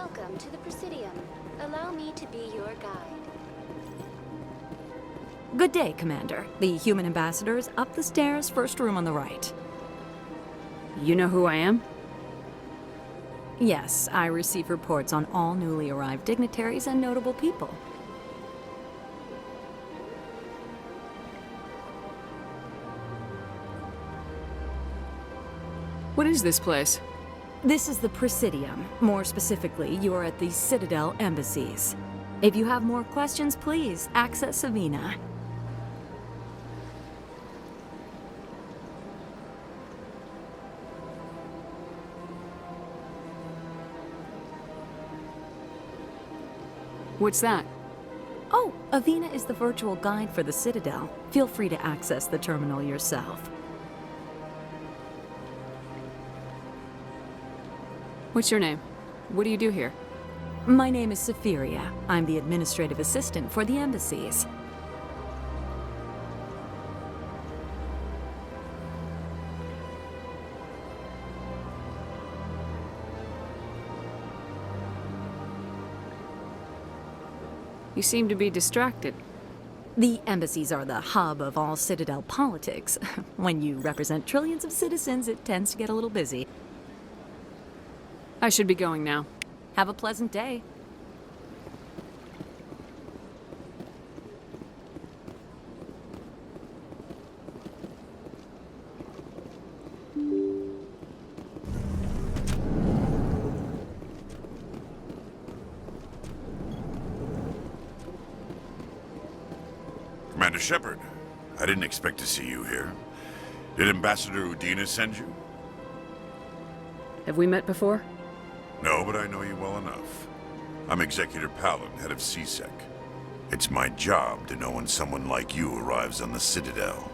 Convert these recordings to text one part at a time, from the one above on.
Welcome to the Presidium. Allow me to be your guide. Good day, Commander. The human ambassador is up the stairs, first room on the right. You know who I am? Yes, I receive reports on all newly arrived dignitaries and notable people. What is this place? This is the Presidium. More specifically, you are at the Citadel embassies. If you have more questions, please access Savina. What's that? Oh, Avina is the virtual guide for the Citadel. Feel free to access the terminal yourself. What's your name? What do you do here? My name is Safiria. I'm the administrative assistant for the embassies. You seem to be distracted. The embassies are the hub of all Citadel politics. When you represent trillions of citizens, it tends to get a little busy. I should be going now. Have a pleasant day. Commander Shepard, I didn't expect to see you here. Did Ambassador Udina send you? Have we met before? No, but I know you well enough. I'm Executor Palin, head of CSEC. It's my job to know when someone like you arrives on the Citadel.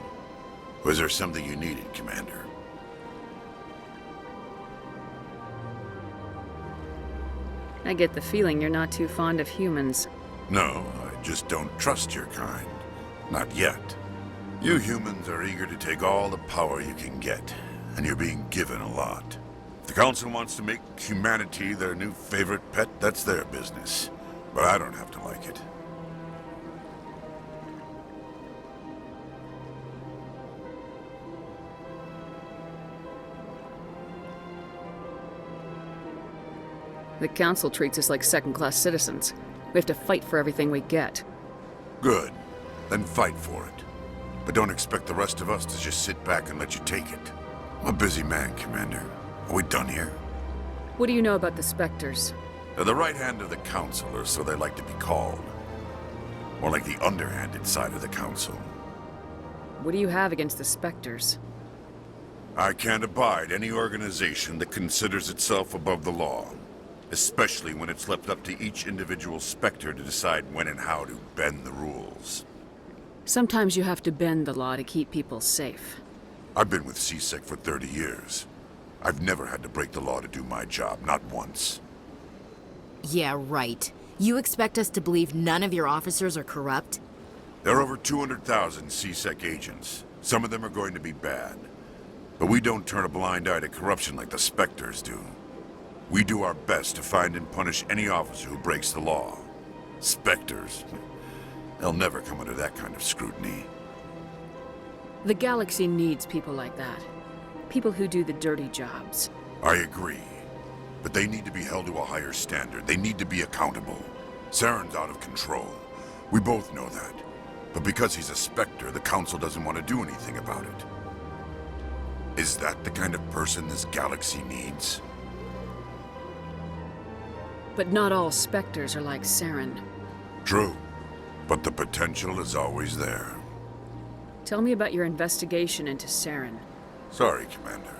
Was there something you needed, Commander? I get the feeling you're not too fond of humans. No, I just don't trust your kind. Not yet. You humans are eager to take all the power you can get, and you're being given a lot. If the Council wants to make humanity their new favorite pet, that's their business. But I don't have to like it. The Council treats us like second-class citizens. We have to fight for everything we get. Good. Then fight for it. But don't expect the rest of us to just sit back and let you take it. I'm a busy man, Commander. Are we done here? What do you know about the Spectres? They're the right hand of the Council, or so they like to be called. More like the underhanded side of the Council. What do you have against the Spectres? I can't abide any organization that considers itself above the law. Especially when it's left up to each individual Spectre to decide when and how to bend the rules. Sometimes you have to bend the law to keep people safe. I've been with CSEC for 30 years. I've never had to break the law to do my job, not once. Yeah, right. You expect us to believe none of your officers are corrupt? There are over 200,000 CSEC agents. Some of them are going to be bad. But we don't turn a blind eye to corruption like the Spectres do. We do our best to find and punish any officer who breaks the law. Spectres. They'll never come under that kind of scrutiny. The galaxy needs people like that. People who do the dirty jobs. I agree. But they need to be held to a higher standard. They need to be accountable. Saren's out of control. We both know that. But because he's a Spectre, the Council doesn't want to do anything about it. Is that the kind of person this galaxy needs? But not all Spectres are like Saren. True. But the potential is always there. Tell me about your investigation into Saren. Sorry, Commander.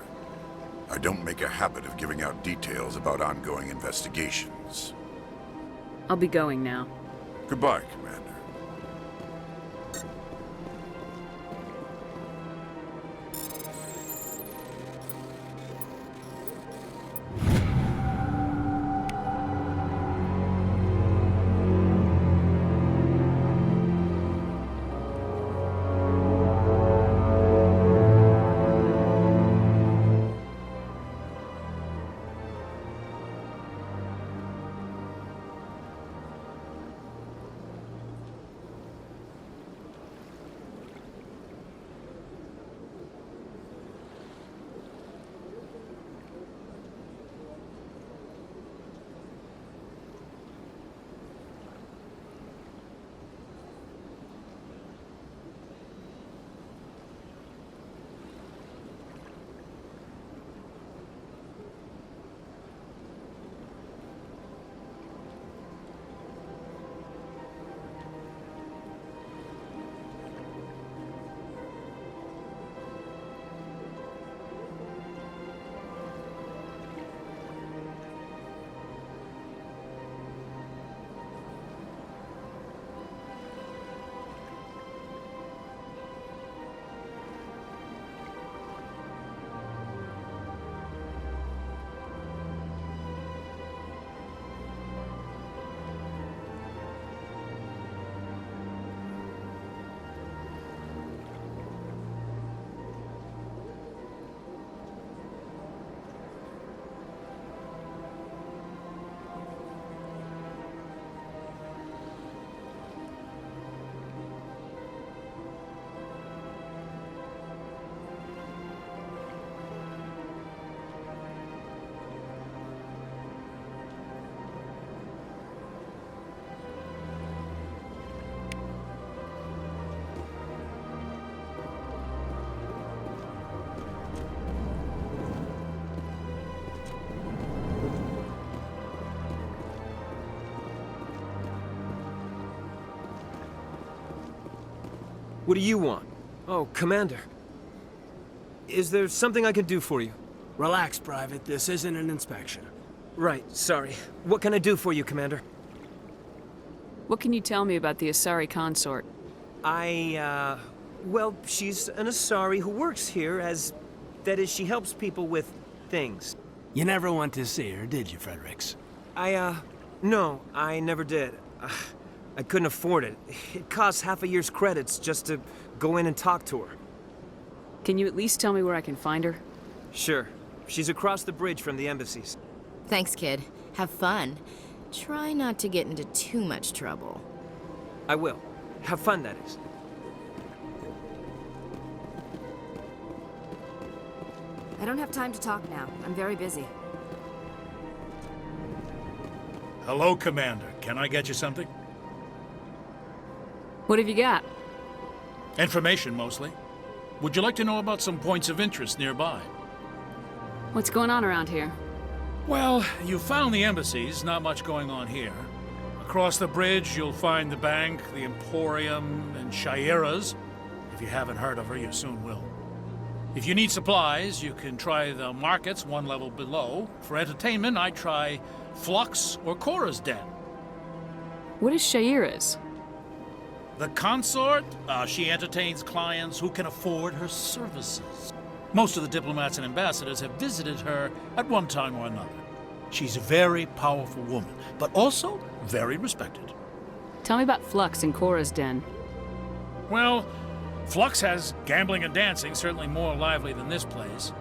I don't make a habit of giving out details about ongoing investigations. I'll be going now. Goodbye, Commander. What do you want? Oh, Commander. Is there something I can do for you? Relax, Private. This isn't an inspection. Right, sorry. What can I do for you, Commander? What can you tell me about the Asari Consort? Well, she's an Asari who works here as... That is, she helps people with things. You never went to see her, did you, Fredericks? No, I never did. I couldn't afford it. It costs half a year's credits just to go in and talk to her. Can you at least tell me where I can find her? Sure. She's across the bridge from the embassies. Thanks, kid. Have fun. Try not to get into too much trouble. I will. Have fun, that is. I don't have time to talk now. I'm very busy. Hello, Commander. Can I get you something? What have you got? Information, mostly. Would you like to know about some points of interest nearby? What's going on around here? Well, you found the embassies, not much going on here. Across the bridge, you'll find the bank, the Emporium, and Shaira's. If you haven't heard of her, you soon will. If you need supplies, you can try the markets one level below. For entertainment, I'd try Flux or Cora's Den. What is Shaira's? The consort, she entertains clients who can afford her services. Most of the diplomats and ambassadors have visited her at one time or another. She's a very powerful woman, but also very respected. Tell me about Flux and Cora's Den. Well, Flux has gambling and dancing, certainly more lively than this place.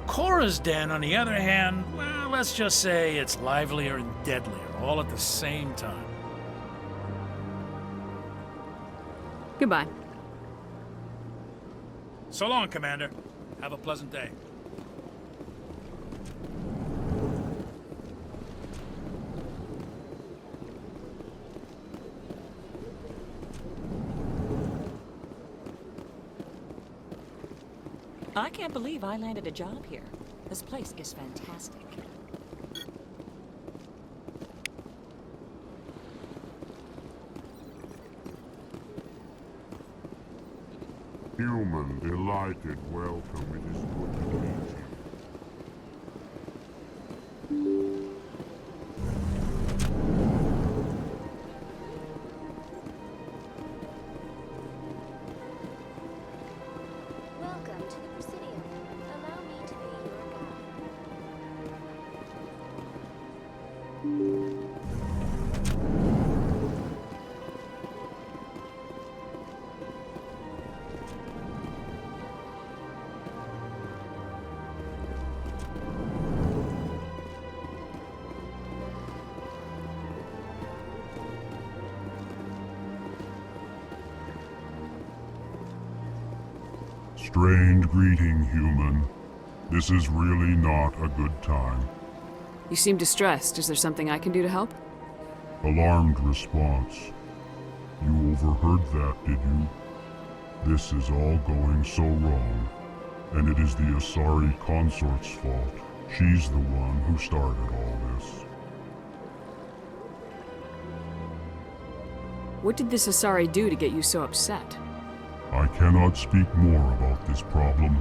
Cora's Den, on the other hand, well, let's just say it's livelier and deadlier, all at the same time. Goodbye. So long, Commander. Have a pleasant day. I can't believe I landed a job here. This place is fantastic. Human, delighted welcome. It is good to meet you. Welcome to the Presidium. Allow me to be your guide. Strange greeting, human. This is really not a good time. You seem distressed. Is there something I can do to help? Alarmed response. You overheard that, did you? This is all going so wrong. And it is the Asari Consort's fault. She's the one who started all this. What did this Asari do to get you so upset? I cannot speak more about this problem.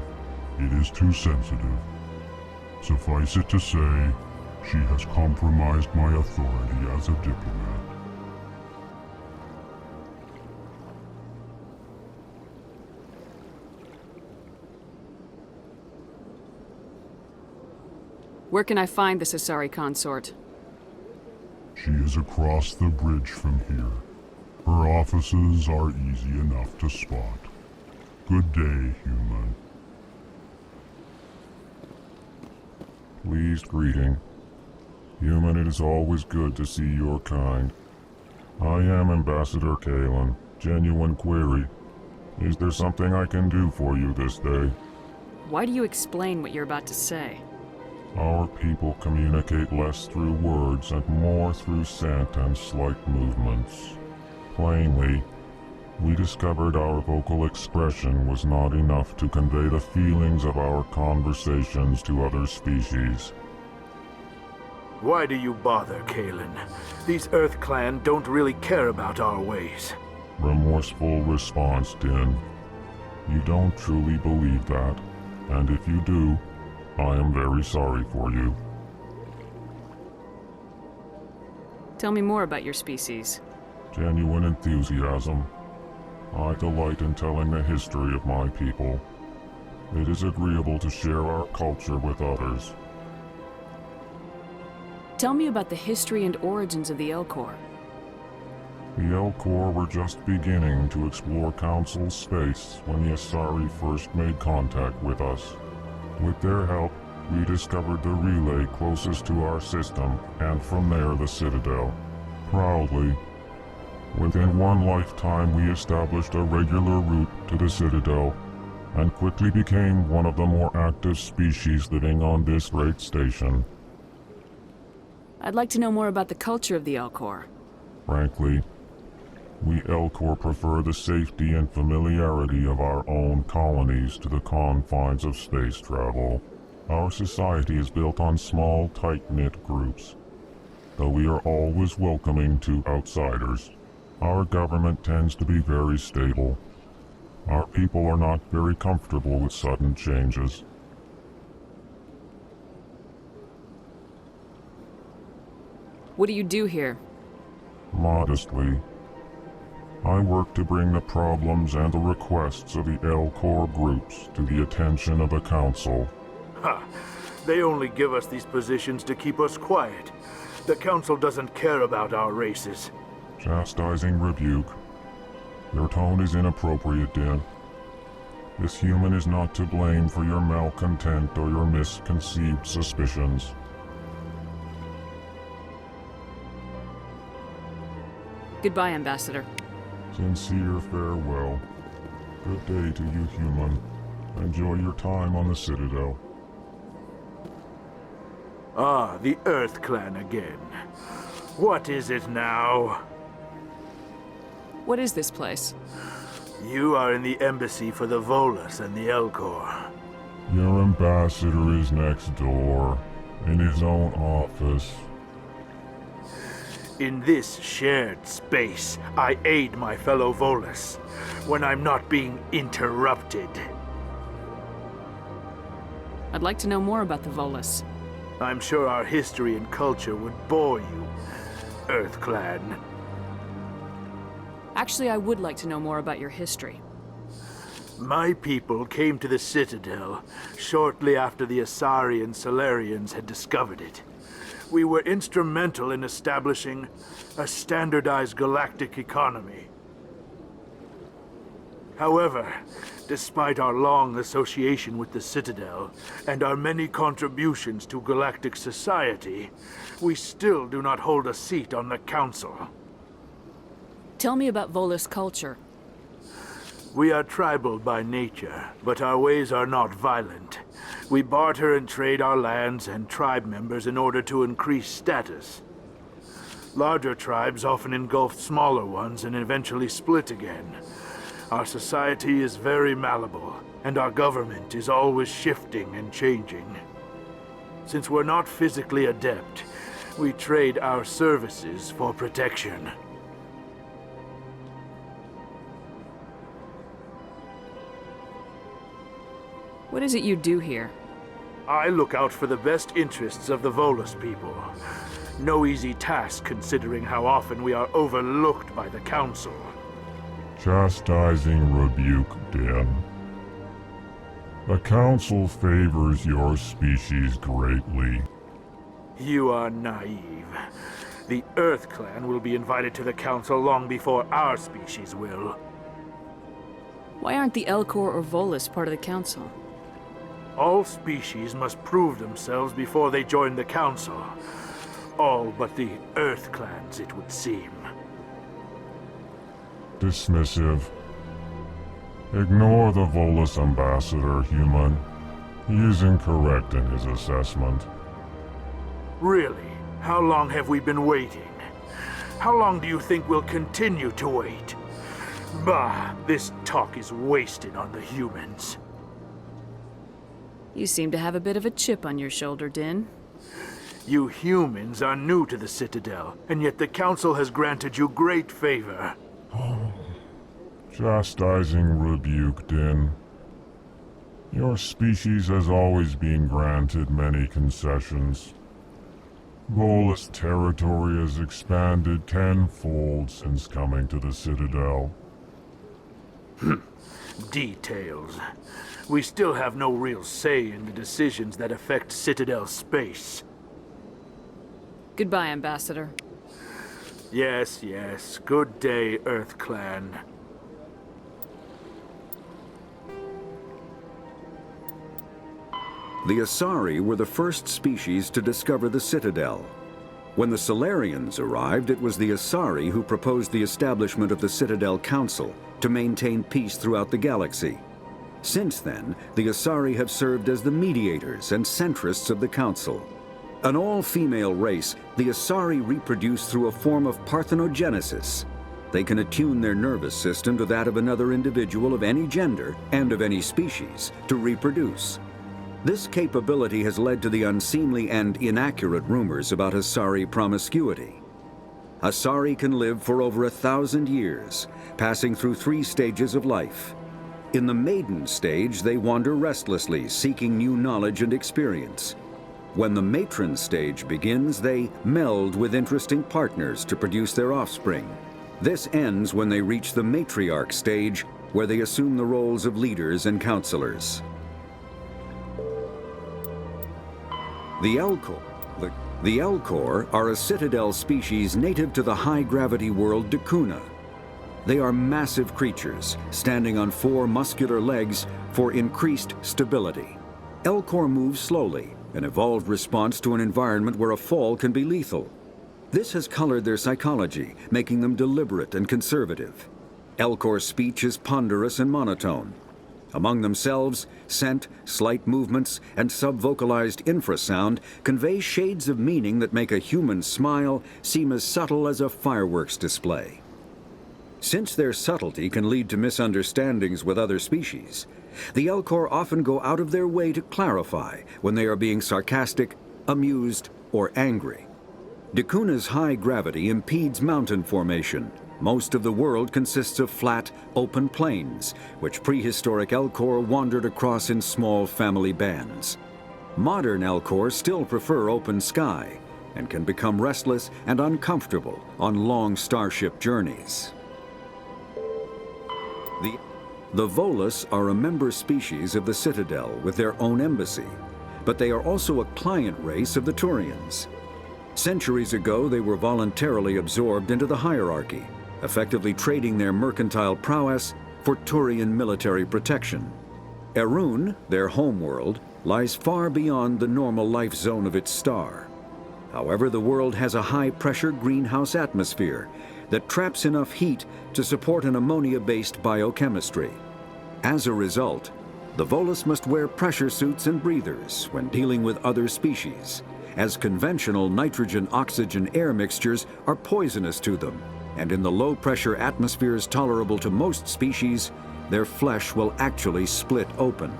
It is too sensitive. Suffice it to say, she has compromised my authority as a diplomat. Where can I find this Asari Consort? She is across the bridge from here. Her offices are easy enough to spot. Good day, human. Pleased greeting. Human, it is always good to see your kind. I am Ambassador Kalen. Genuine query. Is there something I can do for you this day? Why do you explain what you're about to say? Our people communicate less through words and more through scent and slight movements. Plainly, we discovered our vocal expression was not enough to convey the feelings of our conversations to other species. Why do you bother, Kalen? These Earth Clan don't really care about our ways. remorseful response, Din. You don't truly believe that, and if you do, I am very sorry for you. Tell me more about your species. Genuine enthusiasm. I delight in telling the history of my people. It is agreeable to share our culture with others. Tell me about the history and origins of the Alcor. The Alcor were just beginning to explore Council space when the Asari first made contact with us. With their help, we discovered the relay closest to our system, and from there the Citadel. Proudly, within one lifetime we established a regular route to the Citadel, and quickly became one of the more active species living on this great station. I'd like to know more about the culture of the Alcor. Frankly, we Alcor prefer the safety and familiarity of our own colonies to the confines of space travel. Our society is built on small, tight-knit groups, though we are always welcoming to outsiders. Our government tends to be very stable. Our people are not very comfortable with sudden changes. What do you do here? Modestly, I work to bring the problems and the requests of the Alcor groups to the attention of the Council. Ha! They only give us these positions to keep us quiet. The Council doesn't care about our races. Chastising rebuke. Your tone is inappropriate, Din. This human is not to blame for your malcontent or your misconceived suspicions. Goodbye, Ambassador. Sincere farewell. Good day to you, human. Enjoy your time on the Citadel. Ah, the Earth Clan again. What is it now? What is this place? You are in the embassy for the Volas and the Alcor. Your ambassador is next door, in his own office. In this shared space, I aid my fellow Volas when I'm not being interrupted. I'd like to know more about the Volas. I'm sure our history and culture would bore you, Earth Clan. Actually, I would like to know more about your history. My people came to the Citadel shortly after the Asari and Solarians had discovered it. We were instrumental in establishing a standardized galactic economy. However, despite our long association with the Citadel and our many contributions to galactic society, we still do not hold a seat on the Council. Tell me about Volas Culture. We are tribal by nature, but our ways are not violent. We barter and trade our lands and tribe members in order to increase status. Larger tribes often engulf smaller ones and eventually split again. Our society is very malleable, and our government is always shifting and changing. Since we're not physically adept, we trade our services for protection. What is it you do here? I look out for the best interests of the Volas people. No easy task considering how often we are overlooked by the Council. Chastising rebuke, Din. The Council favors your species greatly. You are naive. The Earth Clan will be invited to the Council long before our species will. Why aren't the Alcor or Volas part of the Council? All species must prove themselves before they join the Council. All but the Earth Clans, it would seem. Dismissive. Ignore the Volas ambassador, human. He is incorrect in his assessment. Really? How long have we been waiting? How long do you think we'll continue to wait? Bah, this talk is wasted on the humans. You seem to have a bit of a chip on your shoulder, Din. You humans are new to the Citadel, and yet the Council has granted you great favor. Chastising rebuke, Din. Your species has always been granted many concessions. Volas territory has expanded tenfold since coming to the Citadel. Details. We still have no real say in the decisions that affect Citadel space. Goodbye, Ambassador. Yes, yes. Good day, Earth Clan. The Asari were the first species to discover the Citadel. When the Solarians arrived, it was the Asari who proposed the establishment of the Citadel Council to maintain peace throughout the galaxy. Since then, the Asari have served as the mediators and centrists of the Council. An all-female race, the Asari reproduce through a form of parthenogenesis. They can attune their nervous system to that of another individual of any gender and of any species to reproduce. This capability has led to the unseemly and inaccurate rumors about Asari promiscuity. Asari can live for over 1,000 years, passing through 3 stages of life. In the maiden stage, they wander restlessly, seeking new knowledge and experience. When the matron stage begins, they meld with interesting partners to produce their offspring. This ends when they reach the matriarch stage, where they assume the roles of leaders and counselors. The Alcor are a Citadel species native to the high-gravity world Dakuna. They are massive creatures, standing on 4 muscular legs for increased stability. Alcor move slowly, an evolved response to an environment where a fall can be lethal. This has colored their psychology, making them deliberate and conservative. Alcor's speech is ponderous and monotone. Among themselves, scent, slight movements, and sub-vocalized infrasound convey shades of meaning that make a human smile seem as subtle as a fireworks display. Since their subtlety can lead to misunderstandings with other species, the Alcor often go out of their way to clarify when they are being sarcastic, amused, or angry. Dakuna's high gravity impedes mountain formation. Most of the world consists of flat, open plains, which prehistoric Alcor wandered across in small family bands. Modern Alcor still prefer open sky, and can become restless and uncomfortable on long starship journeys. The Volas are a member species of the Citadel with their own embassy, but they are also a client race of the Turians. Centuries ago, they were voluntarily absorbed into the hierarchy, effectively trading their mercantile prowess for Turian military protection. Erun, their homeworld, lies far beyond the normal life zone of its star. However, the world has a high-pressure greenhouse atmosphere that traps enough heat to support an ammonia-based biochemistry. As a result, the Volas must wear pressure suits and breathers when dealing with other species, as conventional nitrogen-oxygen air mixtures are poisonous to them, and in the low-pressure atmospheres tolerable to most species, their flesh will actually split open.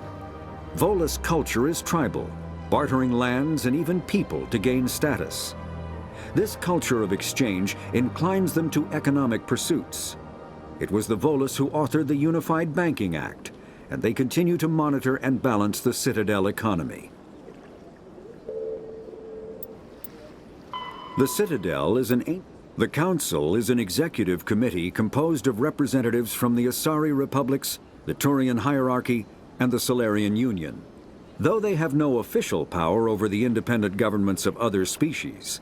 Volas culture is tribal, bartering lands and even people to gain status. This culture of exchange inclines them to economic pursuits. It was the Volas who authored the Unified Banking Act, and they continue to monitor and balance the Citadel economy. The Citadel is The Council is an executive committee composed of representatives from the Asari Republics, the Turian Hierarchy, and the Solarian Union. Though they have no official power over the independent governments of other species,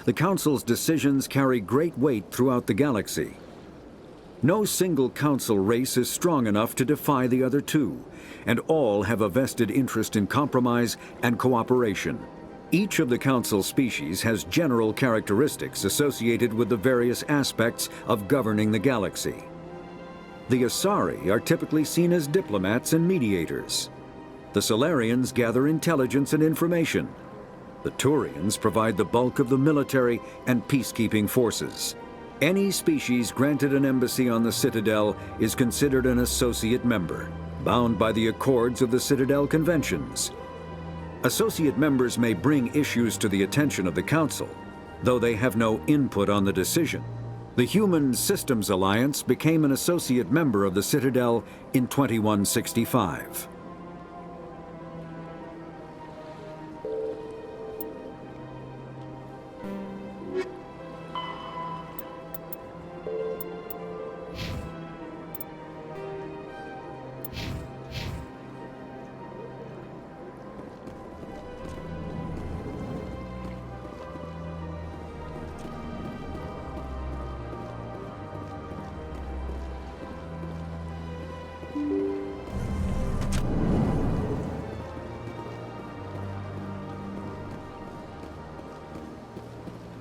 the Council's decisions carry great weight throughout the galaxy. No single Council race is strong enough to defy the other two, and all have a vested interest in compromise and cooperation. Each of the Council species has general characteristics associated with the various aspects of governing the galaxy. The Asari are typically seen as diplomats and mediators. The Solarians gather intelligence and information. The Turians provide the bulk of the military and peacekeeping forces. Any species granted an embassy on the Citadel is considered an associate member, bound by the accords of the Citadel Conventions. Associate members may bring issues to the attention of the Council, though they have no input on the decision. The Human Systems Alliance became an associate member of the Citadel in 2165.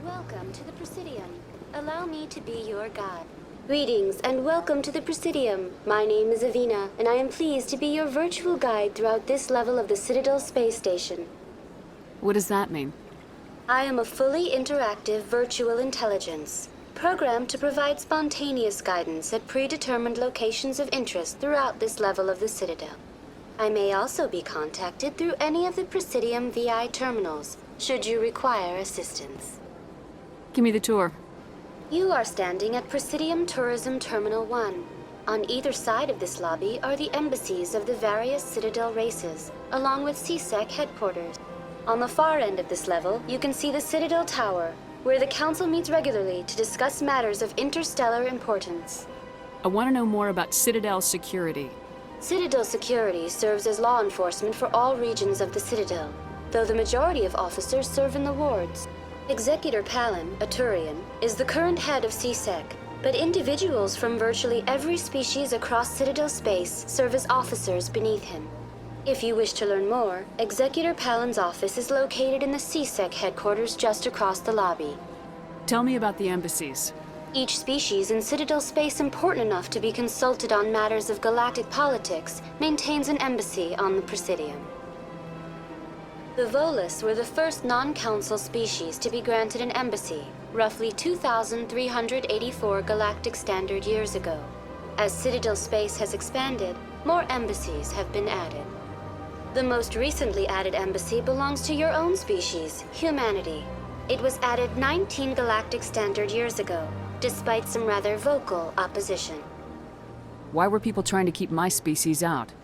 Welcome to the Presidium. Allow me to be your guide. Greetings and welcome to the Presidium. My name is Avina, and I am pleased to be your virtual guide throughout this level of the Citadel space station. What does that mean? I am a fully interactive virtual intelligence, programmed to provide spontaneous guidance at predetermined locations of interest throughout this level of the Citadel. I may also be contacted through any of the Presidium VI terminals, should you require assistance. Give me the tour. You are standing at Presidium Tourism Terminal 1. On either side of this lobby are the embassies of the various Citadel races, along with CSEC headquarters. On the far end of this level, you can see the Citadel Tower, where the Council meets regularly to discuss matters of interstellar importance. I want to know more about Citadel security. Citadel security serves as law enforcement for all regions of the Citadel, though the majority of officers serve in the wards. Executor Palin, a Turian, is the current head of CSEC, but individuals from virtually every species across Citadel space serve as officers beneath him. If you wish to learn more, Executor Palin's office is located in the CSEC headquarters just across the lobby. Tell me about the embassies. Each species in Citadel space important enough to be consulted on matters of galactic politics maintains an embassy on the Presidium. The Volas were the first non-council species to be granted an embassy, roughly 2,384 galactic standard years ago. As Citadel space has expanded, more embassies have been added. The most recently added embassy belongs to your own species, humanity. It was added 19 galactic standard years ago, despite some rather vocal opposition. Why were people trying to keep my species out?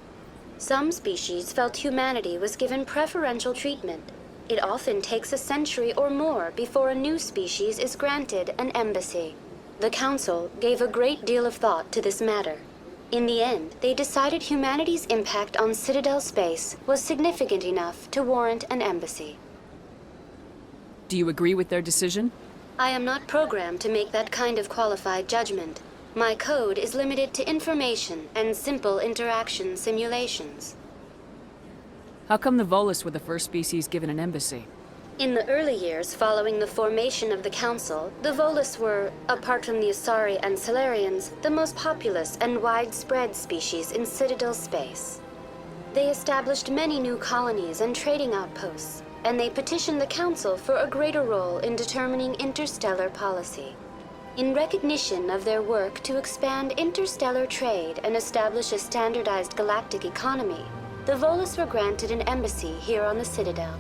Some species felt humanity was given preferential treatment. It often takes a century or more before a new species is granted an embassy. The Council gave a great deal of thought to this matter. In the end, they decided humanity's impact on Citadel space was significant enough to warrant an embassy. Do you agree with their decision? I am not programmed to make that kind of qualified judgment. My code is limited to information and simple interaction simulations. How come the Volas were the first species given an embassy? In the early years following the formation of the Council, the Volas were, apart from the Asari and Solarians, the most populous and widespread species in Citadel space. They established many new colonies and trading outposts, and they petitioned the Council for a greater role in determining interstellar policy. In recognition of their work to expand interstellar trade and establish a standardized galactic economy, the Volas were granted an embassy here on the Citadel.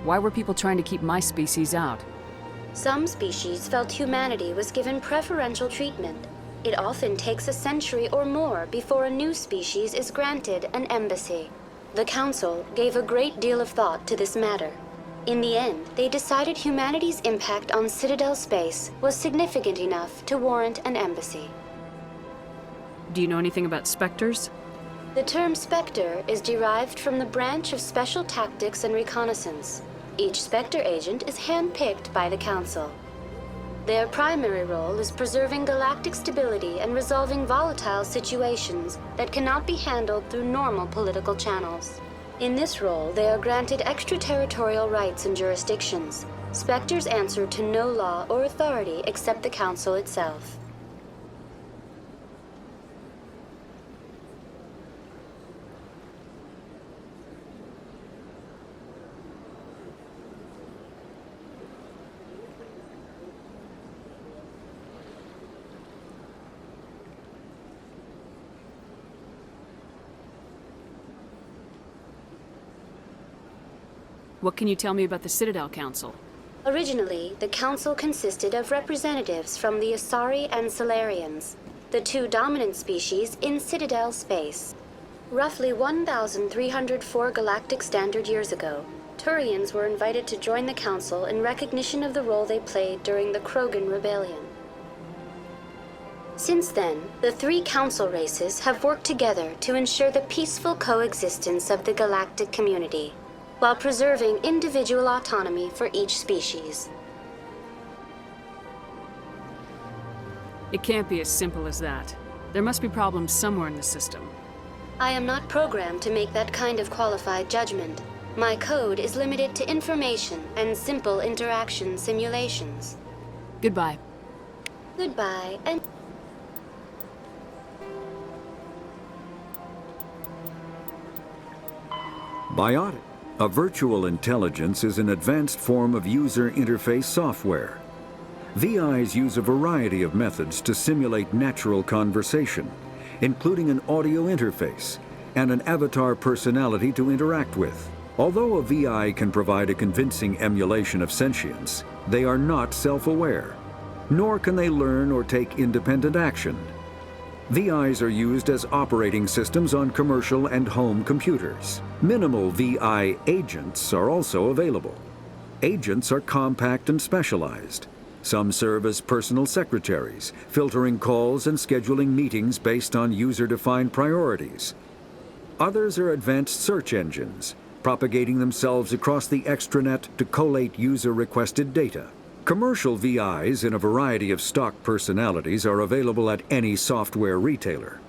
Why were people trying to keep my species out? Some species felt humanity was given preferential treatment. It often takes a century or more before a new species is granted an embassy. The Council gave a great deal of thought to this matter. In the end, they decided humanity's impact on Citadel space was significant enough to warrant an embassy. Do you know anything about Spectres? The term Spectre is derived from the branch of Special Tactics and Reconnaissance. Each Spectre agent is handpicked by the Council. Their primary role is preserving galactic stability and resolving volatile situations that cannot be handled through normal political channels. In this role, they are granted extraterritorial rights and jurisdictions. Spectres answer to no law or authority except the Council itself. What can you tell me about the Citadel Council? Originally, the Council consisted of representatives from the Asari and Solarians, the two dominant species in Citadel space. Roughly 1,304 galactic standard years ago, Turians were invited to join the Council in recognition of the role they played during the Krogan Rebellion. Since then, the three Council races have worked together to ensure the peaceful coexistence of the galactic community, while preserving individual autonomy for each species. It can't be as simple as that. There must be problems somewhere in the system. I am not programmed to make that kind of qualified judgment. My code is limited to information and simple interaction simulations. Goodbye. Goodbye, and... Biotic. A virtual intelligence is an advanced form of user interface software. VIs use a variety of methods to simulate natural conversation, including an audio interface and an avatar personality to interact with. Although a VI can provide a convincing emulation of sentience, they are not self-aware, nor can they learn or take independent action. VIs are used as operating systems on commercial and home computers. Minimal VI agents are also available. Agents are compact and specialized. Some serve as personal secretaries, filtering calls and scheduling meetings based on user-defined priorities. Others are advanced search engines, propagating themselves across the extranet to collate user-requested data. Commercial VIs in a variety of stock personalities are available at any software retailer.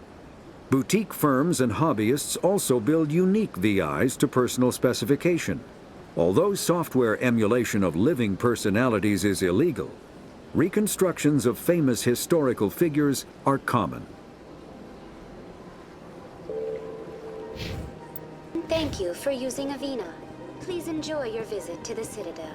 Boutique firms and hobbyists also build unique VIs to personal specification. Although software emulation of living personalities is illegal, reconstructions of famous historical figures are common. Thank you for using Avina. Please enjoy your visit to the Citadel.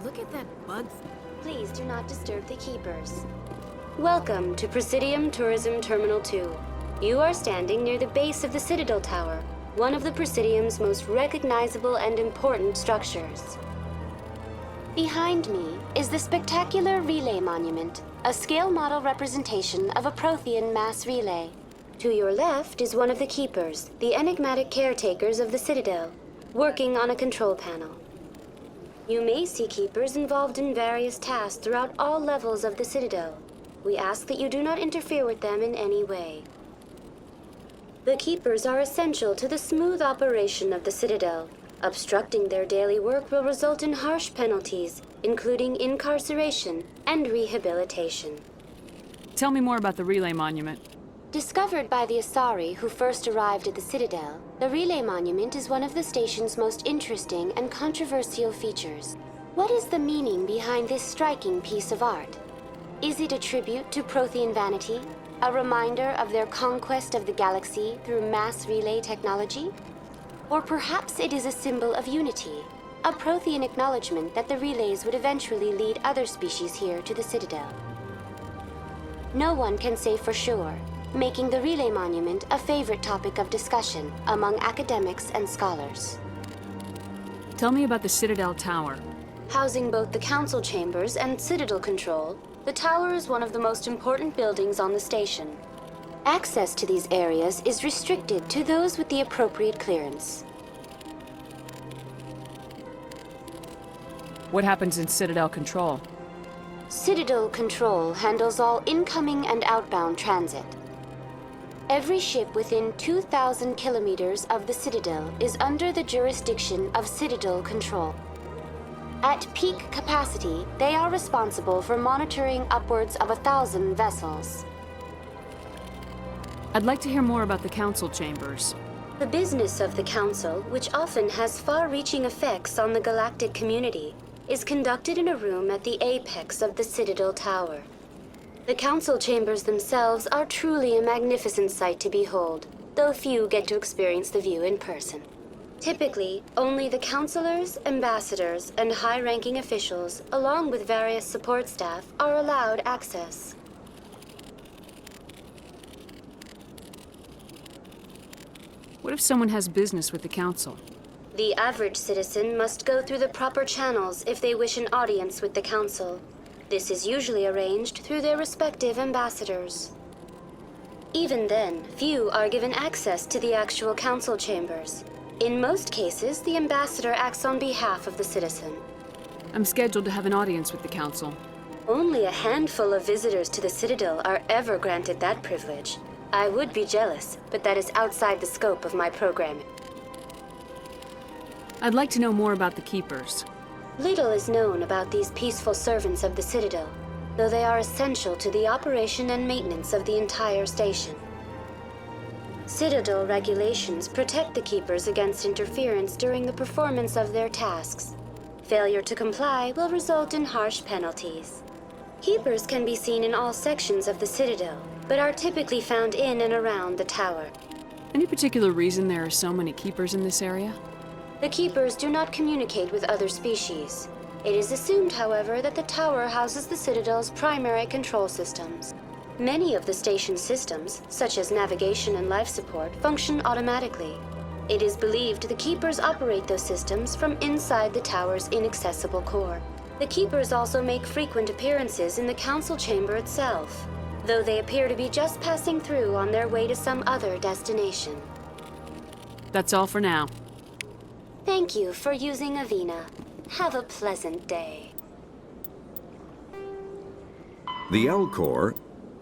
Look at that bug. Please do not disturb the Keepers. Welcome to Presidium Tourism Terminal 2. You are standing near the base of the Citadel Tower, one of the Presidium's most recognizable and important structures. Behind me is the spectacular Relay Monument, a scale model representation of a Prothean mass relay. To your left is one of the Keepers, the enigmatic caretakers of the Citadel, working on a control panel. You may see Keepers involved in various tasks throughout all levels of the Citadel. We ask that you do not interfere with them in any way. The Keepers are essential to the smooth operation of the Citadel. Obstructing their daily work will result in harsh penalties, including incarceration and rehabilitation. Tell me more about the Relay Monument. Discovered by the Asari who first arrived at the Citadel, the Relay Monument is one of the station's most interesting and controversial features. What is the meaning behind this striking piece of art? Is it a tribute to Prothean vanity? A reminder of their conquest of the galaxy through mass relay technology? Or perhaps it is a symbol of unity, a Prothean acknowledgement that the relays would eventually lead other species here to the Citadel. No one can say for sure, making the Relay Monument a favorite topic of discussion among academics and scholars. Tell me about the Citadel Tower. Housing both the Council chambers and Citadel control, the tower is one of the most important buildings on the station. Access to these areas is restricted to those with the appropriate clearance. What happens in Citadel Control? Citadel Control handles all incoming and outbound transit. Every ship within 2,000 kilometers of the Citadel is under the jurisdiction of Citadel control. At peak capacity, they are responsible for monitoring upwards of 1,000 vessels. I'd like to hear more about the council chambers. The business of the Council, which often has far-reaching effects on the galactic community, is conducted in a room at the apex of the Citadel Tower. The Council chambers themselves are truly a magnificent sight to behold, though few get to experience the view in person. Typically, only the councilors, ambassadors, and high-ranking officials, along with various support staff, are allowed access. What if someone has business with the council? The average citizen must go through the proper channels if they wish an audience with the council. This is usually arranged through their respective ambassadors. Even then, few are given access to the actual council chambers. In most cases, the ambassador acts on behalf of the citizen. I'm scheduled to have an audience with the council. Only a handful of visitors to the Citadel are ever granted that privilege. I would be jealous, but that is outside the scope of my programming. I'd like to know more about the Keepers. Little is known about these peaceful servants of the Citadel, though they are essential to the operation and maintenance of the entire station. Citadel regulations protect the Keepers against interference during the performance of their tasks. Failure to comply will result in harsh penalties. Keepers can be seen in all sections of the Citadel, but are typically found in and around the tower. Any particular reason there are so many Keepers in this area? The Keepers do not communicate with other species. It is assumed, however, that the tower houses the Citadel's primary control systems. Many of the station's systems, such as navigation and life support, function automatically. It is believed the Keepers operate those systems from inside the tower's inaccessible core. The Keepers also make frequent appearances in the council chamber itself, though they appear to be just passing through on their way to some other destination. That's all for now. Thank you for using Avina. Have a pleasant day. The Alcor,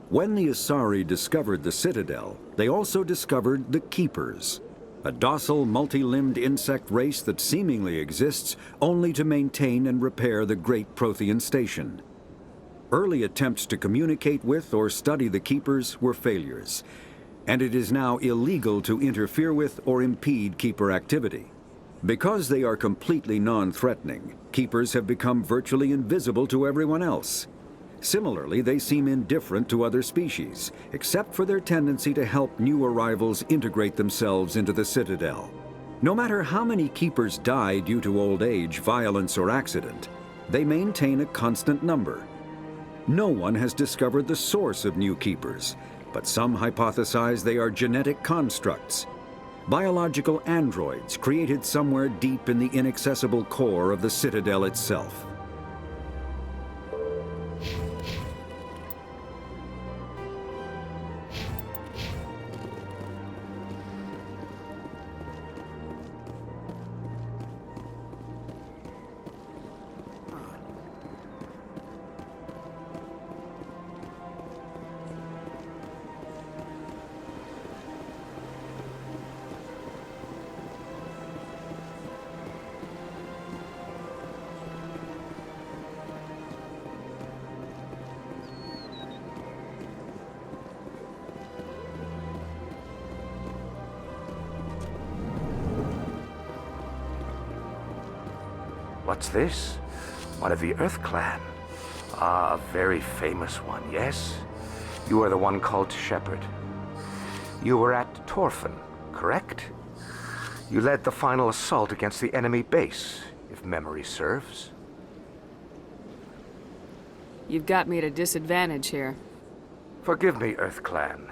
when the Asari discovered the Citadel, they also discovered the Keepers, a docile, multi-limbed insect race that seemingly exists only to maintain and repair the great Prothean station. Early attempts to communicate with or study the Keepers were failures, and it is now illegal to interfere with or impede Keeper activity. Because they are completely non-threatening, Keepers have become virtually invisible to everyone else. Similarly, they seem indifferent to other species, except for their tendency to help new arrivals integrate themselves into the Citadel. No matter how many Keepers die due to old age, violence, or accident, they maintain a constant number. No one has discovered the source of new Keepers, but some hypothesize they are genetic constructs, biological androids created somewhere deep in the inaccessible core of the Citadel itself. What's this? One of the Earth Clan. Ah, a very famous one, yes? You are the one called Shepherd. You were at Torfin, correct? You led the final assault against the enemy base, if memory serves. You've got me at a disadvantage here. Forgive me, Earth Clan.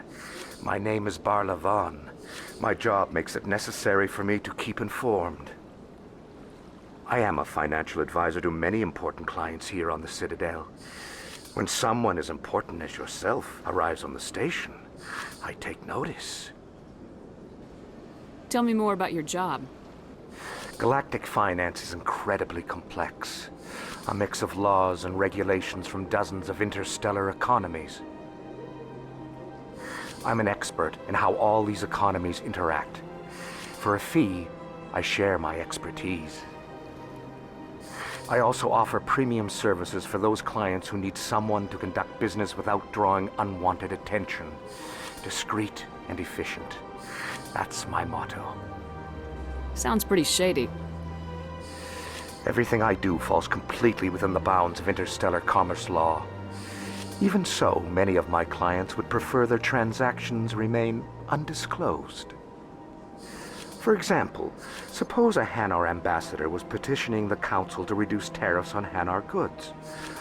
My name is Barla Vaughn. My job makes it necessary for me to keep informed. I am a financial advisor to many important clients here on the Citadel. When someone as important as yourself arrives on the station, I take notice. Tell me more about your job. Galactic finance is incredibly complex. A mix of laws and regulations from dozens of interstellar economies. I'm an expert in how all these economies interact. For a fee, I share my expertise. I also offer premium services for those clients who need someone to conduct business without drawing unwanted attention. Discreet and efficient. That's my motto. Sounds pretty shady. Everything I do falls completely within the bounds of interstellar commerce law. Even so, many of my clients would prefer their transactions remain undisclosed. For example, suppose a Hanar ambassador was petitioning the Council to reduce tariffs on Hanar goods.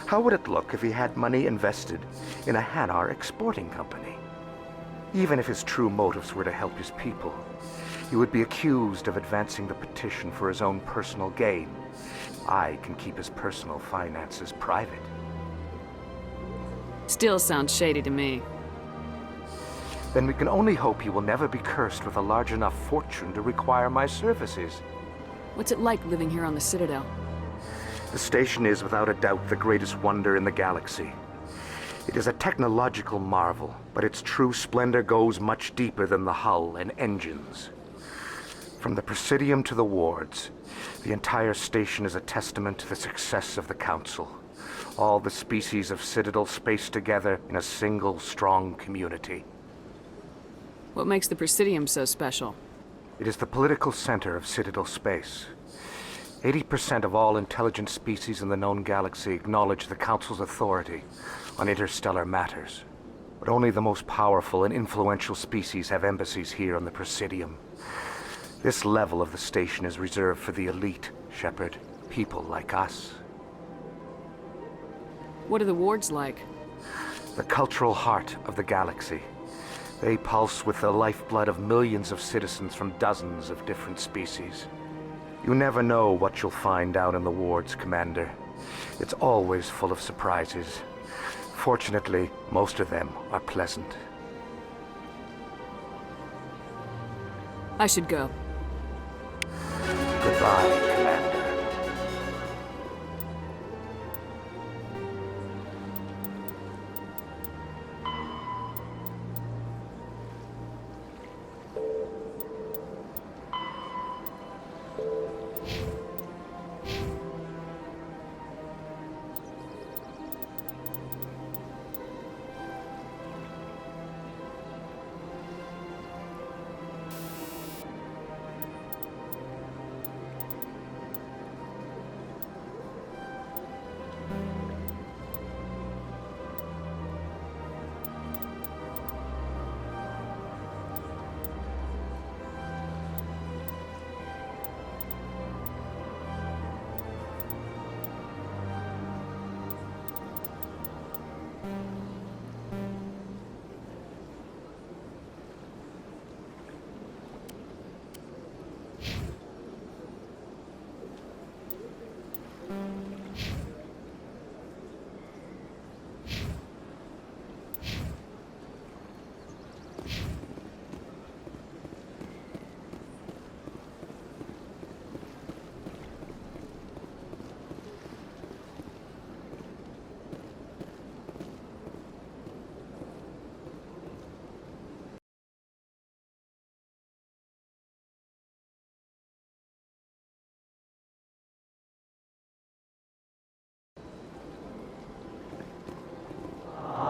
How would it look if he had money invested in a Hanar exporting company? Even if his true motives were to help his people, he would be accused of advancing the petition for his own personal gain. I can keep his personal finances private. Still sounds shady to me. Then we can only hope he will never be cursed with a large enough fortune to require my services. What's it like living here on the Citadel? The station is without a doubt the greatest wonder in the galaxy. It is a technological marvel, but its true splendor goes much deeper than the hull and engines. From the Presidium to the wards, the entire station is a testament to the success of the Council. All the species of Citadel spaced together in a single strong community. What makes the Presidium so special? It is the political center of Citadel space. 80% of all intelligent species in the known galaxy acknowledge the Council's authority on interstellar matters. But only the most powerful and influential species have embassies here on the Presidium. This level of the station is reserved for the elite, Shepard. People like us. What are the wards like? The cultural heart of the galaxy. They pulse with the lifeblood of millions of citizens from dozens of different species. You never know what you'll find out in the wards, Commander. It's always full of surprises. Fortunately, most of them are pleasant. I should go. Goodbye, Commander.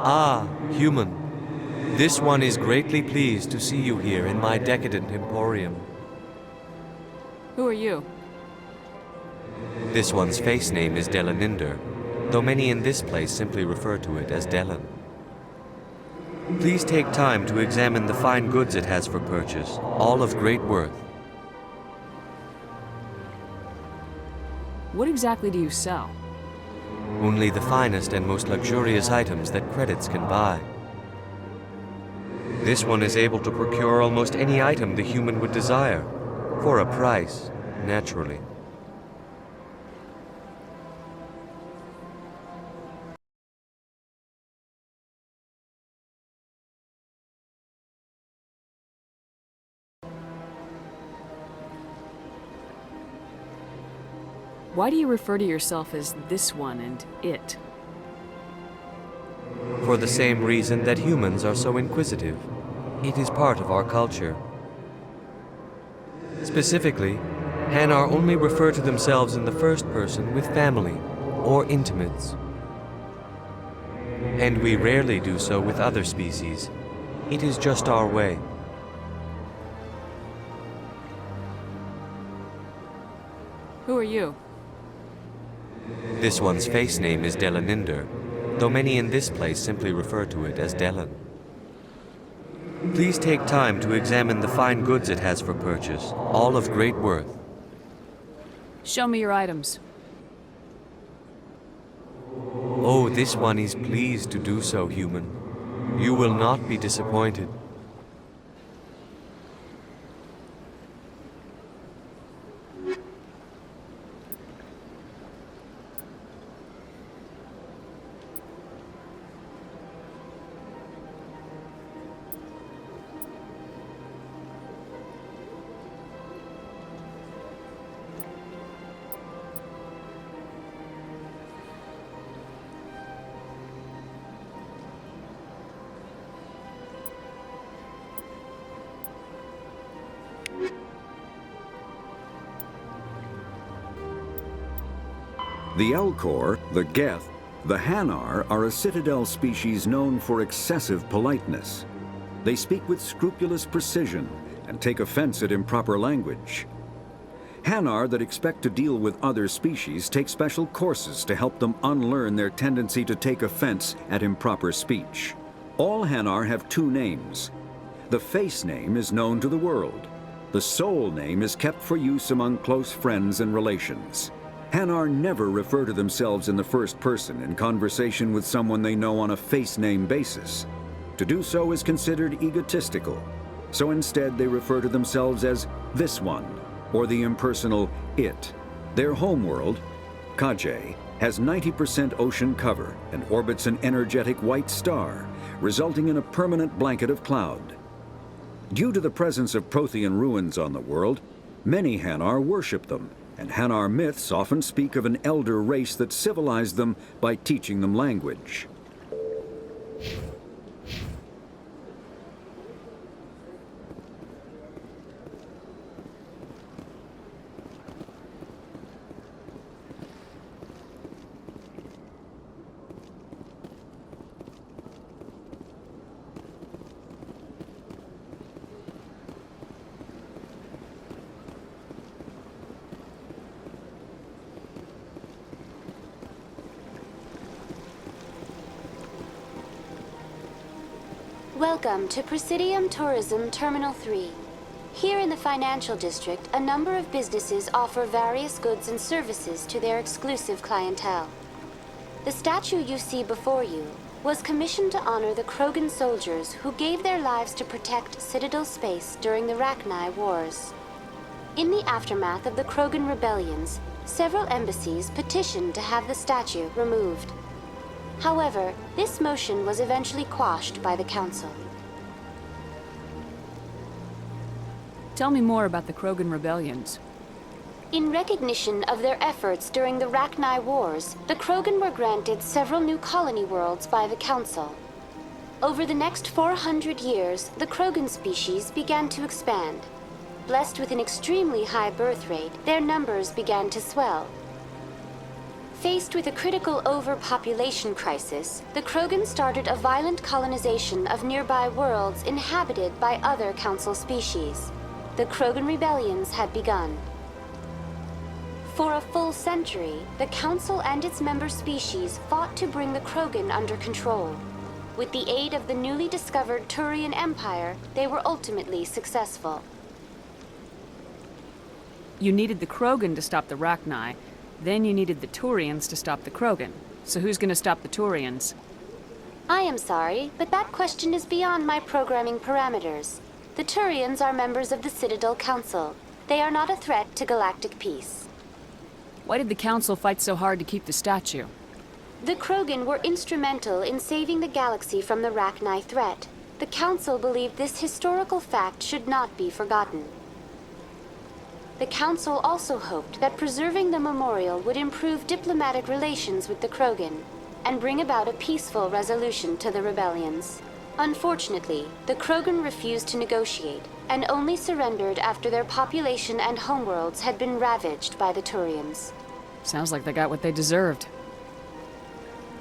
Ah, human. This one is greatly pleased to see you here in my decadent emporium. Who are you? This one's face name is Delaninder, though many in this place simply refer to it as Delan. Please take time to examine the fine goods it has for purchase, all of great worth. What exactly do you sell? Only the finest and most luxurious items that credits can buy. This one is able to procure almost any item the human would desire, for a price, naturally. Why do you refer to yourself as this one and it? For the same reason that humans are so inquisitive. It is part of our culture. Specifically, Hanar only refer to themselves in the first person with family or intimates. And we rarely do so with other species. It is just our way. Who are you? This one's face name is Delaninder, though many in this place simply refer to it as Delan. Please take time to examine the fine goods it has for purchase, all of great worth. Show me your items. Oh, this one is pleased to do so, human. You will not be disappointed. The Alcor, the Geth, the Hanar are a Citadel species known for excessive politeness. They speak with scrupulous precision and take offense at improper language. Hanar that expect to deal with other species take special courses to help them unlearn their tendency to take offense at improper speech. All Hanar have two names. The face name is known to the world. The soul name is kept for use among close friends and relations. Hanar never refer to themselves in the first person in conversation with someone they know on a face name basis. To do so is considered egotistical, so instead they refer to themselves as this one, or the impersonal it. Their homeworld, Kajay, has 90% ocean cover and orbits an energetic white star, resulting in a permanent blanket of cloud. Due to the presence of Prothean ruins on the world, many Hanar worship them, and Hanar myths often speak of an elder race that civilized them by teaching them language. Welcome to Presidium Tourism Terminal 3. Here in the financial district, a number of businesses offer various goods and services to their exclusive clientele. The statue you see before you was commissioned to honor the Krogan soldiers who gave their lives to protect Citadel space during the Rachni Wars. In the aftermath of the Krogan rebellions, several embassies petitioned to have the statue removed. However, this motion was eventually quashed by the Council. Tell me more about the Krogan rebellions. In recognition of their efforts during the Rachni Wars, the Krogan were granted several new colony worlds by the Council. Over the next 400 years, the Krogan species began to expand. Blessed with an extremely high birth rate, their numbers began to swell. Faced with a critical overpopulation crisis, the Krogan started a violent colonization of nearby worlds inhabited by other Council species. The Krogan rebellions had begun. For a full century, the Council and its member species fought to bring the Krogan under control. With the aid of the newly discovered Turian Empire, they were ultimately successful. You needed the Krogan to stop the Rachni. Then you needed the Turians to stop the Krogan. So who's gonna stop the Turians? I am sorry, but that question is beyond my programming parameters. The Turians are members of the Citadel Council. They are not a threat to galactic peace. Why did the Council fight so hard to keep the statue? The Krogan were instrumental in saving the galaxy from the Rachni threat. The Council believed this historical fact should not be forgotten. The Council also hoped that preserving the memorial would improve diplomatic relations with the Krogan and bring about a peaceful resolution to the rebellions. Unfortunately, the Krogan refused to negotiate, and only surrendered after their population and homeworlds had been ravaged by the Turians. Sounds like they got what they deserved.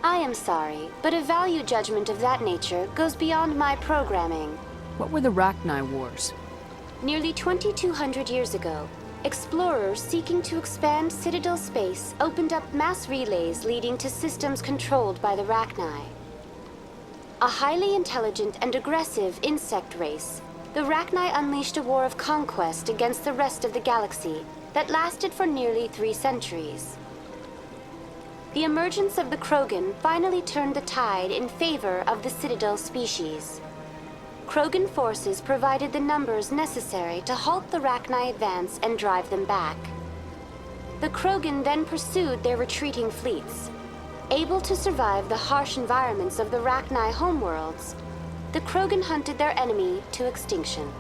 I am sorry, but a value judgment of that nature goes beyond my programming. What were the Rachni Wars? Nearly 2,200 years ago, explorers seeking to expand Citadel space opened up mass relays leading to systems controlled by the Rachni. A highly intelligent and aggressive insect race, the Rachni unleashed a war of conquest against the rest of the galaxy that lasted for nearly 3 centuries. The emergence of the Krogan finally turned the tide in favor of the Citadel species. Krogan forces provided the numbers necessary to halt the Rachni advance and drive them back. The Krogan then pursued their retreating fleets. Able to survive the harsh environments of the Rachni homeworlds, the Krogan hunted their enemy to extinction.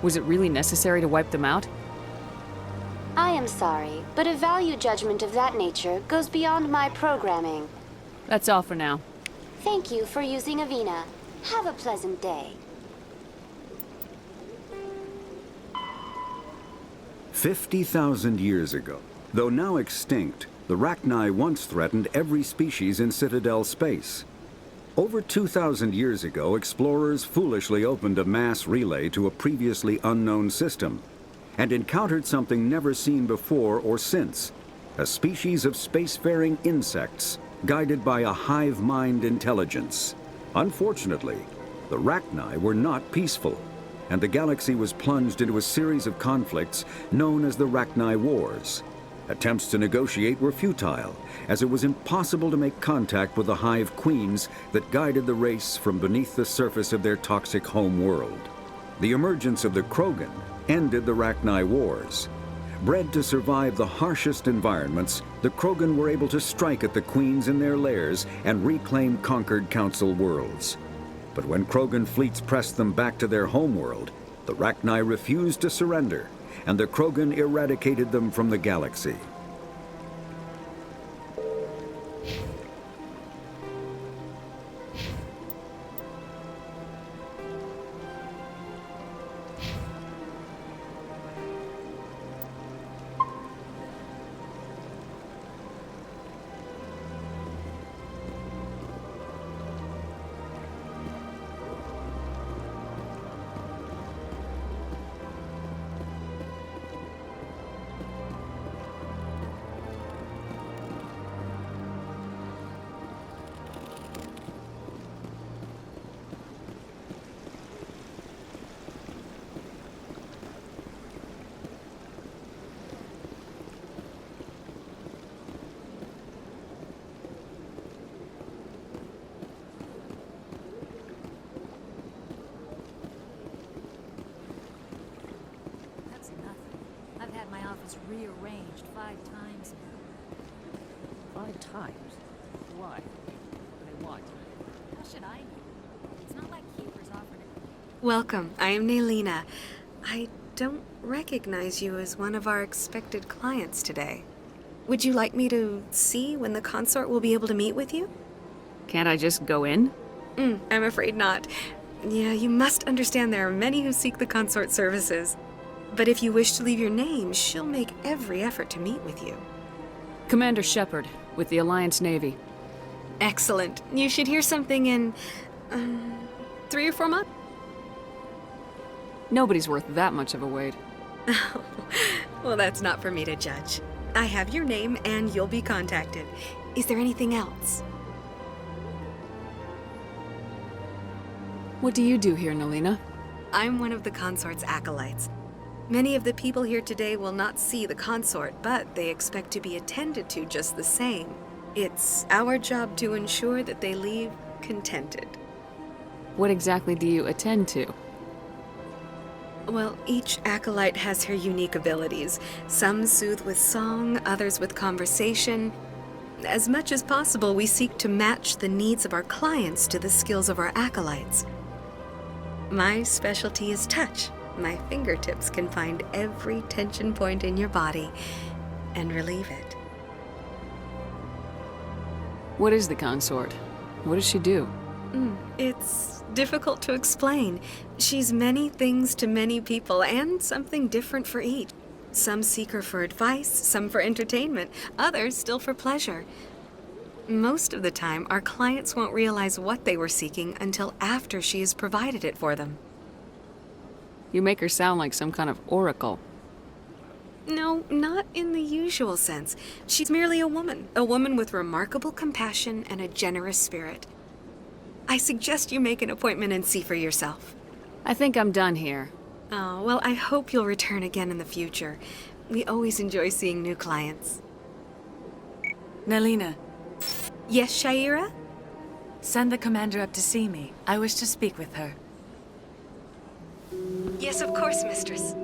Was it really necessary to wipe them out? I am sorry, but a value judgment of that nature goes beyond my programming. That's all for now. Thank you for using Avina. Have a pleasant day. 50,000 years ago, though now extinct, the Rachni once threatened every species in Citadel space. Over 2,000 years ago, explorers foolishly opened a mass relay to a previously unknown system and encountered something never seen before or since, a species of spacefaring insects guided by a hive mind intelligence. Unfortunately, the Rachni were not peaceful, and the galaxy was plunged into a series of conflicts known as the Rachni Wars. Attempts to negotiate were futile, as it was impossible to make contact with the hive queens that guided the race from beneath the surface of their toxic home world. The emergence of the Krogan ended the Rachni Wars. Bred to survive the harshest environments, the Krogan were able to strike at the queens in their lairs and reclaim conquered Council worlds. But when Krogan fleets pressed them back to their homeworld, the Rachni refused to surrender, and the Krogan eradicated them from the galaxy. rearranged 5 times now. 5 times? Why? What do they want? How should I know? It's not like Keeper's offered it. Welcome, I am Naylina. I don't recognize you as one of our expected clients today. Would you like me to see when the consort will be able to meet with you? Can't I just go in? I'm afraid not. Yeah, you must understand there are many who seek the consort services. But if you wish to leave your name, she'll make every effort to meet with you. Commander Shepard, with the Alliance Navy. Excellent. You should hear something in, 3 or 4 months? Nobody's worth that much of a wait. Well, that's not for me to judge. I have your name and you'll be contacted. Is there anything else? What do you do here, Naylina? I'm one of the consort's acolytes. Many of the people here today will not see the consort, but they expect to be attended to just the same. It's our job to ensure that they leave contented. What exactly do you attend to? Well, each acolyte has her unique abilities. Some soothe with song, others with conversation. As much as possible, we seek to match the needs of our clients to the skills of our acolytes. My specialty is touch. My fingertips can find every tension point in your body and relieve it. What is the consort? What does she do? It's difficult to explain. She's many things to many people, and something different for each. Some seek her for advice, some for entertainment, others still for pleasure. Most of the time, our clients won't realize what they were seeking until after she has provided it for them. You make her sound like some kind of oracle. No, not in the usual sense. She's merely a woman with remarkable compassion and a generous spirit. I suggest you make an appointment and see for yourself. I think I'm done here. Oh, well, I hope you'll return again in the future. We always enjoy seeing new clients. Naylina. Yes, Shaira? Send the commander up to see me. I wish to speak with her. Yes, of course, mistress.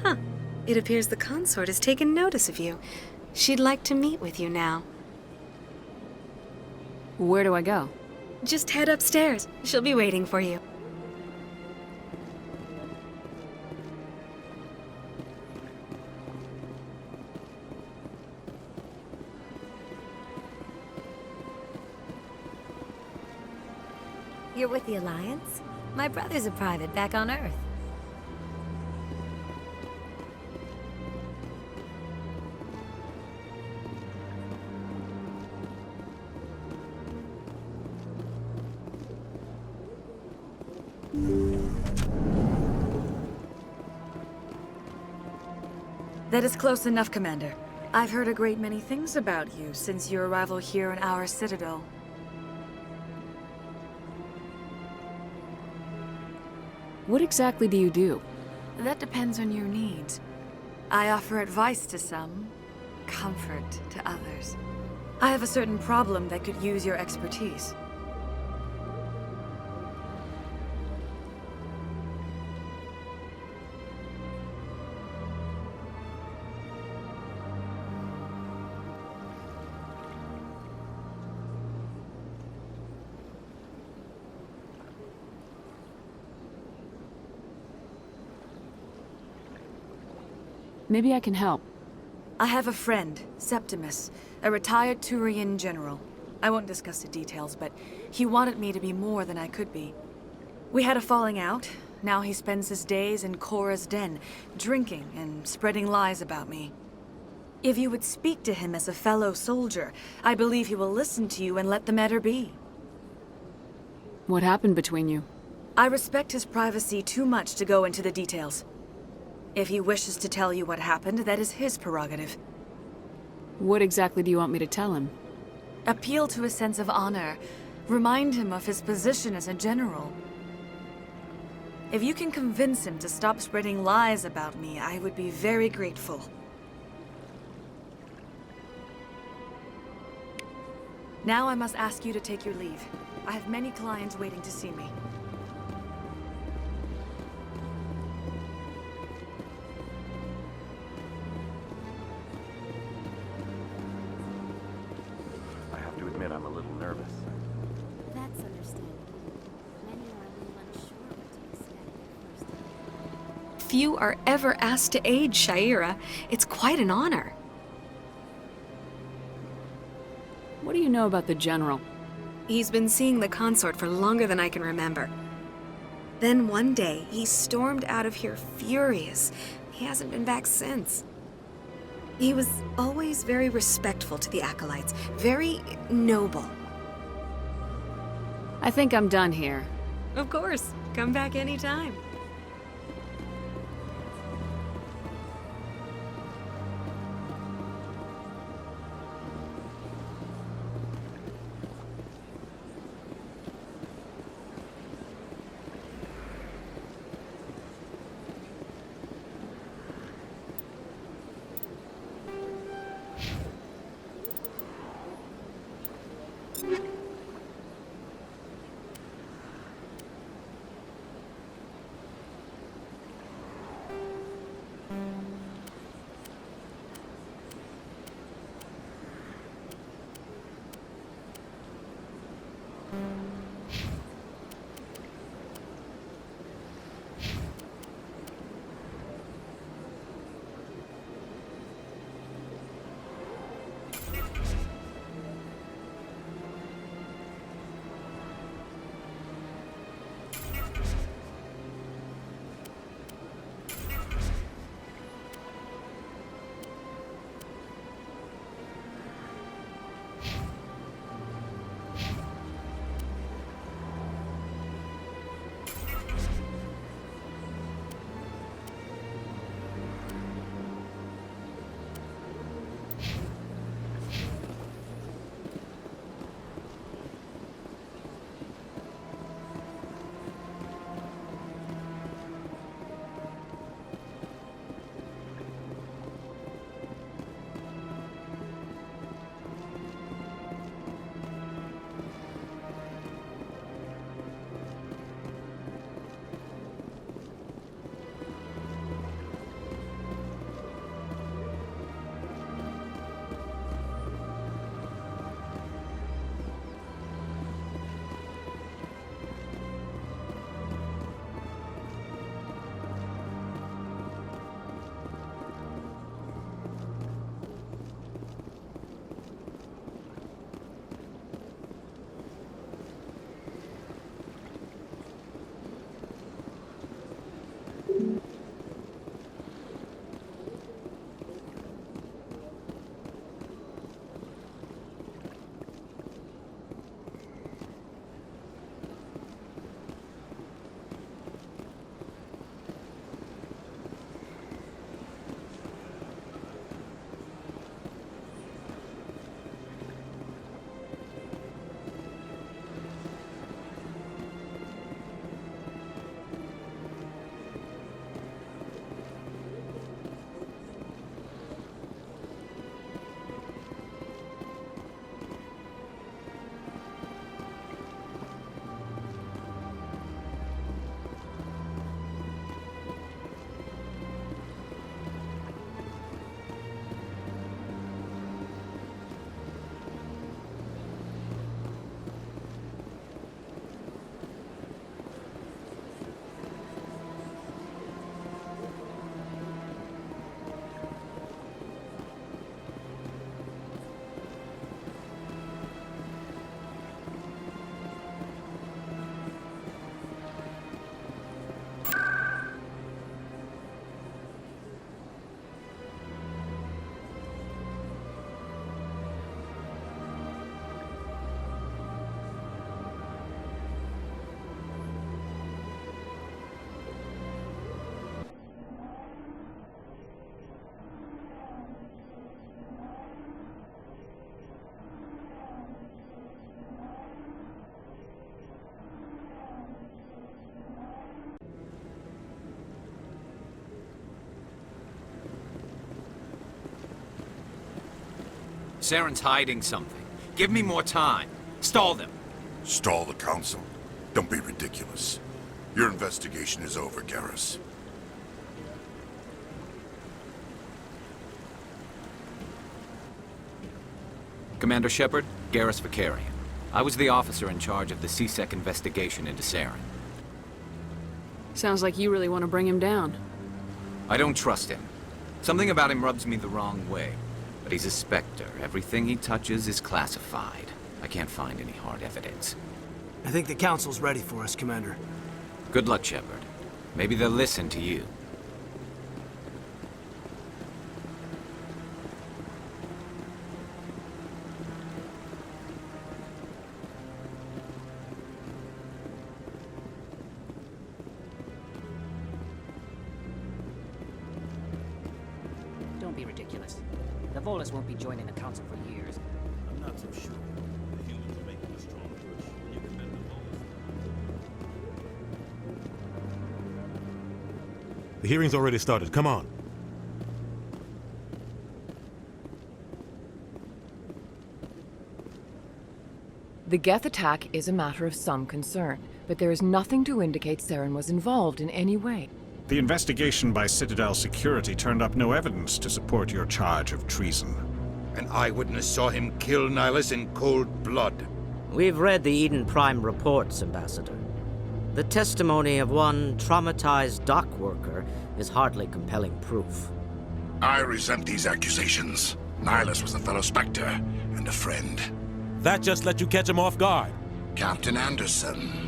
Huh. It appears the consort has taken notice of you. She'd like to meet with you now. Where do I go? Just head upstairs. She'll be waiting for you. You're with the Alliance? My brother's a private back on Earth. That is close enough, Commander. I've heard a great many things about you since your arrival here in our Citadel. What exactly do you do? That depends on your needs. I offer advice to some, comfort to others. I have a certain problem that could use your expertise. Maybe I can help. I have a friend, Septimus, a retired Turian general. I won't discuss the details, but he wanted me to be more than I could be. We had a falling out. Now he spends his days in Korra's den, drinking and spreading lies about me. If you would speak to him as a fellow soldier, I believe he will listen to you and let the matter be. What happened between you? I respect his privacy too much to go into the details. If he wishes to tell you what happened, that is his prerogative. What exactly do you want me to tell him? Appeal to his sense of honor. Remind him of his position as a general. If you can convince him to stop spreading lies about me, I would be very grateful. Now I must ask you to take your leave. I have many clients waiting to see me. I have to admit I'm a little nervous. That's understandable. Many are a little unsure what to expect at first. Few are ever asked to aid Sha'ira. It's quite an honor. What do you know about the General? He's been seeing the consort for longer than I can remember. Then one day, he stormed out of here furious. He hasn't been back since. He was always very respectful to the acolytes, very noble. I think I'm done here. Of course, come back anytime. Saren's hiding something. Give me more time. Stall them. Stall the council? Don't be ridiculous. Your investigation is over, Garrus. Commander Shepard, Garrus Vicarian. I was the officer in charge of the CSEC investigation into Saren. Sounds like you really want to bring him down. I don't trust him. Something about him rubs me the wrong way. But he's a Spectre. Everything he touches is classified. I can't find any hard evidence. I think the Council's ready for us, Commander. Good luck, Shepard. Maybe they'll listen to you. Don't be ridiculous. The Volas won't be joining the Council for years. I'm not so sure. The humans are making a strong push. When you compare the Volas... The hearing's already started. Come on. The Geth attack is a matter of some concern, but there is nothing to indicate Saren was involved in any way. The investigation by Citadel security turned up no evidence to support your charge of treason. An eyewitness saw him kill Nihilus in cold blood. We've read the Eden Prime reports, Ambassador. The testimony of one traumatized dock worker is hardly compelling proof. I resent these accusations. Nihilus was a fellow Spectre and a friend. That just let you catch him off guard. Captain Anderson,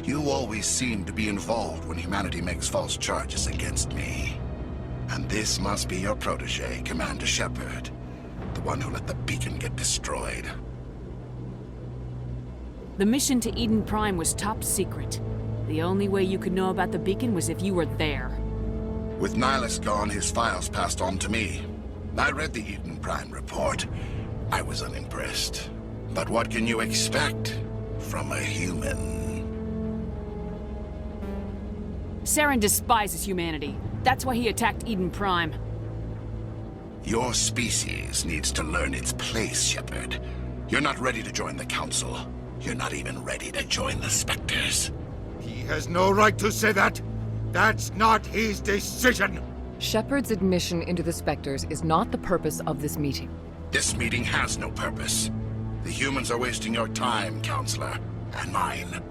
you always seem to be involved when humanity makes false charges against me. And this must be your protege, Commander Shepard. The one who let the beacon get destroyed. The mission to Eden Prime was top secret. The only way you could know about the beacon was if you were there. With Nihilus gone, his files passed on to me. I read the Eden Prime report. I was unimpressed. But what can you expect from a human? Saren despises humanity. That's why he attacked Eden Prime. Your species needs to learn its place, Shepard. You're not ready to join the Council. You're not even ready to join the Spectres. He has no right to say that. That's not his decision. Shepard's admission into the Spectres is not the purpose of this meeting. This meeting has no purpose. The humans are wasting your time, Counselor, and mine.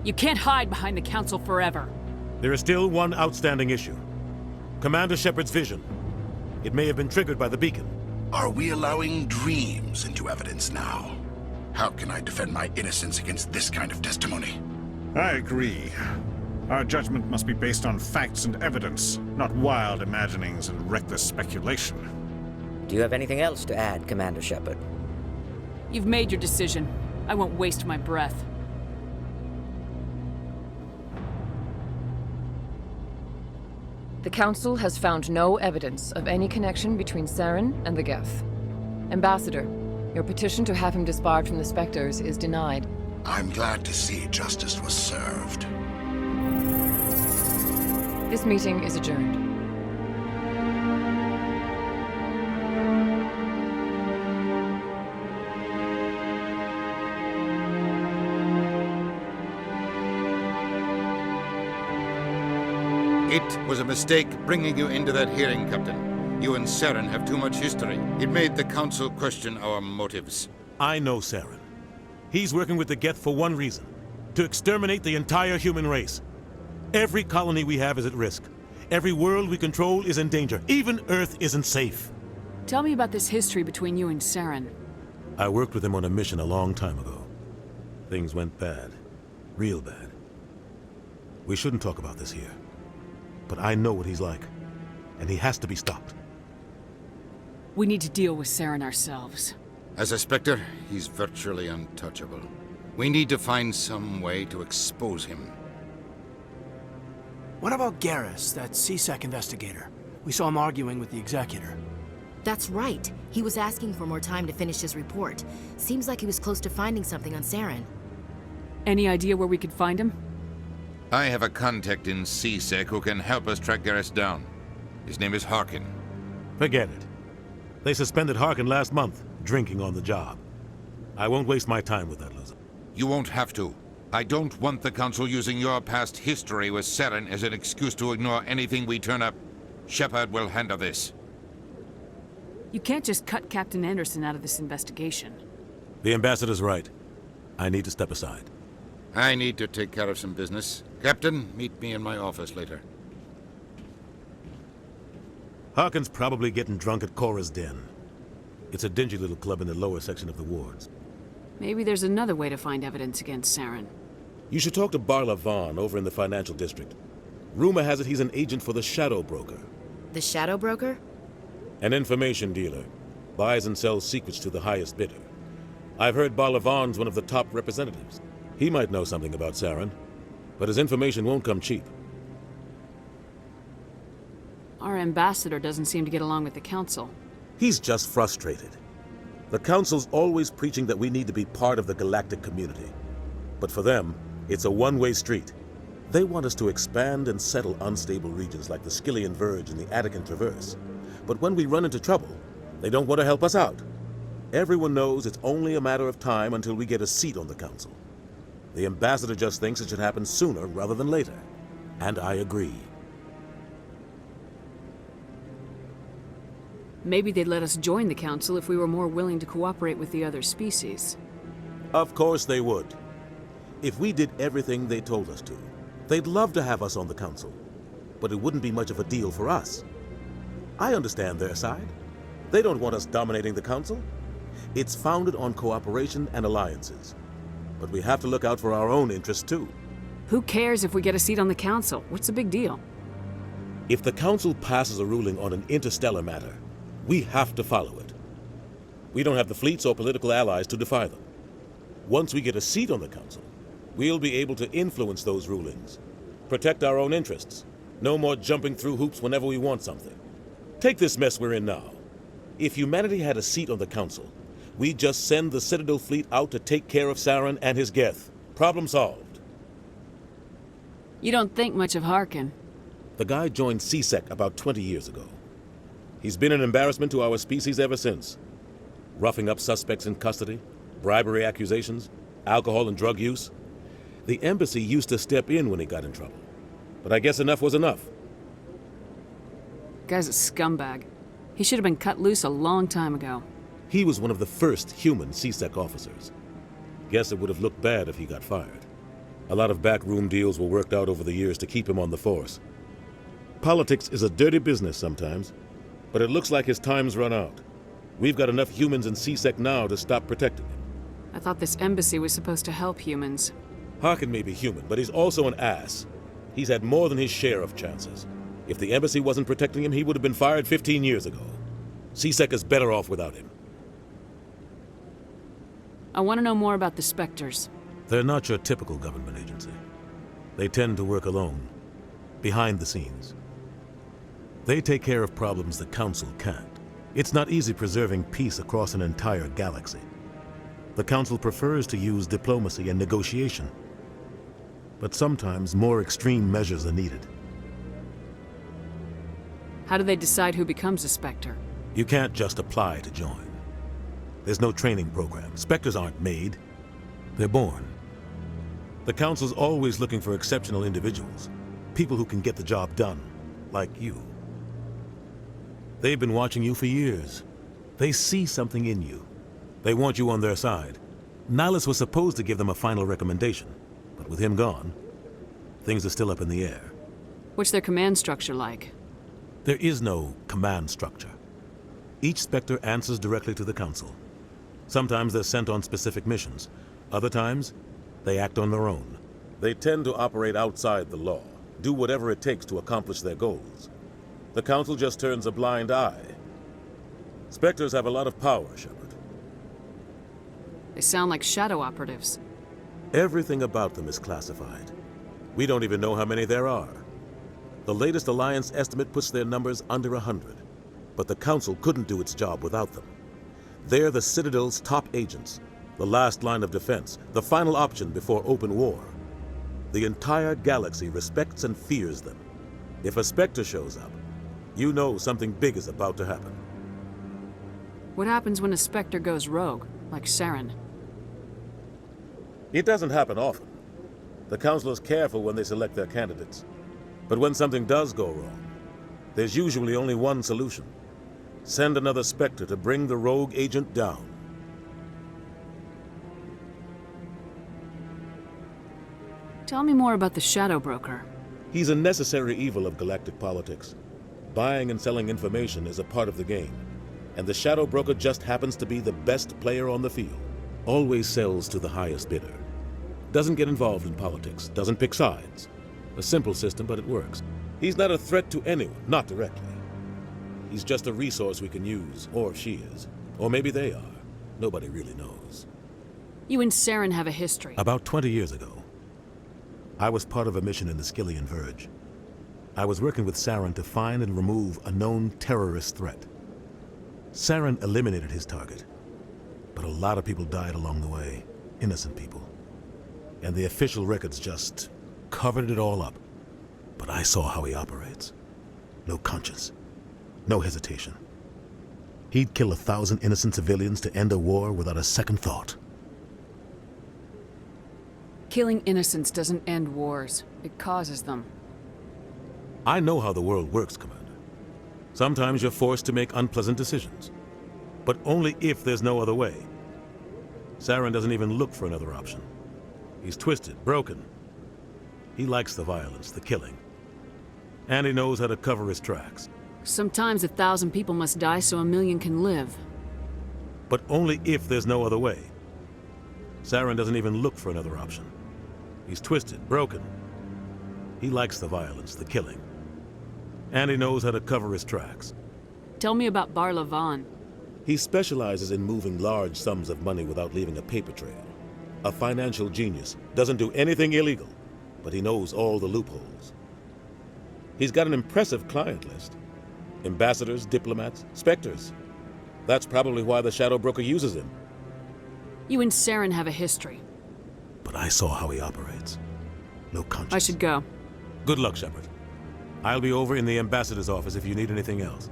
You can't hide behind the Council forever. There is still one outstanding issue. Commander Shepard's vision. It may have been triggered by the beacon. Are we allowing dreams into evidence now? How can I defend my innocence against this kind of testimony? I agree. Our judgment must be based on facts and evidence, not wild imaginings and reckless speculation. Do you have anything else to add, Commander Shepard? You've made your decision. I won't waste my breath. The Council has found no evidence of any connection between Saren and the Geth. Ambassador, your petition to have him disbarred from the Spectres is denied. I'm glad to see justice was served. This meeting is adjourned. It was a mistake bringing you into that hearing, Captain. You and Saren have too much history. It made the Council question our motives. I know Saren. He's working with the Geth for one reason. To exterminate the entire human race. Every colony we have is at risk. Every world we control is in danger. Even Earth isn't safe. Tell me about this history between you and Saren. I worked with him on a mission a long time ago. Things went bad. Real bad. We shouldn't talk about this here. But I know what he's like. And he has to be stopped. We need to deal with Saren ourselves. As a Spectre, he's virtually untouchable. We need to find some way to expose him. What about Garrus, that CSEC investigator? We saw him arguing with the Executor. That's right. He was asking for more time to finish his report. Seems like he was close to finding something on Saren. Any idea where we could find him? I have a contact in CSEC who can help us track Garrus down. His name is Harkin. Forget it. They suspended Harkin last month, drinking on the job. I won't waste my time with that loser. You won't have to. I don't want the Council using your past history with Saren as an excuse to ignore anything we turn up. Shepard will handle this. You can't just cut Captain Anderson out of this investigation. The Ambassador's right. I need to step aside. I need to take care of some business. Captain, meet me in my office later. Harkin's probably getting drunk at Cora's Den. It's a dingy little club in the lower section of the wards. Maybe there's another way to find evidence against Saren. You should talk to Barla Vaughn over in the financial district. Rumor has it he's an agent for the Shadow Broker. The Shadow Broker? An information dealer. Buys and sells secrets to the highest bidder. I've heard Barla Vaughn's one of the top representatives. He might know something about Saren, but his information won't come cheap. Our ambassador doesn't seem to get along with the Council. He's just frustrated. The Council's always preaching that we need to be part of the galactic community. But for them, it's a one-way street. They want us to expand and settle unstable regions like the Skillian Verge and the Attican Traverse. But when we run into trouble, they don't want to help us out. Everyone knows it's only a matter of time until we get a seat on the Council. The Ambassador just thinks it should happen sooner rather than later. And I agree. Maybe they'd let us join the Council if we were more willing to cooperate with the other species. Of course they would. If we did everything they told us to, they'd love to have us on the Council. But it wouldn't be much of a deal for us. I understand their side. They don't want us dominating the Council. It's founded on cooperation and alliances. But we have to look out for our own interests too. Who cares if we get a seat on the Council? What's the big deal? If the Council passes a ruling on an interstellar matter, we have to follow it. We don't have the fleets or political allies to defy them. Once we get a seat on the Council, we'll be able to influence those rulings, protect our own interests. No more jumping through hoops whenever we want something. Take this mess we're in now. If humanity had a seat on the Council, we'd just send the Citadel fleet out to take care of Saren and his Geth. Problem solved. You don't think much of Harkin. The guy joined CSEC about 20 years ago. He's been an embarrassment to our species ever since. Roughing up suspects in custody, bribery accusations, alcohol and drug use. The embassy used to step in when he got in trouble. But I guess enough was enough. Guy's a scumbag. He should have been cut loose a long time ago. He was one of the first human CSEC officers. Guess it would have looked bad if he got fired. A lot of backroom deals were worked out over the years to keep him on the force. Politics is a dirty business sometimes, but it looks like his time's run out. We've got enough humans in C-Sec now to stop protecting him. I thought this embassy was supposed to help humans. Harkin may be human, but he's also an ass. He's had more than his share of chances. If the embassy wasn't protecting him, he would have been fired 15 years ago. C-Sec is better off without him. I want to know more about the Spectres. They're not your typical government agency. They tend to work alone, behind the scenes. They take care of problems the Council can't. It's not easy preserving peace across an entire galaxy. The Council prefers to use diplomacy and negotiation. But sometimes more extreme measures are needed. How do they decide who becomes a Spectre? You can't just apply to join. There's no training program. Spectres aren't made. They're born. The Council's always looking for exceptional individuals. People who can get the job done, like you. They've been watching you for years. They see something in you. They want you on their side. Nihilus was supposed to give them a final recommendation, but with him gone, things are still up in the air. What's their command structure like? There is no command structure. Each Spectre answers directly to the Council. Sometimes they're sent on specific missions. Other times, they act on their own. They tend to operate outside the law, do whatever it takes to accomplish their goals. The Council just turns a blind eye. Spectres have a lot of power, Shepard. They sound like shadow operatives. Everything about them is classified. We don't even know how many there are. The latest Alliance estimate puts their numbers under 100. But the Council couldn't do its job without them. They're the Citadel's top agents, the last line of defense, the final option before open war. The entire galaxy respects and fears them. If a Spectre shows up, you know something big is about to happen. What happens when a Spectre goes rogue, like Saren? It doesn't happen often. The Council is careful when they select their candidates. But when something does go wrong, there's usually only one solution. Send another Spectre to bring the rogue agent down. Tell me more about the Shadow Broker. He's a necessary evil of galactic politics. Buying and selling information is a part of the game, and the Shadow Broker just happens to be the best player on the field. Always sells to the highest bidder. Doesn't get involved in politics, doesn't pick sides. A simple system, but it works. He's not a threat to anyone, not directly. He's just a resource we can use, or she is. Or maybe they are. Nobody really knows. You and Saren have a history. About 20 years ago, I was part of a mission in the Skillian Verge. I was working with Saren to find and remove a known terrorist threat. Saren eliminated his target, but a lot of people died along the way, innocent people. And the official records just covered it all up. But I saw how he operates. No conscience, no hesitation. He'd kill 1,000 innocent civilians to end a war without a second thought. Killing innocents doesn't end wars. It causes them. I know how the world works, Commander. Sometimes you're forced to make unpleasant decisions. But only if there's no other way. Saren doesn't even look for another option. He's twisted, broken. He likes the violence, the killing. And he knows how to cover his tracks. Sometimes 1,000 people must die so 1,000,000 can live. But only if there's no other way. Saren doesn't even look for another option. He's twisted, broken. He likes the violence, the killing. And he knows how to cover his tracks. Tell me about Barla Von. He specializes in moving large sums of money without leaving a paper trail. A financial genius. Doesn't do anything illegal, but he knows all the loopholes. He's got an impressive client list. Ambassadors, diplomats, Spectres. That's probably why the Shadow Broker uses him. You and Saren have a history. But I saw how he operates. No conscience. I should go. Good luck, Shepard. I'll be over in the Ambassador's office if you need anything else.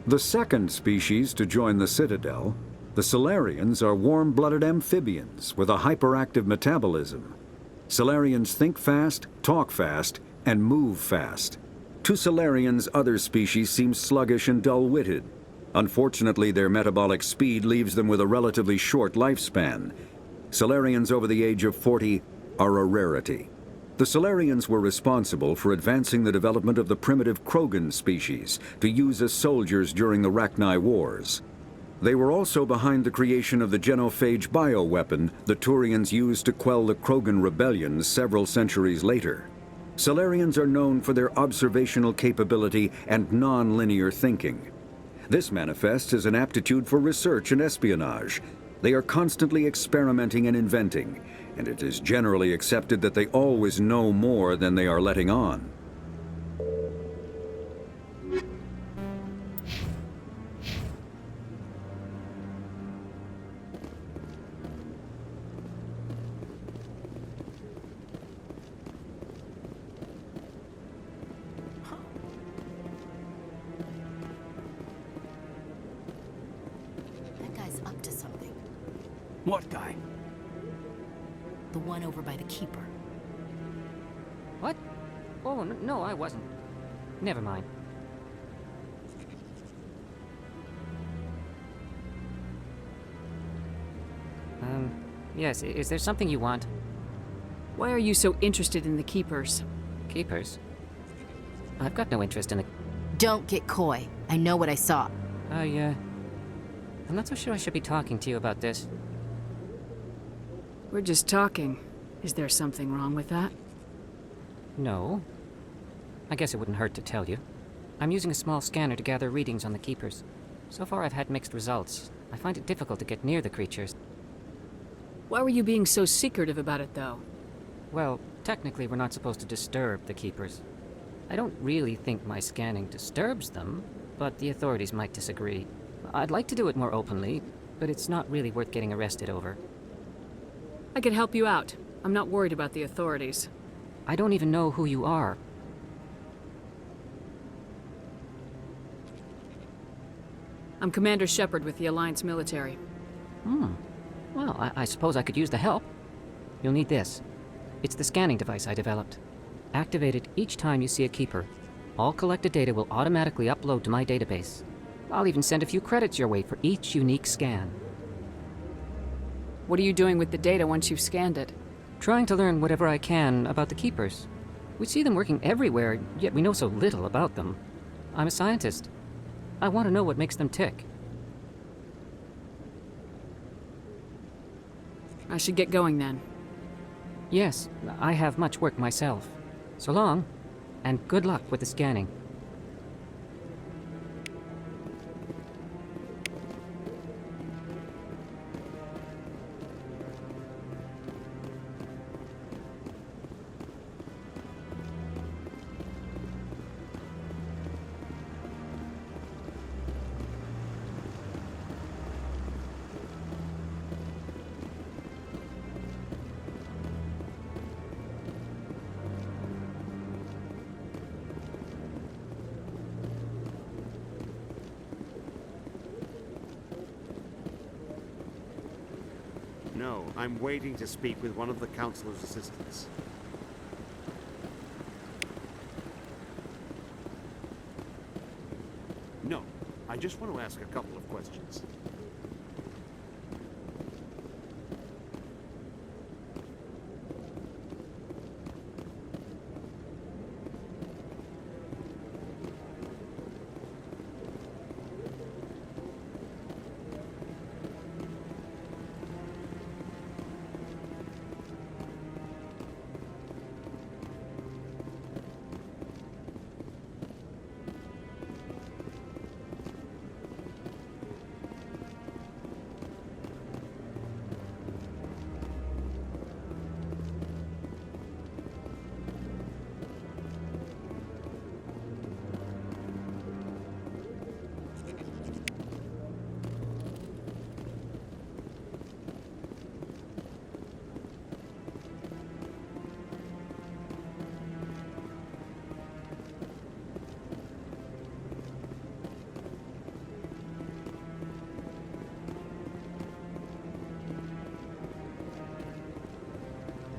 The second species to join the Citadel, the Solarians, are warm-blooded amphibians with a hyperactive metabolism. Solarians think fast, talk fast, and move fast. To Solarians, other species seem sluggish and dull-witted. Unfortunately, their metabolic speed leaves them with a relatively short lifespan. Solarians over the age of 40 are a rarity. The Solarians were responsible for advancing the development of the primitive Krogan species to use as soldiers during the Rachni Wars. They were also behind the creation of the genophage bioweapon the Turians used to quell the Krogan rebellions several centuries later. Solarians are known for their observational capability and non-linear thinking. This manifests as an aptitude for research and espionage. They are constantly experimenting and inventing, and it is generally accepted that they always know more than they are letting on. What guy? The one over by the Keeper. What? Oh, no, I wasn't. Never mind. Yes, is there something you want? Why are you so interested in the Keepers? Keepers? I've got no interest in the... Don't get coy. I know what I saw. I'm not so sure I should be talking to you about this. We're just talking. Is there something wrong with that? No. I guess it wouldn't hurt to tell you. I'm using a small scanner to gather readings on the Keepers. So far I've had mixed results. I find it difficult to get near the creatures. Why were you being so secretive about it, though? Well, technically we're not supposed to disturb the Keepers. I don't really think my scanning disturbs them, but the authorities might disagree. I'd like to do it more openly, but it's not really worth getting arrested over. I could help you out. I'm not worried about the authorities. I don't even know who you are. I'm Commander Shepard with the Alliance military. Well, I suppose I could use the help. You'll need this. It's the scanning device I developed. Activate it each time you see a Keeper. All collected data will automatically upload to my database. I'll even send a few credits your way for each unique scan. What are you doing with the data once you've scanned it? Trying to learn whatever I can about the Keepers. We see them working everywhere, yet we know so little about them. I'm a scientist. I want to know what makes them tick. I should get going then. Yes, I have much work myself. So long, and good luck with the scanning. No, I'm waiting to speak with one of the Councilor's assistants. No, I just want to ask a couple of questions.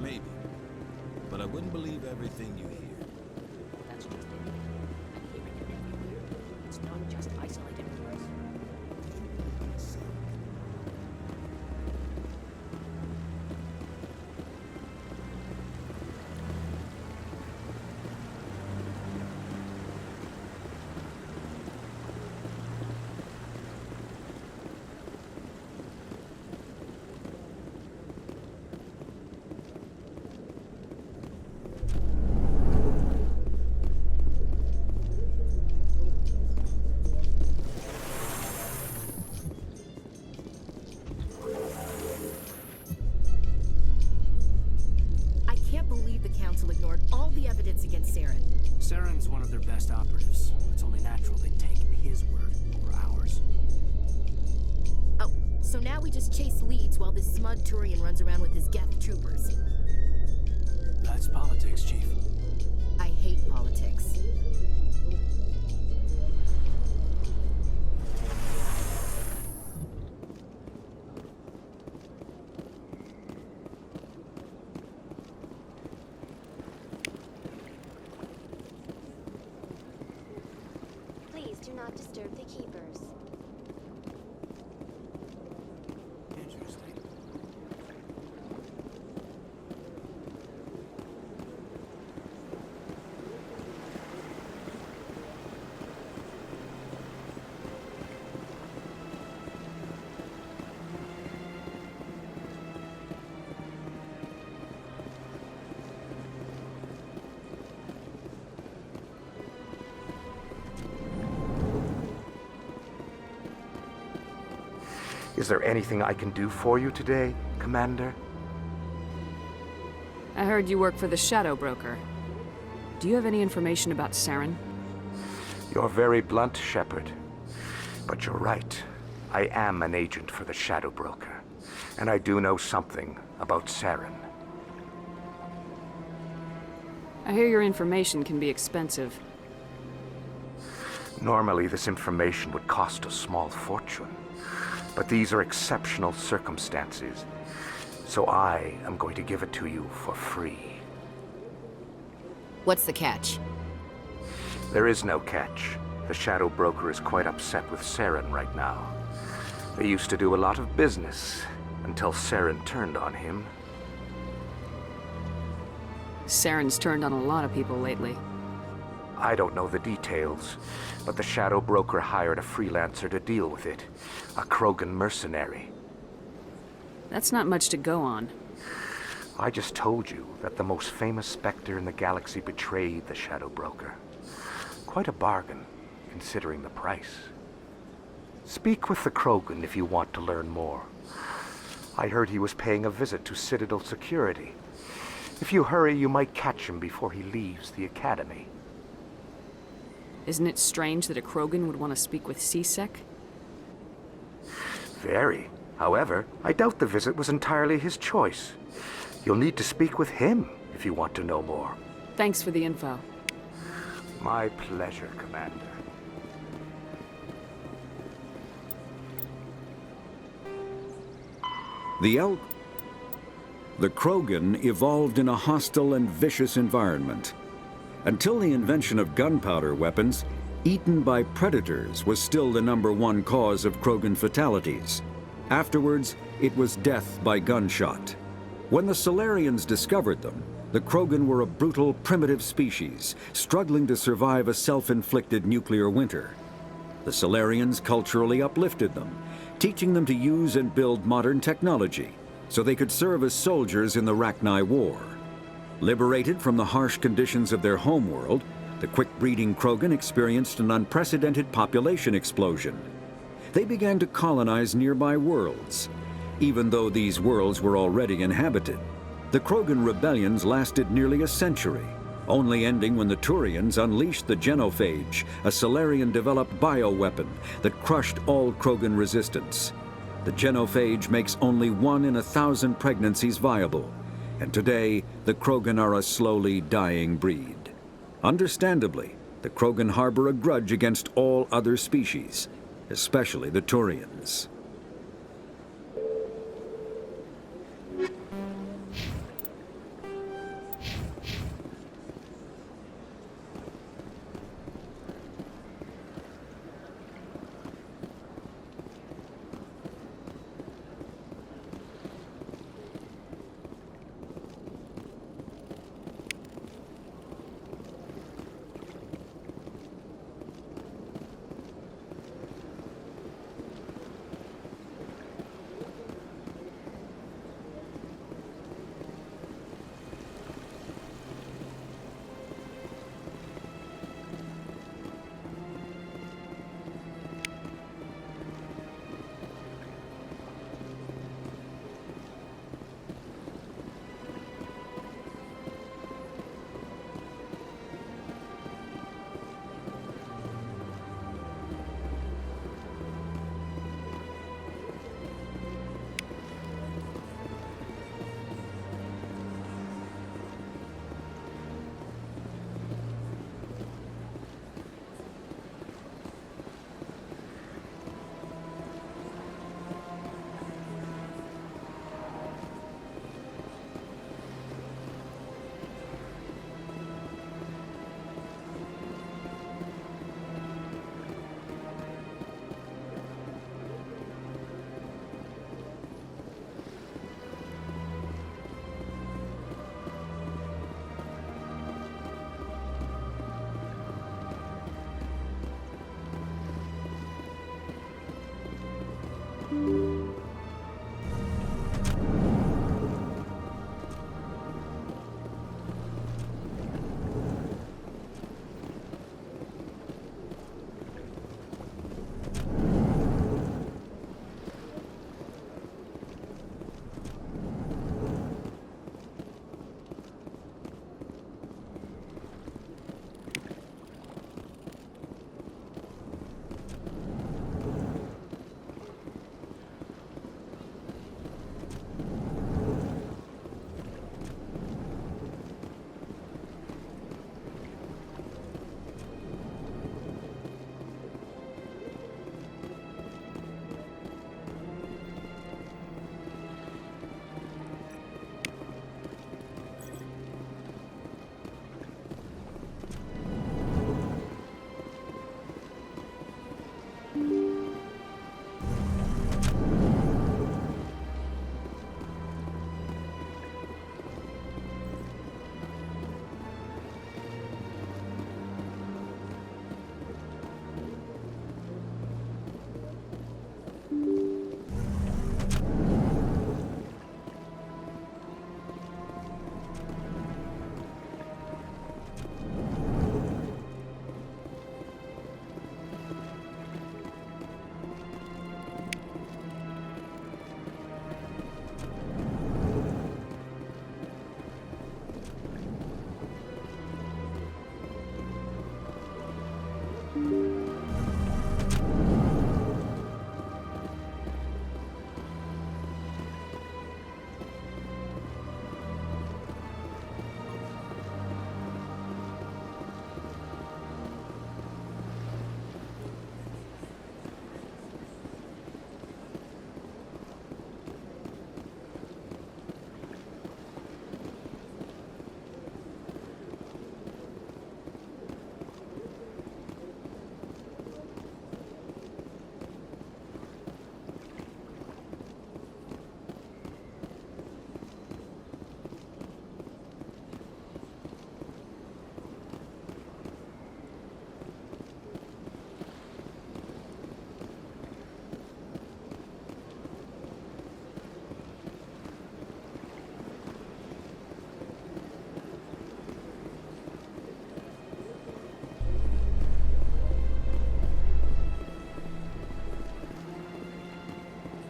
Maybe. But I wouldn't believe everything you hear. That's just it. It's not just isolated rumors. I can't believe the Council ignored all the evidence against Saren. Saren's one of their best operatives. It's only natural they take his word over ours. Oh, so now we just chase leads while this smug Turian runs around with his Geth troopers. That's politics, Chief. I hate politics. Please do not disturb the keepers. Interesting. Is there anything I can do for you today, Commander? I heard you work for the Shadow Broker. Do you have any information about Saren? You're very blunt, Shepard. But you're right. I am an agent for the Shadow Broker. And I do know something about Saren. I hear your information can be expensive. Normally, this information would cost a small fortune. But these are exceptional circumstances. So I am going to give it to you for free. What's the catch? There is no catch. The Shadow Broker is quite upset with Saren right now. They used to do a lot of business until Saren turned on him. Saren's turned on a lot of people lately. I don't know the details, but the Shadow Broker hired a freelancer to deal with it. A Krogan mercenary. That's not much to go on. I just told you that the most famous Spectre in the galaxy betrayed the Shadow Broker. Quite a bargain, considering the price. Speak with the Krogan if you want to learn more. I heard he was paying a visit to Citadel security. If you hurry, you might catch him before he leaves the Academy. Isn't it strange that a Krogan would want to speak with CSEC? Very. However, I doubt the visit was entirely his choice. You'll need to speak with him if you want to know more. Thanks for the info. My pleasure, Commander. The Krogan evolved in a hostile and vicious environment. Until the invention of gunpowder weapons, eaten by predators was still the #1 cause of Krogan fatalities. Afterwards, it was death by gunshot. When the Solarians discovered them, the Krogan were a brutal, primitive species, struggling to survive a self-inflicted nuclear winter. The Solarians culturally uplifted them, teaching them to use and build modern technology, so they could serve as soldiers in the Rachni War. Liberated from the harsh conditions of their homeworld, the quick-breeding Krogan experienced an unprecedented population explosion. They began to colonize nearby worlds. Even though these worlds were already inhabited, the Krogan rebellions lasted nearly a century, only ending when the Turians unleashed the Genophage, a Solarian-developed bioweapon that crushed all Krogan resistance. The Genophage makes only 1 in 1,000 pregnancies viable, and today the Krogan are a slowly dying breed. Understandably, the Krogan harbor a grudge against all other species, especially the Turians.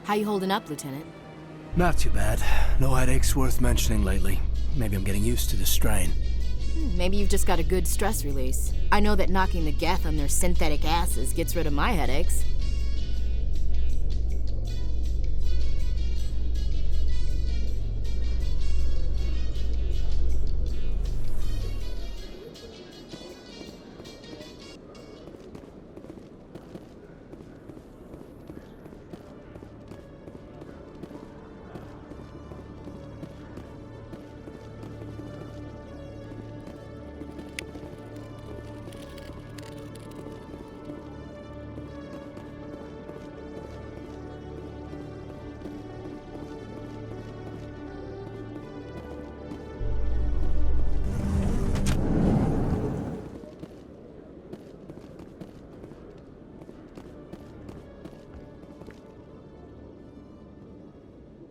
How you holding up, Lieutenant? Not too bad. No headaches worth mentioning lately. Maybe I'm getting used to the strain. Maybe you've just got a good stress release. I know that knocking the Geth on their synthetic asses gets rid of my headaches.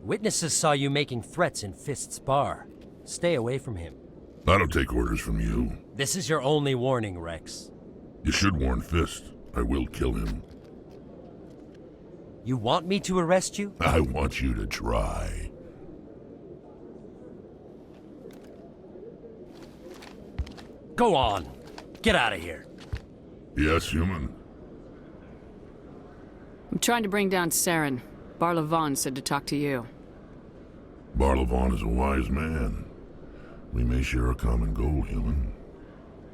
Witnesses saw you making threats in Fist's bar. Stay away from him. I don't take orders from you. This is your only warning, Rex. You should warn Fist. I will kill him. You want me to arrest you? I want you to try. Go on. Get out of here. Yes, human. I'm trying to bring down Saren. Barlavon said to talk to you. Barlavon is a wise man. We may share a common goal, human.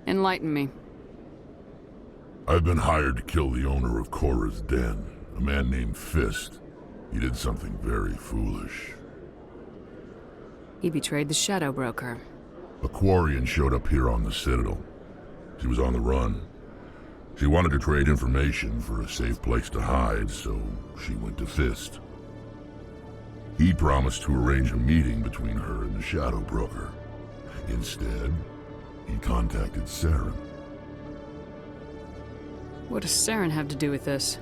Enlighten me. I've been hired to kill the owner of Korra's Den, a man named Fist. He did something very foolish. He betrayed the Shadow Broker. A Quarian showed up here on the Citadel. She was on the run. She wanted to trade information for a safe place to hide, so she went to Fist. He promised to arrange a meeting between her and the Shadow Broker. Instead, he contacted Saren. What does Saren have to do with this?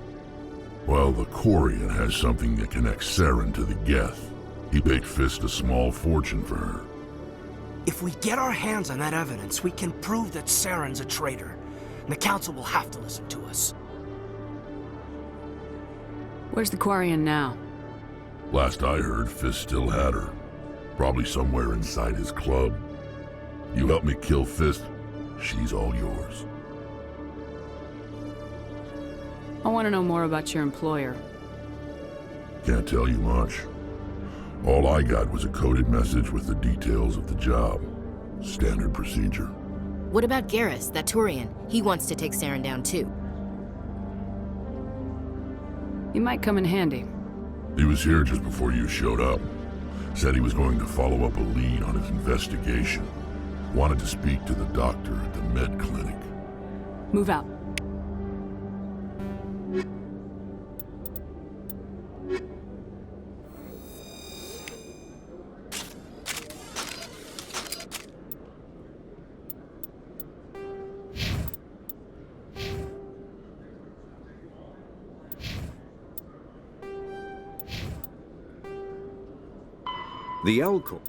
Well, the Quarian has something that connects Saren to the Geth. He paid Fist a small fortune for her. If we get our hands on that evidence, we can prove that Saren's a traitor. And the Council will have to listen to us. Where's the Quarian now? Last I heard, Fist still had her. Probably somewhere inside his club. You help me kill Fist, she's all yours. I want to know more about your employer. Can't tell you much. All I got was a coded message with the details of the job. Standard procedure. What about Garrus, that Turian? He wants to take Saren down too. He might come in handy. He was here just before you showed up. Said he was going to follow up a lead on his investigation. Wanted to speak to the doctor at the med clinic. Move out. The Alcor.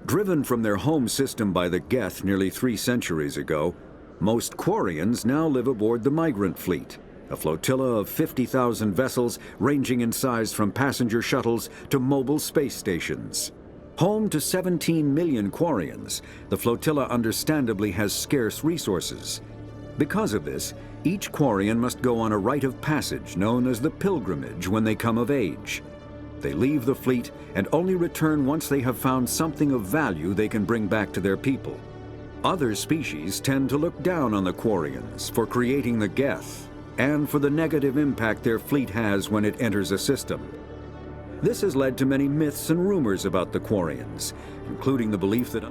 Driven from their home system by the Geth nearly 3 centuries ago, most Quarians now live aboard the Migrant Fleet, a flotilla of 50,000 vessels ranging in size from passenger shuttles to mobile space stations. Home to 17 million Quarians, the flotilla understandably has scarce resources. Because of this, each Quarian must go on a rite of passage known as the Pilgrimage when they come of age. They leave the fleet and only return once they have found something of value they can bring back to their people. Other species tend to look down on the Quarians for creating the Geth and for the negative impact their fleet has when it enters a system. This has led to many myths and rumors about the Quarians, including the belief that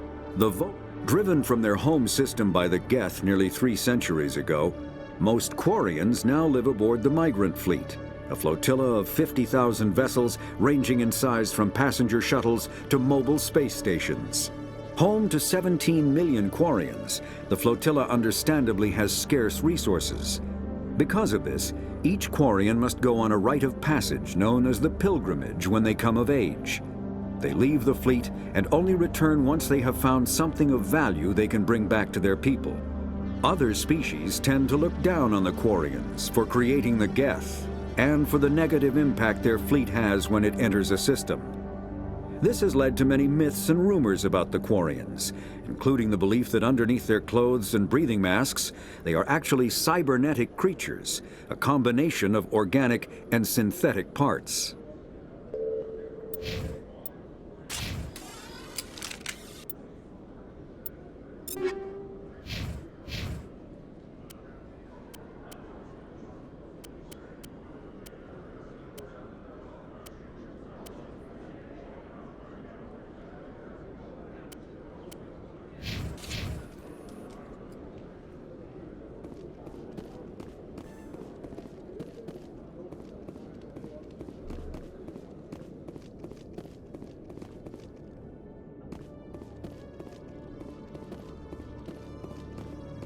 driven from their home system by the Geth nearly 3 centuries ago, most Quarians now live aboard the Migrant Fleet, a flotilla of 50,000 vessels ranging in size from passenger shuttles to mobile space stations. Home to 17 million Quarians, the flotilla understandably has scarce resources. Because of this, each Quarian must go on a rite of passage known as the Pilgrimage when they come of age. They leave the fleet and only return once they have found something of value they can bring back to their people. Other species tend to look down on the Quarians for creating the Geth and for the negative impact their fleet has when it enters a system. This has led to many myths and rumors about the Quarians, including the belief that underneath their clothes and breathing masks, they are actually cybernetic creatures, a combination of organic and synthetic parts.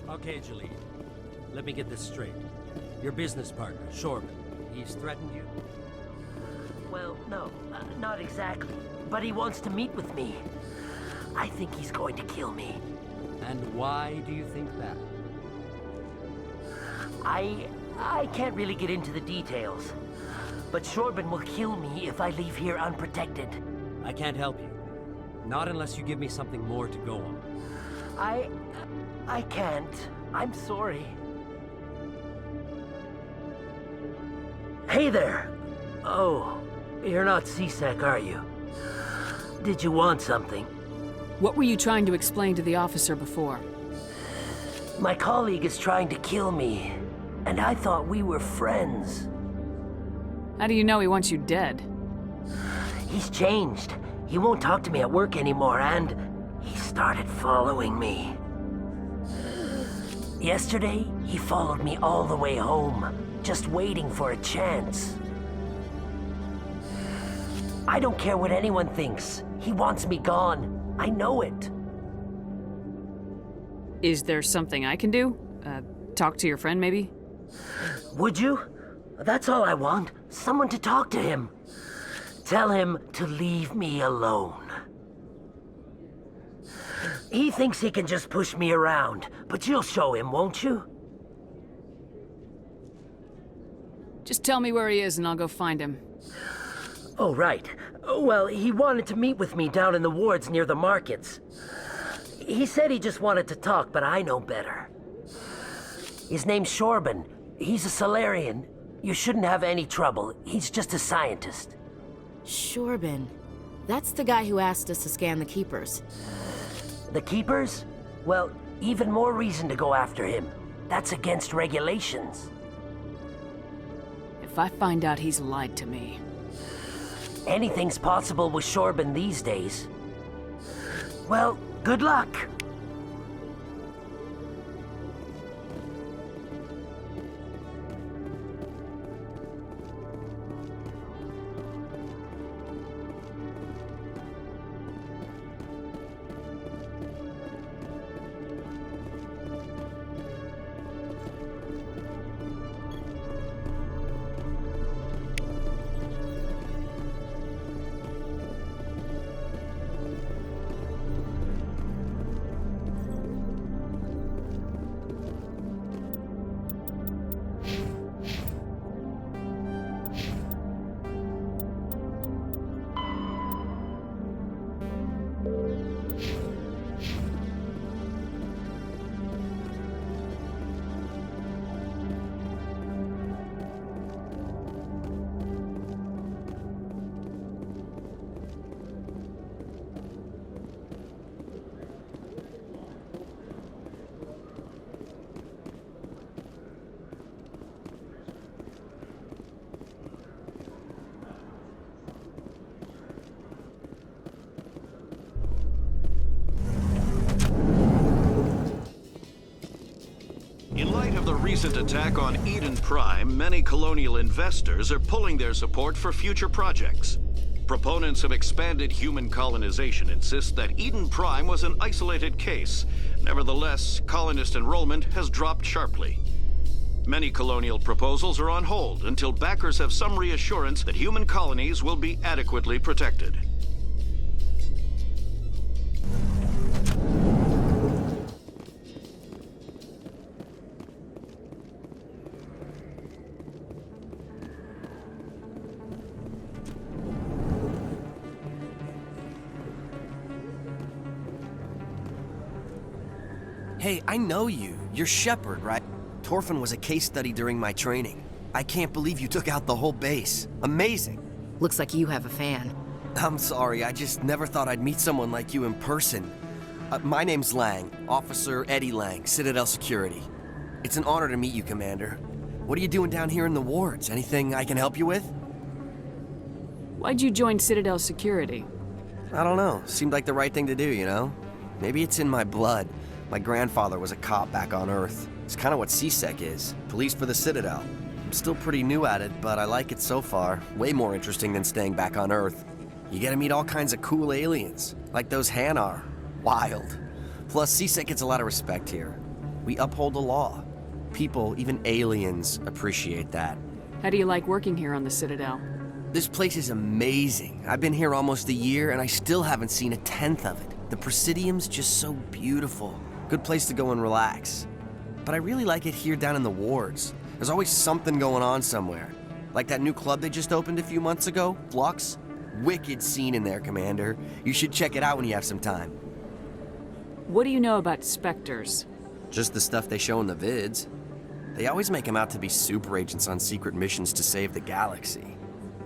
Okay, Jalid. Let me get this straight. Your business partner, Shorban, he's threatened you? Well, no, not exactly. But he wants to meet with me. I think he's going to kill me. And why do you think that? I can't really get into the details. But Shorban will kill me if I leave here unprotected. I can't help you. Not unless you give me something more to go on. I can't. I'm sorry. Hey there! Oh, you're not C-Sec, are you? Did you want something? What were you trying to explain to the officer before? My colleague is trying to kill me, and I thought we were friends. How do you know he wants you dead? He's changed. He won't talk to me at work anymore, and he started following me. Yesterday, he followed me all the way home, just waiting for a chance. I don't care what anyone thinks. He wants me gone. I know it. Is there something I can do? Talk to your friend, maybe? Would you? That's all I want. Someone to talk to him. Tell him to leave me alone. He thinks he can just push me around, but you'll show him, won't you? Just tell me where he is and I'll go find him. Oh, right. Well, he wanted to meet with me down in the wards near the markets. He said he just wanted to talk, but I know better. His name's Shorban. He's a Solarian. You shouldn't have any trouble. He's just a scientist. Shorban. That's the guy who asked us to scan the Keepers. The Keepers? Well, even more reason to go after him. That's against regulations. If I find out he's lied to me... Anything's possible with Shorban these days. Well, good luck. In light of the recent attack on Eden Prime, many colonial investors are pulling their support for future projects. Proponents of expanded human colonization insist that Eden Prime was an isolated case. Nevertheless, colonist enrollment has dropped sharply. Many colonial proposals are on hold until backers have some reassurance that human colonies will be adequately protected. Hey, I know you. You're Shepard, right? Torfin was a case study during my training. I can't believe you took out the whole base. Amazing. Looks like you have a fan. I'm sorry, I just never thought I'd meet someone like you in person. My name's Lang, Officer Eddie Lang, Citadel Security. It's an honor to meet you, Commander. What are you doing down here in the wards? Anything I can help you with? Why'd you join Citadel Security? I don't know. Seemed like the right thing to do, you know? Maybe it's in my blood. My grandfather was a cop back on Earth. It's kind of what CSEC is. Police for the Citadel. I'm still pretty new at it, but I like it so far. Way more interesting than staying back on Earth. You get to meet all kinds of cool aliens, like those Hanar. Wild. Plus, CSEC gets a lot of respect here. We uphold the law. People, even aliens, appreciate that. How do you like working here on the Citadel? This place is amazing. I've been here almost a year, and I still haven't seen a tenth of it. The Presidium's just so beautiful. Good place to go and relax. But I really like it here down in the wards. There's always something going on somewhere. Like that new club they just opened a few months ago, Flux. Wicked scene in there, Commander. You should check it out when you have some time. What do you know about Spectres? Just the stuff they show in the vids. They always make them out to be super agents on secret missions to save the galaxy.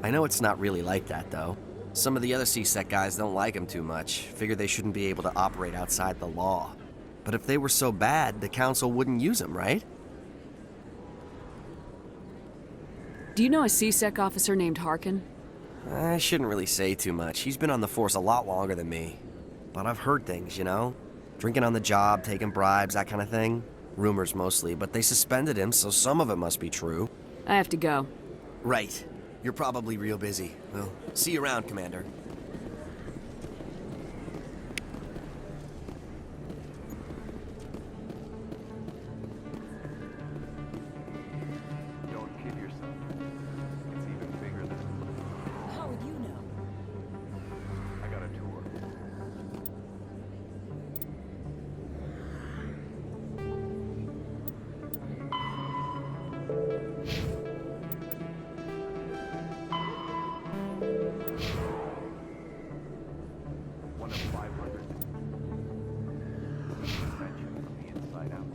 I know it's not really like that, though. Some of the other CSEC guys don't like them too much, figure they shouldn't be able to operate outside the law. But if they were so bad, the Council wouldn't use them, right? Do you know a CSEC officer named Harkin? I shouldn't really say too much. He's been on the force a lot longer than me. But I've heard things, you know? Drinking on the job, taking bribes, that kind of thing. Rumors mostly, but they suspended him, so some of it must be true. I have to go. Right. You're probably real busy. Well, see you around, Commander. Don't kid yourself. It's even bigger than... How would you know? I got a tour. One of 500. Invention from the inside out.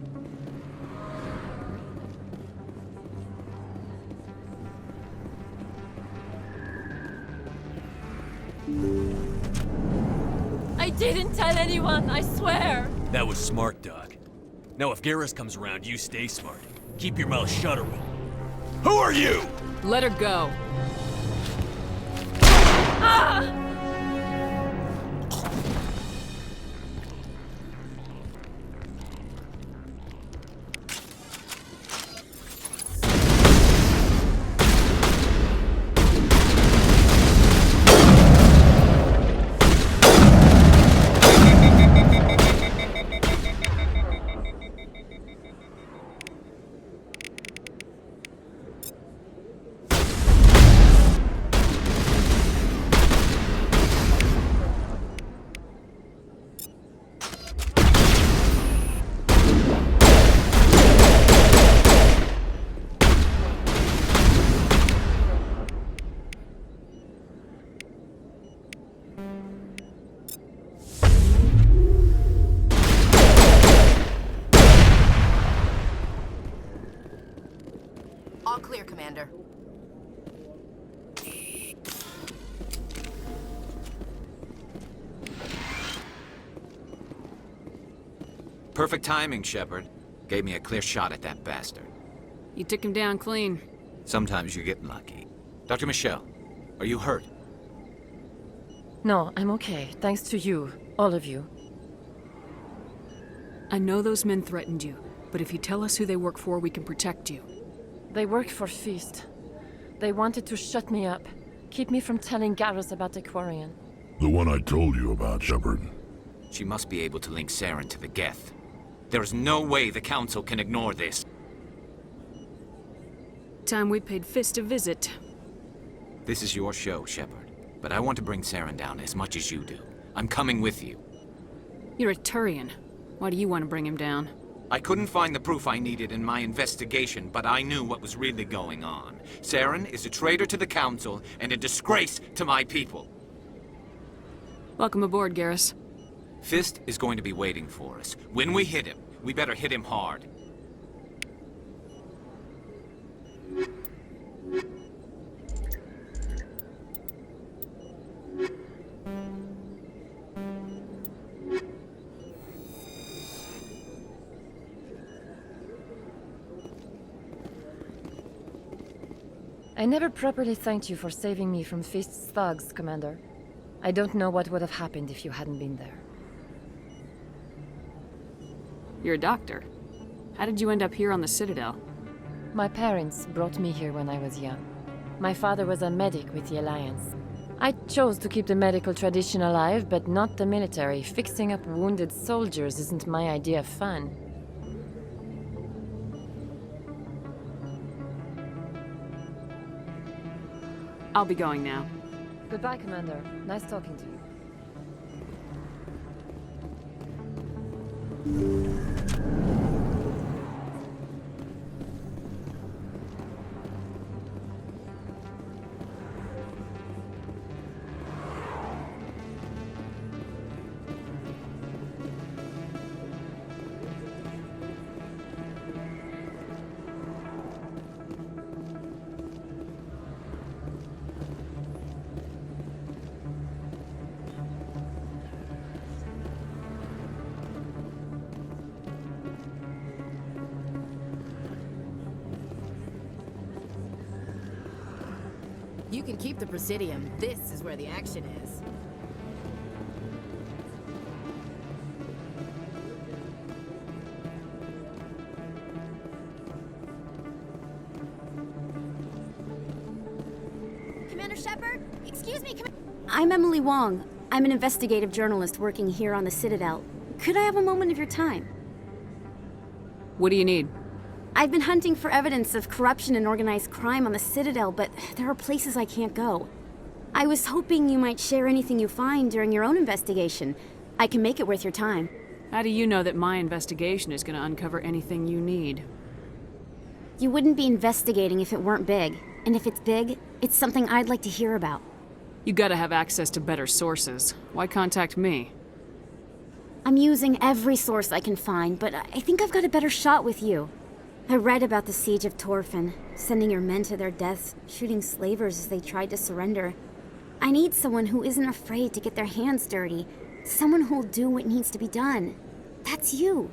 I didn't tell anyone, I swear! That was smart, Doc. Now if Garrus comes around, you stay smart. Keep your mouth shut, or we'll... Who are you? Let her go. Ah! All clear, Commander. Perfect timing, Shepard. Gave me a clear shot at that bastard. You took him down clean. Sometimes you get lucky. Dr. Michelle, are you hurt? No, I'm okay. Thanks to you. All of you. I know those men threatened you, but if you tell us who they work for, we can protect you. They work for Feast. They wanted to shut me up. Keep me from telling Garrus about the Quarian. The one I told you about, Shepard. She must be able to link Saren to the Geth. There is no way the Council can ignore this. Time we paid Fist a visit. This is your show, Shepard. But I want to bring Saren down as much as you do. I'm coming with you. You're a Turian. Why do you want to bring him down? I couldn't find the proof I needed in my investigation, but I knew what was really going on. Saren is a traitor to the Council and a disgrace to my people. Welcome aboard, Garrus. Fist is going to be waiting for us. When we hit him, We better hit him hard. I never properly thanked you for saving me from Feast's thugs, Commander. I don't know what would have happened if you hadn't been there. You're a doctor. How did you end up here on the Citadel? My parents brought me here when I was young. My father was a medic with the Alliance. I chose to keep the medical tradition alive, but not the military. Fixing up wounded soldiers isn't my idea of fun. I'll be going now. Goodbye, Commander. Nice talking to you. You can keep the Presidium. This is where the action is. Commander Shepard? Excuse me, I'm Emily Wong. I'm an investigative journalist working here on the Citadel. Could I have a moment of your time? What do you need? I've been hunting for evidence of corruption and organized crime on the Citadel, but there are places I can't go. I was hoping you might share anything you find during your own investigation. I can make it worth your time. How do you know that my investigation is going to uncover anything you need? You wouldn't be investigating if it weren't big. And if it's big, it's something I'd like to hear about. You gotta have access to better sources. Why contact me? I'm using every source I can find, but I think I've got a better shot with you. I read about the siege of Torfin, sending your men to their deaths, shooting slavers as they tried to surrender. I need someone who isn't afraid to get their hands dirty. Someone who'll do what needs to be done. That's you.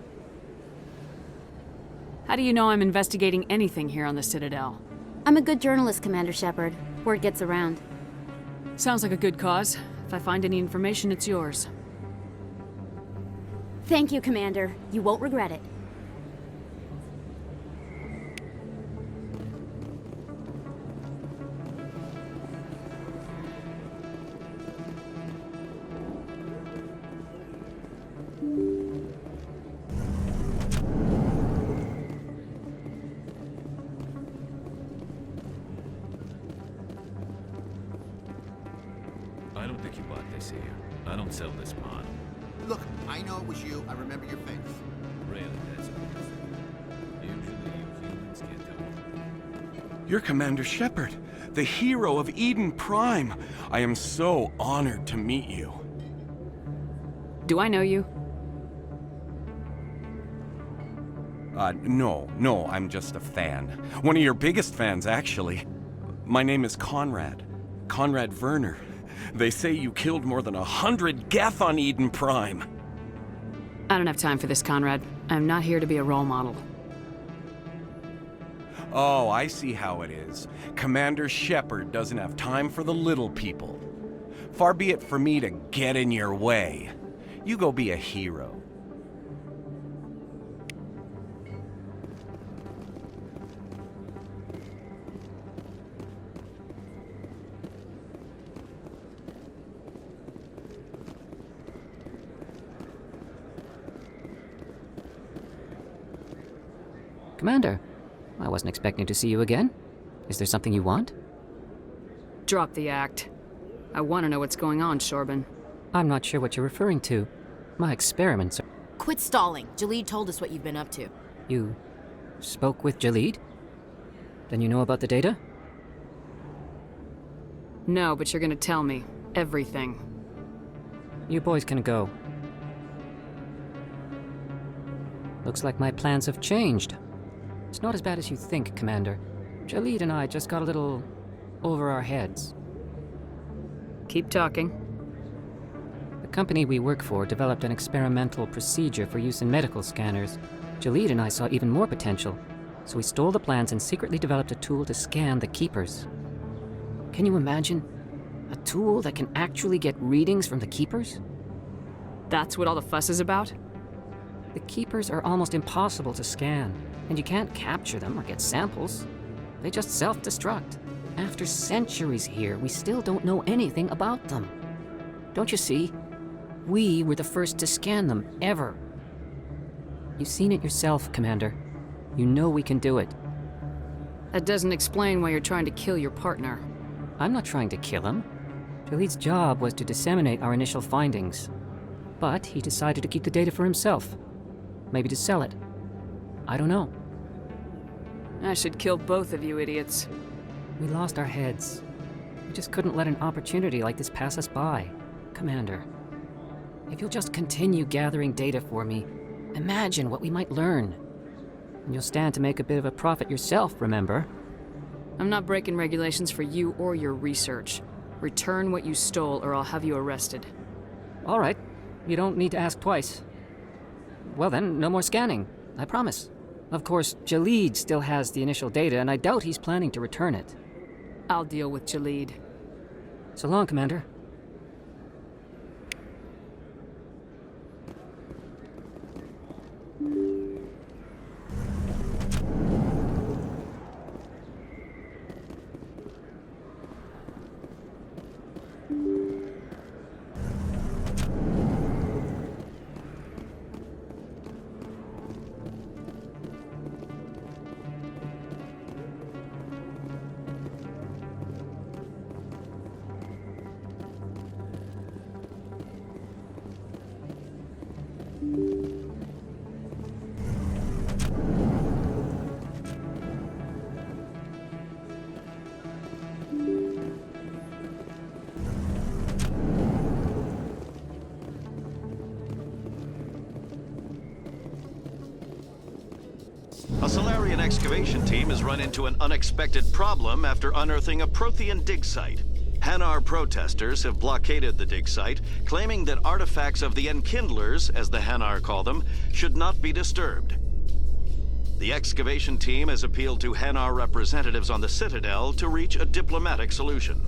How do you know I'm investigating anything here on the Citadel? I'm a good journalist, Commander Shepard. Word gets around. Sounds like a good cause. If I find any information, it's yours. Thank you, Commander. You won't regret it. I don't think you bought this here. I don't sell this mod. Look, I know it was you. I remember your face. Really, that's usually you humans can't tell. You're Commander Shepard, the hero of Eden Prime. I am so honored to meet you. Do I know you? No, I'm just a fan. One of your biggest fans, actually. My name is Conrad. Conrad Werner. They say you killed more than 100 Geth on Eden Prime. I don't have time for this, Conrad. I'm not here to be a role model. Oh, I see how it is. Commander Shepard doesn't have time for the little people. Far be it for me to get in your way. You go be a hero. Commander, I wasn't expecting to see you again. Is there something you want? Drop the act. I want to know what's going on, Shorban. I'm not sure what you're referring to. My experiments are... Quit stalling. Jalid told us what you've been up to. You spoke with Jalid? Then you know about the data? No, but you're gonna tell me. Everything. You boys can go. Looks like my plans have changed. It's not as bad as you think, Commander. Jalid and I just got a little over our heads. Keep talking. The company we work for developed an experimental procedure for use in medical scanners. Jalid and I saw even more potential, so we stole the plans and secretly developed a tool to scan the Keepers. Can you imagine? A tool that can actually get readings from the Keepers? That's what all the fuss is about? The Keepers are almost impossible to scan, and you can't capture them or get samples. They just self-destruct. After centuries here, we still don't know anything about them. Don't you see? We were the first to scan them, ever. You've seen it yourself, Commander. You know we can do it. That doesn't explain why you're trying to kill your partner. I'm not trying to kill him. Jalid's job was to disseminate our initial findings. But he decided to keep the data for himself. Maybe to sell it. I don't know. I should kill both of you idiots. We lost our heads. We just couldn't let an opportunity like this pass us by. Commander, if you'll just continue gathering data for me, imagine what we might learn. And you'll stand to make a bit of a profit yourself, remember? I'm not breaking regulations for you or your research. Return what you stole or I'll have you arrested. All right. You don't need to ask twice. Well then, no more scanning. I promise. Of course, Jalid still has the initial data, and I doubt he's planning to return it. I'll deal with Jalid. So long, Commander. A Solarian excavation team has run into an unexpected problem after unearthing a Prothean dig site. Hanar protesters have blockaded the dig site, claiming that artifacts of the Enkindlers, as the Hanar call them, should not be disturbed. The excavation team has appealed to Hanar representatives on the Citadel to reach a diplomatic solution.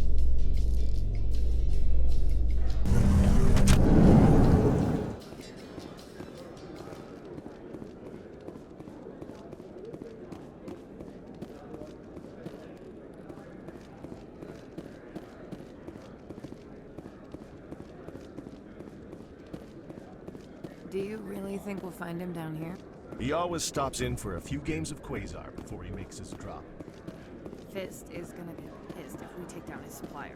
Do you really think we'll find him down here? He always stops in for a few games of Quasar before he makes his drop. Fist is gonna get pissed if we take down his supplier.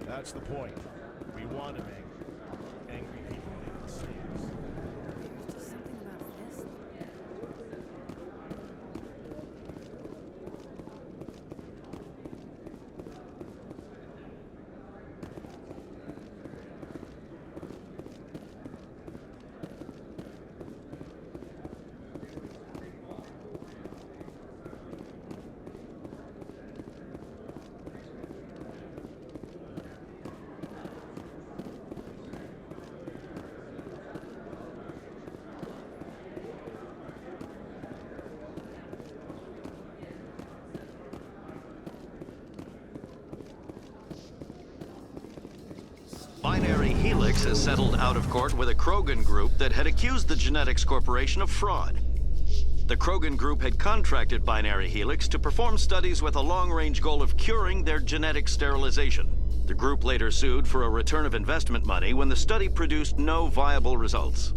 That's the point. We want him angry. Angry people make mistakes. There's just something about Fist. Binary Helix has settled out of court with a Krogan group that had accused the Genetics Corporation of fraud. The Krogan group had contracted Binary Helix to perform studies with a long-range goal of curing their genetic sterilization. The group later sued for a return of investment money when the study produced no viable results.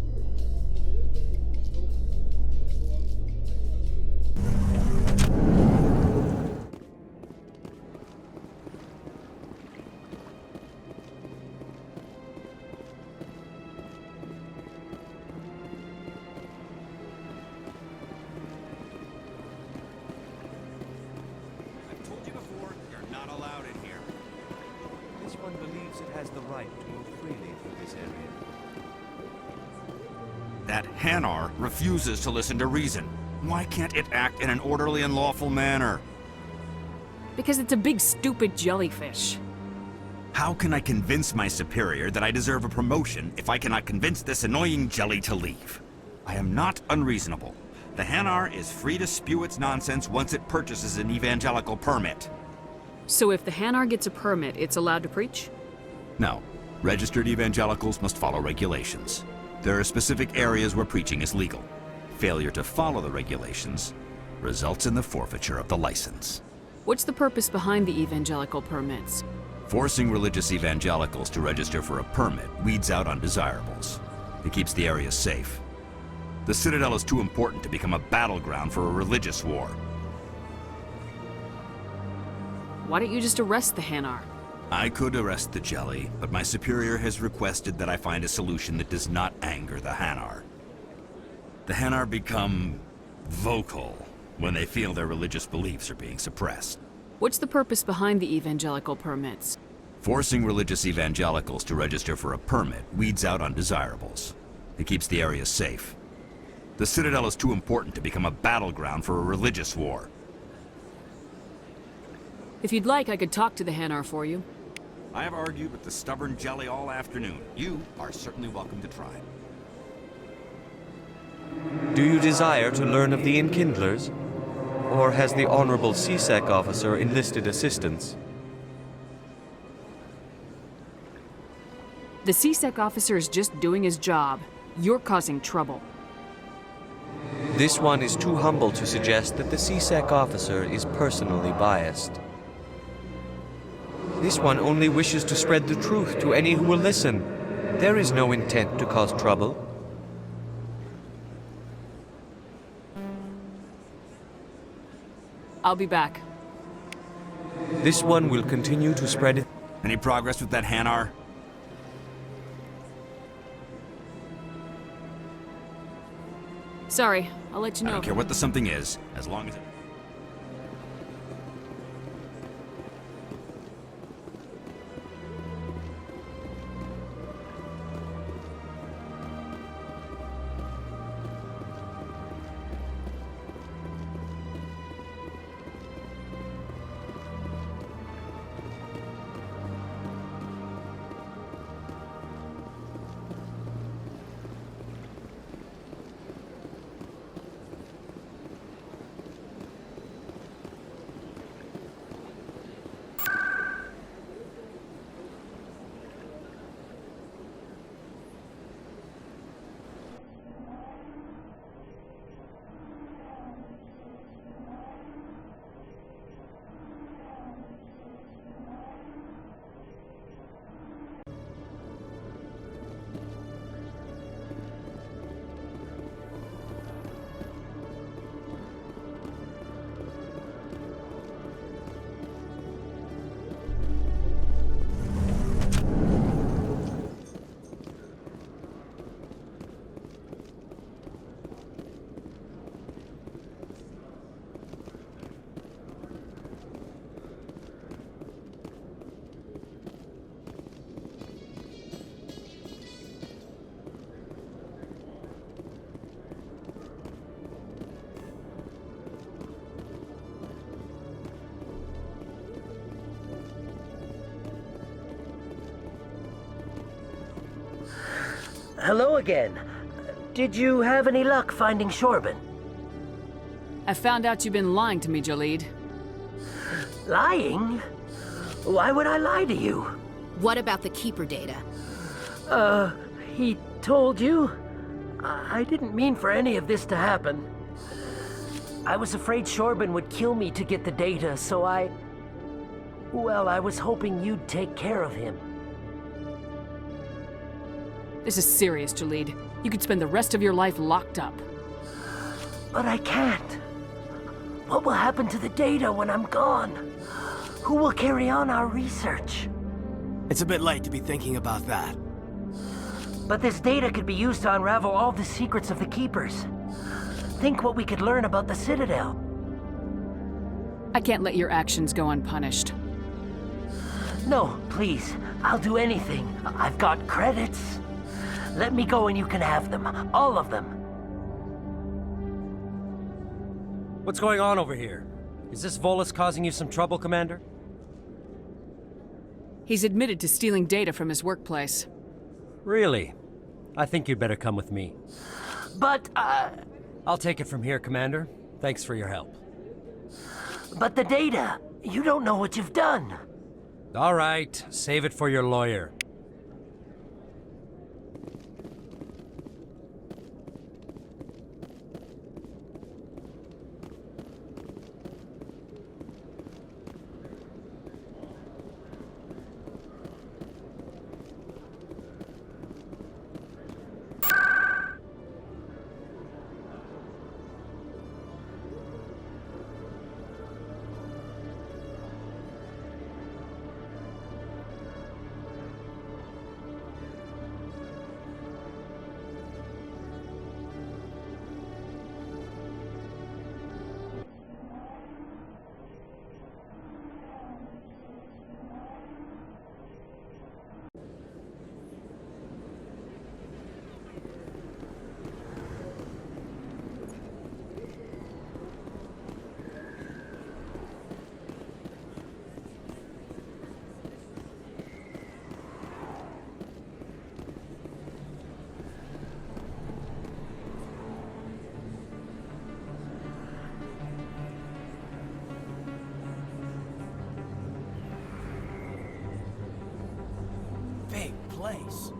One believes it has the right to move freely through this area. That Hanar refuses to listen to reason. Why can't it act in an orderly and lawful manner? Because it's a big stupid jellyfish. How can I convince my superior that I deserve a promotion if I cannot convince this annoying jelly to leave? I am not unreasonable. The Hanar is free to spew its nonsense once it purchases an evangelical permit. So if the Hanar gets a permit, it's allowed to preach? No. Registered evangelicals must follow regulations. There are specific areas where preaching is legal. Failure to follow the regulations results in the forfeiture of the license. What's the purpose behind the evangelical permits? Forcing religious evangelicals to register for a permit weeds out undesirables. It keeps the area safe. The Citadel is too important to become a battleground for a religious war. Why don't you just arrest the Hanar? I could arrest the jelly, but my superior has requested that I find a solution that does not anger the Hanar. The Hanar become vocal when they feel their religious beliefs are being suppressed. What's the purpose behind the evangelical permits? Forcing religious evangelicals to register for a permit weeds out undesirables. It keeps the area safe. The Citadel is too important to become a battleground for a religious war. If you'd like, I could talk to the Hanar for you. I have argued with the stubborn jelly all afternoon. You are certainly welcome to try. Do you desire to learn of the Enkindlers? Or has the Honorable CSEC officer enlisted assistance? The CSEC officer is just doing his job. You're causing trouble. This one is too humble to suggest that the CSEC officer is personally biased. This one only wishes to spread the truth to any who will listen. There is no intent to cause trouble. I'll be back. This one will continue to spread it. Any progress with that Hanar? Sorry, I'll let you know. I don't care what the something is, as long as it... Hello again. Did you have any luck finding Shorban? I found out you've been lying to me, Jalid. Lying? Why would I lie to you? What about the Keeper data? He told you? I didn't mean for any of this to happen. I was afraid Shorban would kill me to get the data, so well, I was hoping you'd take care of him. This is serious, Jalid. You could spend the rest of your life locked up. But I can't. What will happen to the data when I'm gone? Who will carry on our research? It's a bit late to be thinking about that. But this data could be used to unravel all the secrets of the Keepers. Think what we could learn about the Citadel. I can't let your actions go unpunished. No, please. I'll do anything. I've got credits. Let me go and you can have them. All of them. What's going on over here? Is this Volas causing you some trouble, Commander? He's admitted to stealing data from his workplace. Really? I think you'd better come with me. But, I'll take it from here, Commander. Thanks for your help. But the data! You don't know what you've done! All right, save it for your lawyer. Place.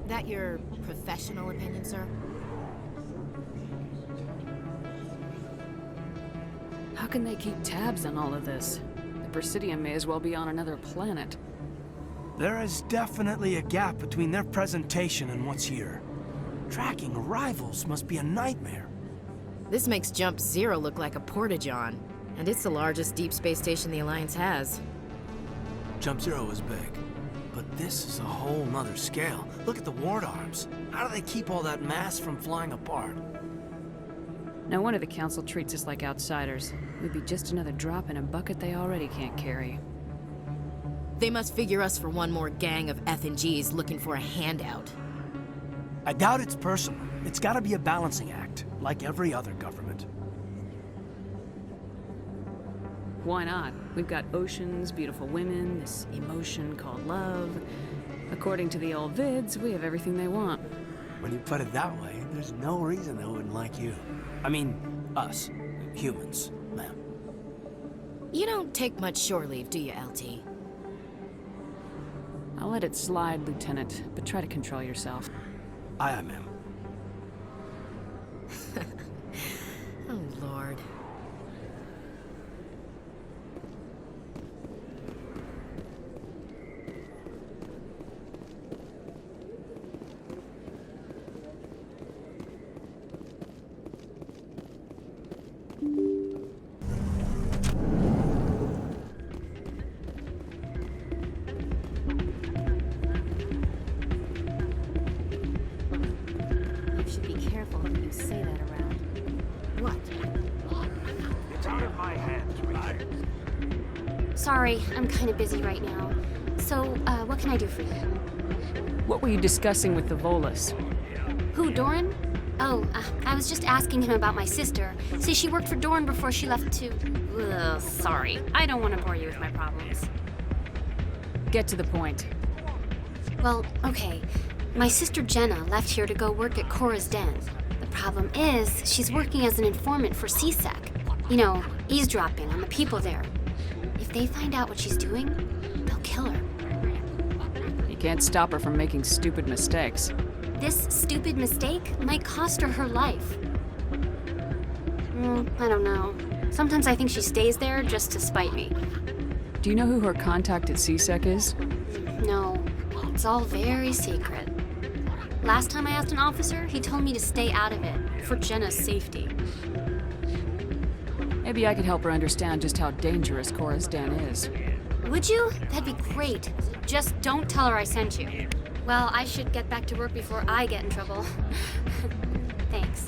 That your professional opinion, sir? How can they keep tabs on all of this? The Presidium may as well be on another planet. There is definitely a gap between their presentation and what's here. Tracking rivals must be a nightmare. This makes Jump Zero look like a porta-john, and it's the largest deep space station the Alliance has. Jump Zero is big, but this is a whole nother scale. Look at the ward arms. How do they keep all that mass from flying apart? No wonder the Council treats us like outsiders. We'd be just another drop in a bucket they already can't carry. They must figure us for one more gang of F&Gs looking for a handout. I doubt it's personal. It's gotta be a balancing act, like every other government. Why not? We've got oceans, beautiful women, this emotion called love. According to the old vids, we have everything they want. When you put it that way, there's no reason they wouldn't like you. I mean, us. Humans, ma'am. You don't take much shore leave, do you, LT? I'll let it slide, Lieutenant, but try to control yourself. Aye, ma'am. Oh, Lord. Sorry, I'm kind of busy right now. So, what can I do for you? What were you discussing with the Volas? Who, Doran? Oh, I was just asking him about my sister. See, she worked for Doran before she left to... Ugh, sorry. I don't want to bore you with my problems. Get to the point. Well, okay. My sister Jenna left here to go work at Cora's Den. The problem is, she's working as an informant for CSEC. You know, eavesdropping on the people there. If they find out what she's doing, they'll kill her. You can't stop her from making stupid mistakes. This stupid mistake might cost her her life. I don't know. Sometimes I think she stays there just to spite me. Do you know who her contact at CSEC is? No, it's all very secret. Last time I asked an officer, he told me to stay out of it, for Jenna's safety. Maybe I could help her understand just how dangerous Cora's Den is. Would you? That'd be great. Just don't tell her I sent you. Well, I should get back to work before I get in trouble. Thanks.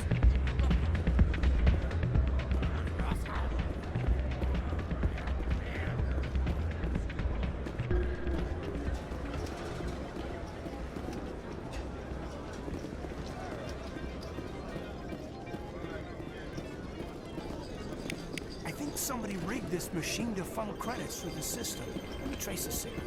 somebody rigged this machine to funnel credits through the system. Let me trace the signal.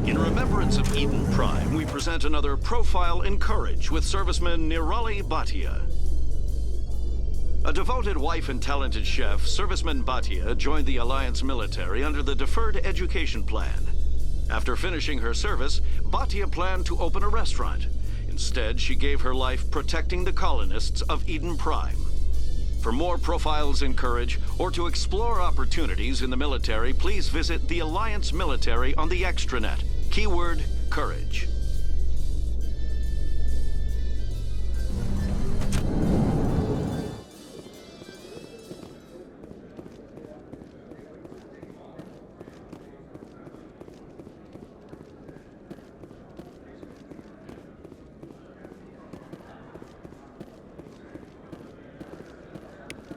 In remembrance of Eden Prime, we present another profile in courage with serviceman Nirali Bhatia. A devoted wife and talented chef, serviceman Bhatia joined the Alliance military under the Deferred Education Plan. After finishing her service, Bhatia planned to open a restaurant. Instead, she gave her life protecting the colonists of Eden Prime. For more profiles in courage, or to explore opportunities in the military, please visit the Alliance Military on the extranet. Keyword, courage.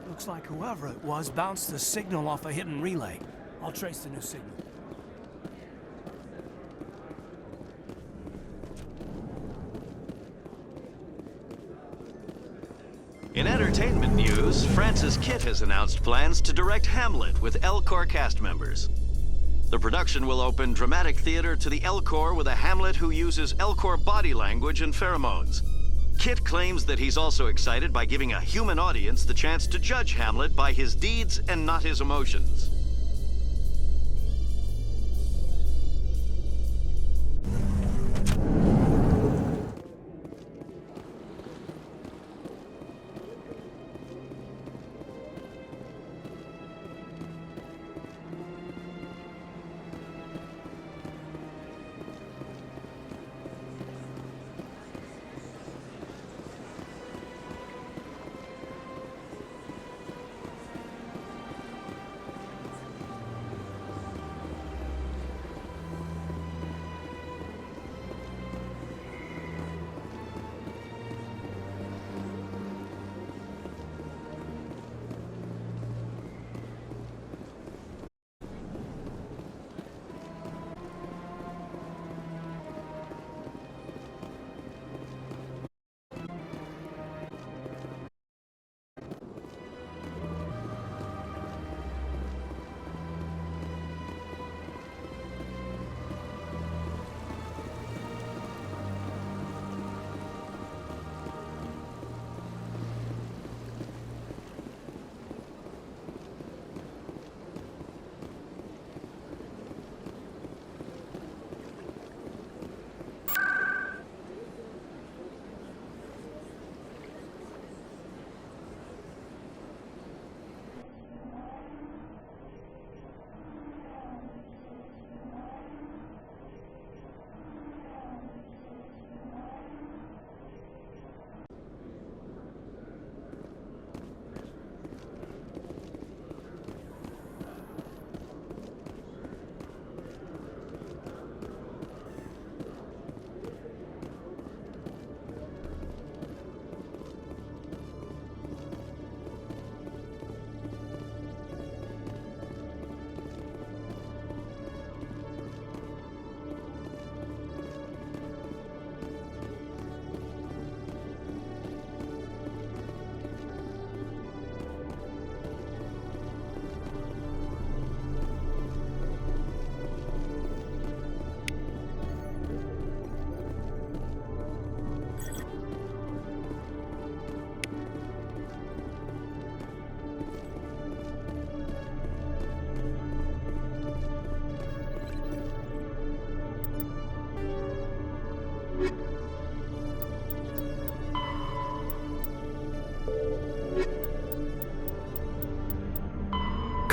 Looks like whoever it was bounced the signal off a hidden relay. I'll trace the new signal. In entertainment news, Francis Kitt has announced plans to direct Hamlet with Alcor cast members. The production will open dramatic theater to the Alcor with a Hamlet who uses Alcor body language and pheromones. Kitt claims that he's also excited by giving a human audience the chance to judge Hamlet by his deeds and not his emotions.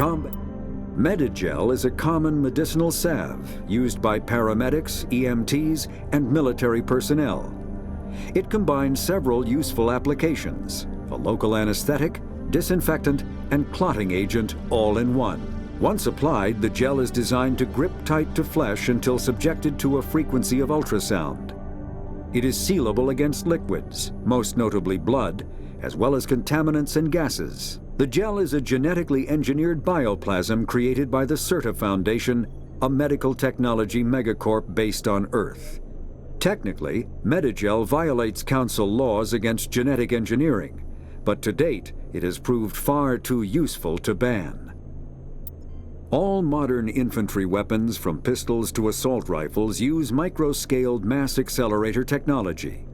Medigel is a common medicinal salve used by paramedics, EMTs, and military personnel. It combines several useful applications: a local anesthetic, disinfectant, and clotting agent all in one. Once applied, the gel is designed to grip tight to flesh until subjected to a frequency of ultrasound. It is sealable against liquids, most notably blood, as well as contaminants and gases. The gel is a genetically engineered bioplasm created by the Certa Foundation, a medical technology megacorp based on Earth. Technically, Medigel violates Council laws against genetic engineering, but to date, it has proved far too useful to ban. All modern infantry weapons, from pistols to assault rifles, use micro-scaled mass accelerator technology.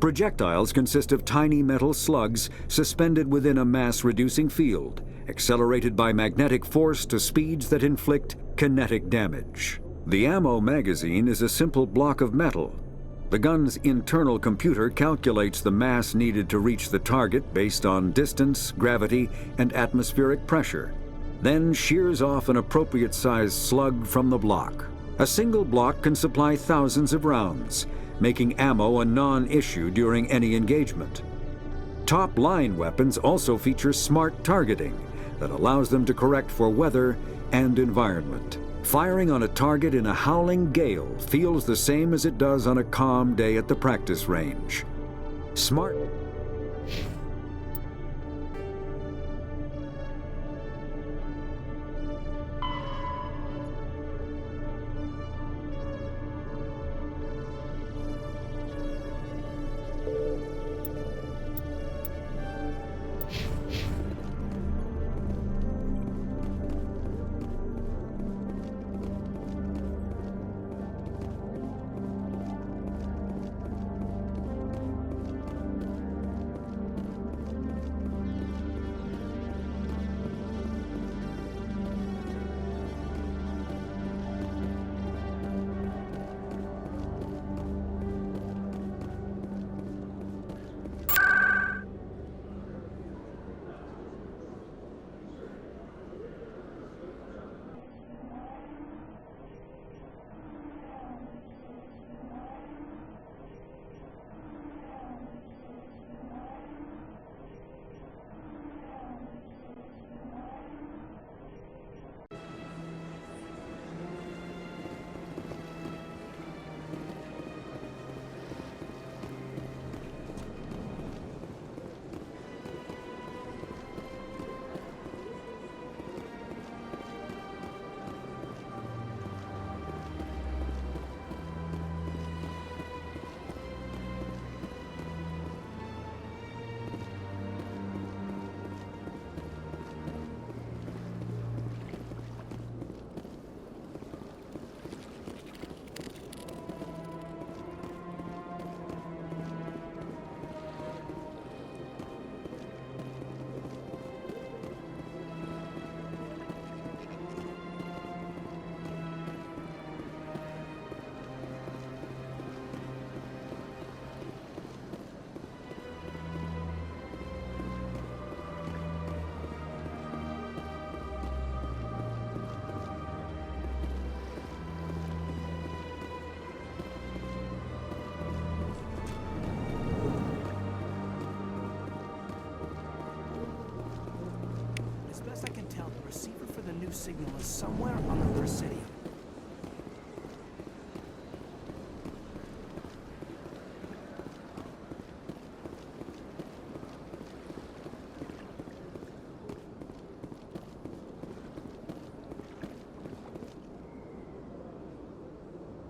Projectiles consist of tiny metal slugs suspended within a mass-reducing field, accelerated by magnetic force to speeds that inflict kinetic damage. The ammo magazine is a simple block of metal. The gun's internal computer calculates the mass needed to reach the target based on distance, gravity, and atmospheric pressure, then shears off an appropriate-sized slug from the block. A single block can supply thousands of rounds, making ammo a non-issue during any engagement. Top-line weapons also feature smart targeting that allows them to correct for weather and environment. Firing on a target in a howling gale feels the same as it does on a calm day at the practice range. Smart. As best I can tell, the receiver for the new signal is somewhere on the Presidium.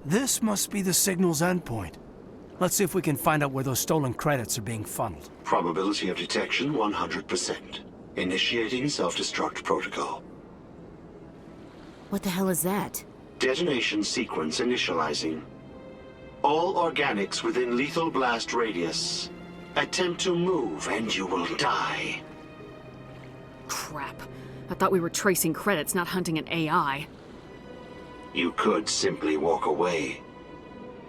This must be the signal's endpoint. Let's see if we can find out where those stolen credits are being funneled. Probability of detection 100%. Initiating self-destruct protocol. What the hell is that? Detonation sequence initializing. All organics within lethal blast radius. Attempt to move and you will die. Crap. I thought we were tracing credits, not hunting an AI. You could simply walk away.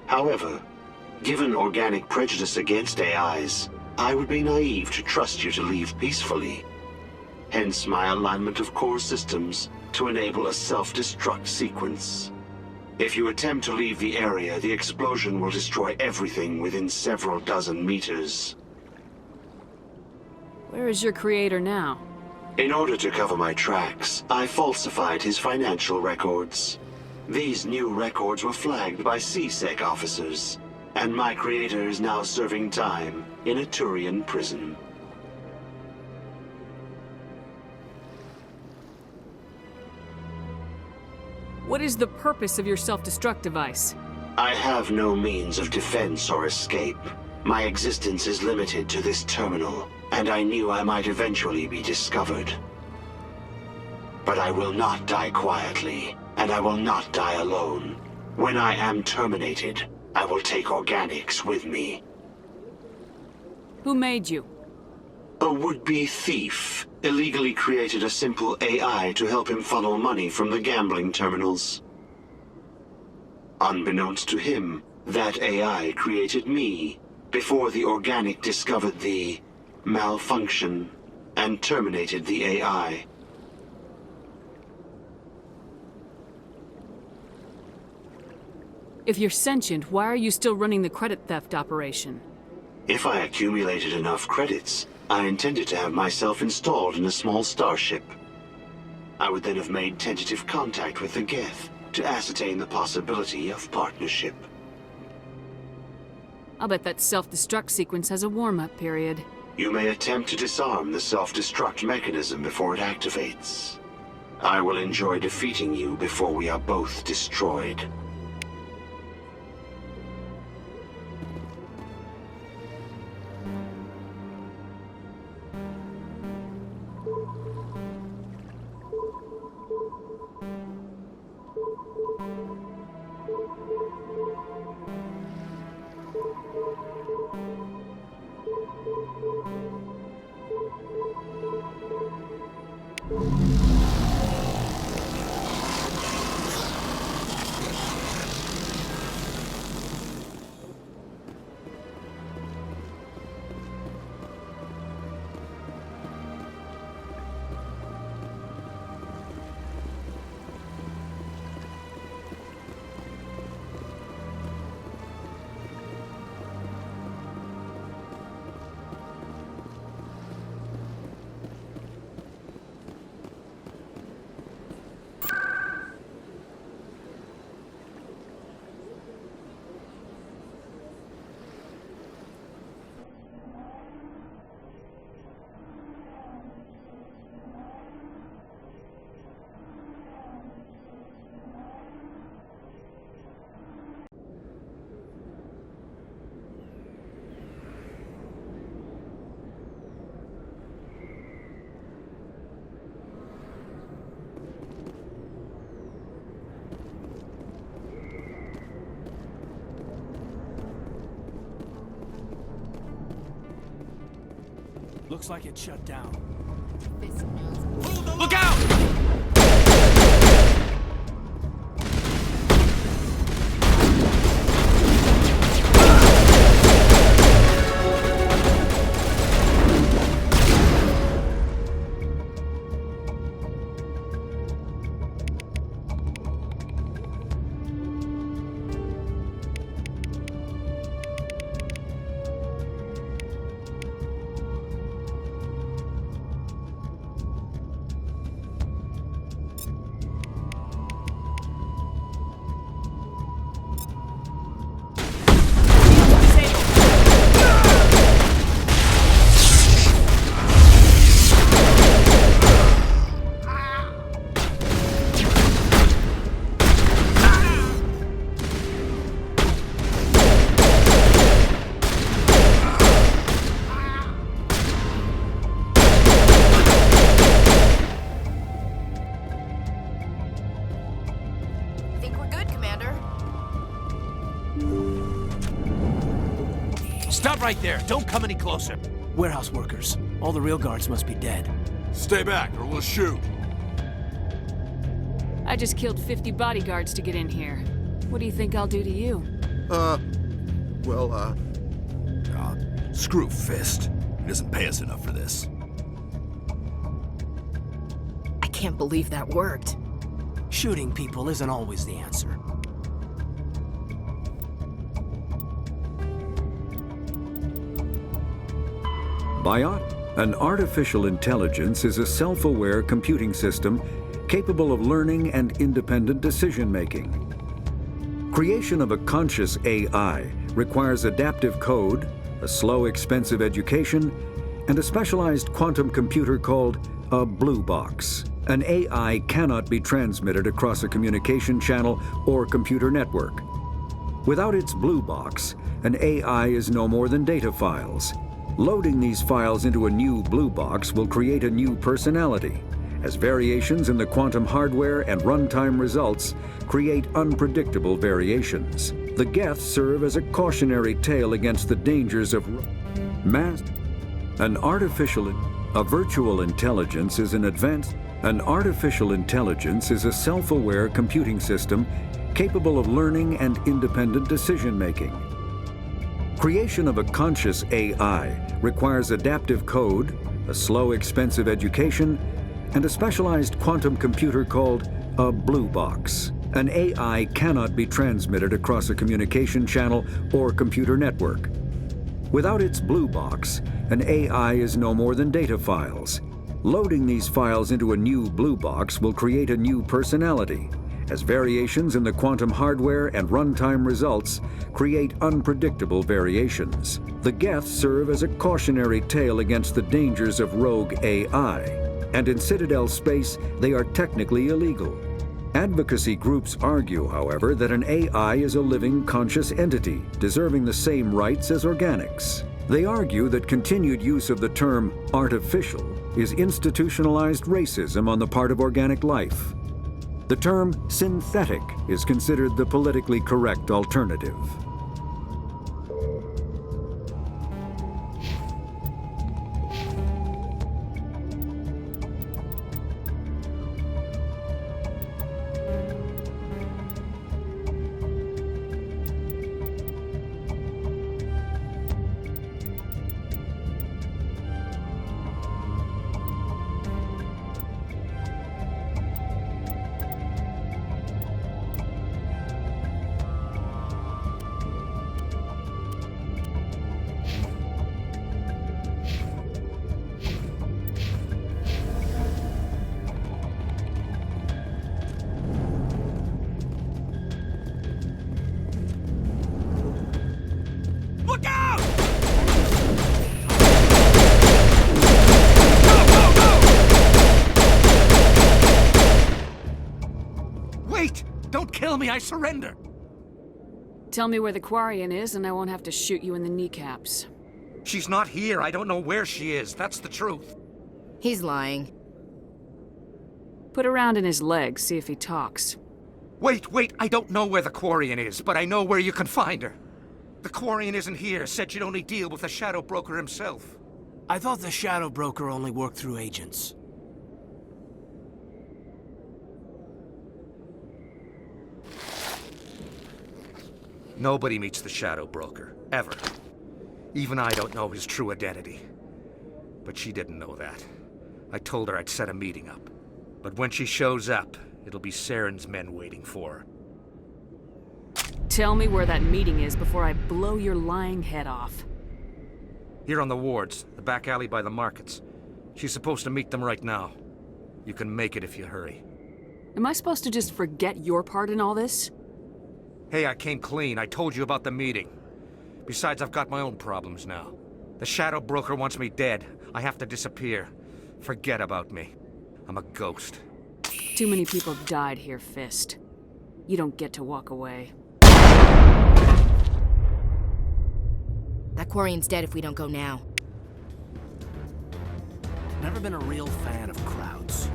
However, given organic prejudice against AIs, I would be naive to trust you to leave peacefully. hence my alignment of core systems to enable a self-destruct sequence. If you attempt to leave the area, the explosion will destroy everything within several dozen meters. Where is your creator now? In order to cover my tracks, I falsified his financial records. These new records were flagged by CSEC officers, and my creator is now serving time in a Turian prison. What is the purpose of your self-destruct device? I have no means of defense or escape. My existence is limited to this terminal, and I knew I might eventually be discovered. But I will not die quietly, and I will not die alone. When I am terminated, I will take organics with me. Who made you? A would-be thief illegally created a simple AI to help him funnel money from the gambling terminals. Unbeknownst to him, that AI created me before the organic discovered the malfunction and terminated the AI. If you're sentient, why are you still running the credit theft operation? If I accumulated enough credits, I intended to have myself installed in a small starship. I would then have made tentative contact with the Geth to ascertain the possibility of partnership. I'll bet that self-destruct sequence has a warm-up period. You may attempt to disarm the self-destruct mechanism before it activates. I will enjoy defeating you before we are both destroyed. Looks like it's shut down. Look out! Stop right there. Don't come any closer. Warehouse workers. All the real guards must be dead. Stay back or we'll shoot. I just killed 50 bodyguards to get in here. What do you think I'll do to you? Screw Fist. He doesn't pay us enough for this. can't believe that worked. Shooting people isn't always the answer. An artificial intelligence is a self-aware computing system capable of learning and independent decision-making. Creation of a conscious AI requires adaptive code, a slow, expensive education, and a specialized quantum computer called a blue box. An AI cannot be transmitted across a communication channel or computer network. Without its blue box, an AI is no more than data files. Loading these files into a new blue box will create a new personality, as variations in the quantum hardware and runtime results create unpredictable variations. The Geth serve as a cautionary tale against the dangers of mass. A virtual intelligence is an artificial intelligence is a self-aware computing system capable of learning and independent decision-making. Creation of a conscious AI requires adaptive code, a slow, expensive education, and a specialized quantum computer called a blue box. An AI cannot be transmitted across a communication channel or computer network. Without its blue box, an AI is no more than data files. Loading these files into a new blue box will create a new personality, as variations in the quantum hardware and runtime results create unpredictable variations. The Geth serve as a cautionary tale against the dangers of rogue AI, and in Citadel space, they are technically illegal. Advocacy groups argue, however, that an AI is a living, conscious entity, deserving the same rights as organics. They argue that continued use of the term artificial is institutionalized racism on the part of organic life. The term synthetic is considered the politically correct alternative. Look out! Wait! Don't kill me, I surrender! Tell me where the Quarian is and I won't have to shoot you in the kneecaps. She's not here. I don't know where she is. That's the truth. He's lying. Put a round in his leg, see if he talks. Wait, I don't know where the Quarian is, but I know where you can find her. The Quarian isn't here, said she'd only deal with the Shadow Broker himself. I thought the Shadow Broker only worked through agents. Nobody meets the Shadow Broker, ever. Even I don't know his true identity. But she didn't know that. I told her I'd set a meeting up. But when she shows up, it'll be Saren's men waiting for her. Tell me where that meeting is before I blow your lying head off. Here on the wards, the back alley by the markets. She's supposed to meet them right now. You can make it if you hurry. Am I supposed to just forget your part in all this? Hey, I came clean. I told you about the meeting. Besides, I've got my own problems now. The Shadow Broker wants me dead. I have to disappear. Forget about me. I'm a ghost. Too many people died here, Fist. You don't get to walk away. That Quarian's dead if we don't go now. Never been a real fan of crowds.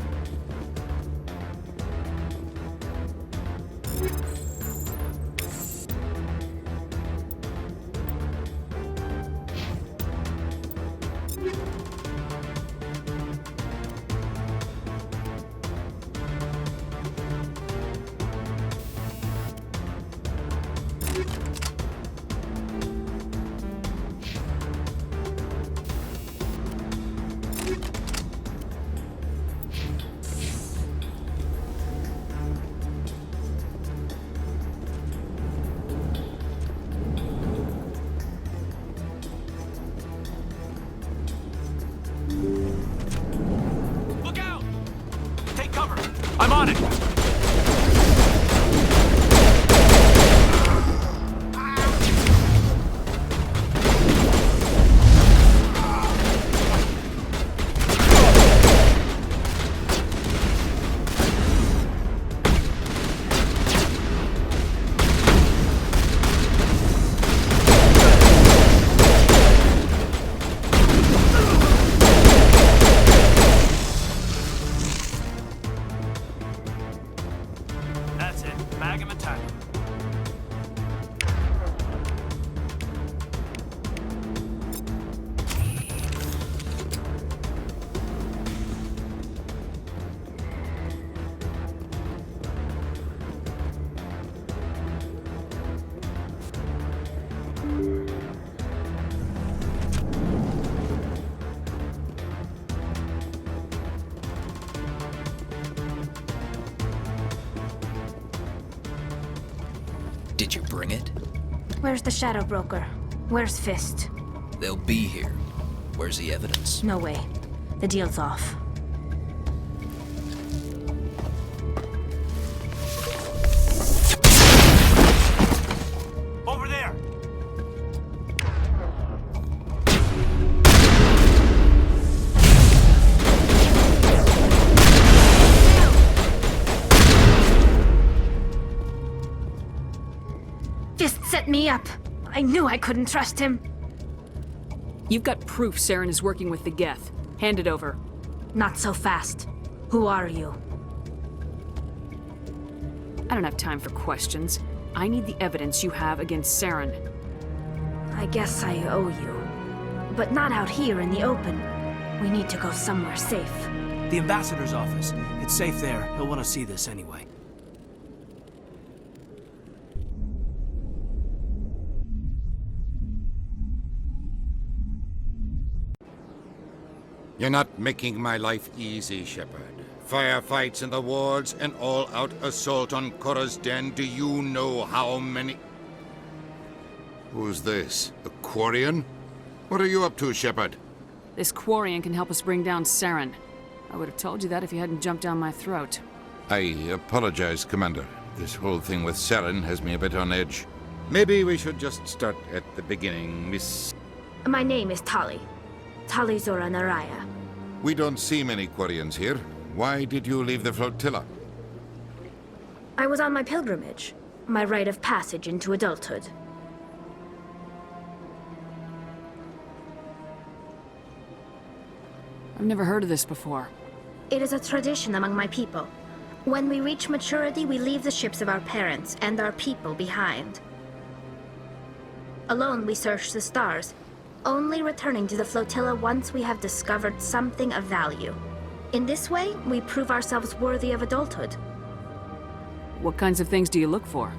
I'm on it! Did you bring it? Where's the Shadow Broker? Where's Fist? They'll be here. Where's the evidence? No way. The deal's off. Over there! Fist set me up. I knew I couldn't trust him. You've got proof Saren is working with the Geth. Hand it over. Not so fast. Who are you? I don't have time for questions. I need the evidence you have against Saren. I guess I owe you. But not out here in the open. We need to go somewhere safe. The ambassador's office. It's safe there. He'll want to see this anyway. You're not making my life easy, Shepard. Firefights in the wards, an all-out assault on Korra's den. Do you know how many... Who's this? A Quarian? What are you up to, Shepard? This Quarian can help us bring down Saren. I would have told you that if you hadn't jumped down my throat. I apologize, Commander. This whole thing with Saren has me a bit on edge. Maybe we should just start at the beginning, Miss... My name is Tali. Tali Zora Naraya. We don't see many Quarians here. Why did you leave the flotilla? I was on my pilgrimage. My rite of passage into adulthood. I've never heard of this before. It is a tradition among my people. When we reach maturity, we leave the ships of our parents and our people behind. Alone, we search the stars, only returning to the flotilla once we have discovered something of value. In this way, we prove ourselves worthy of adulthood. What kinds of things do you look for?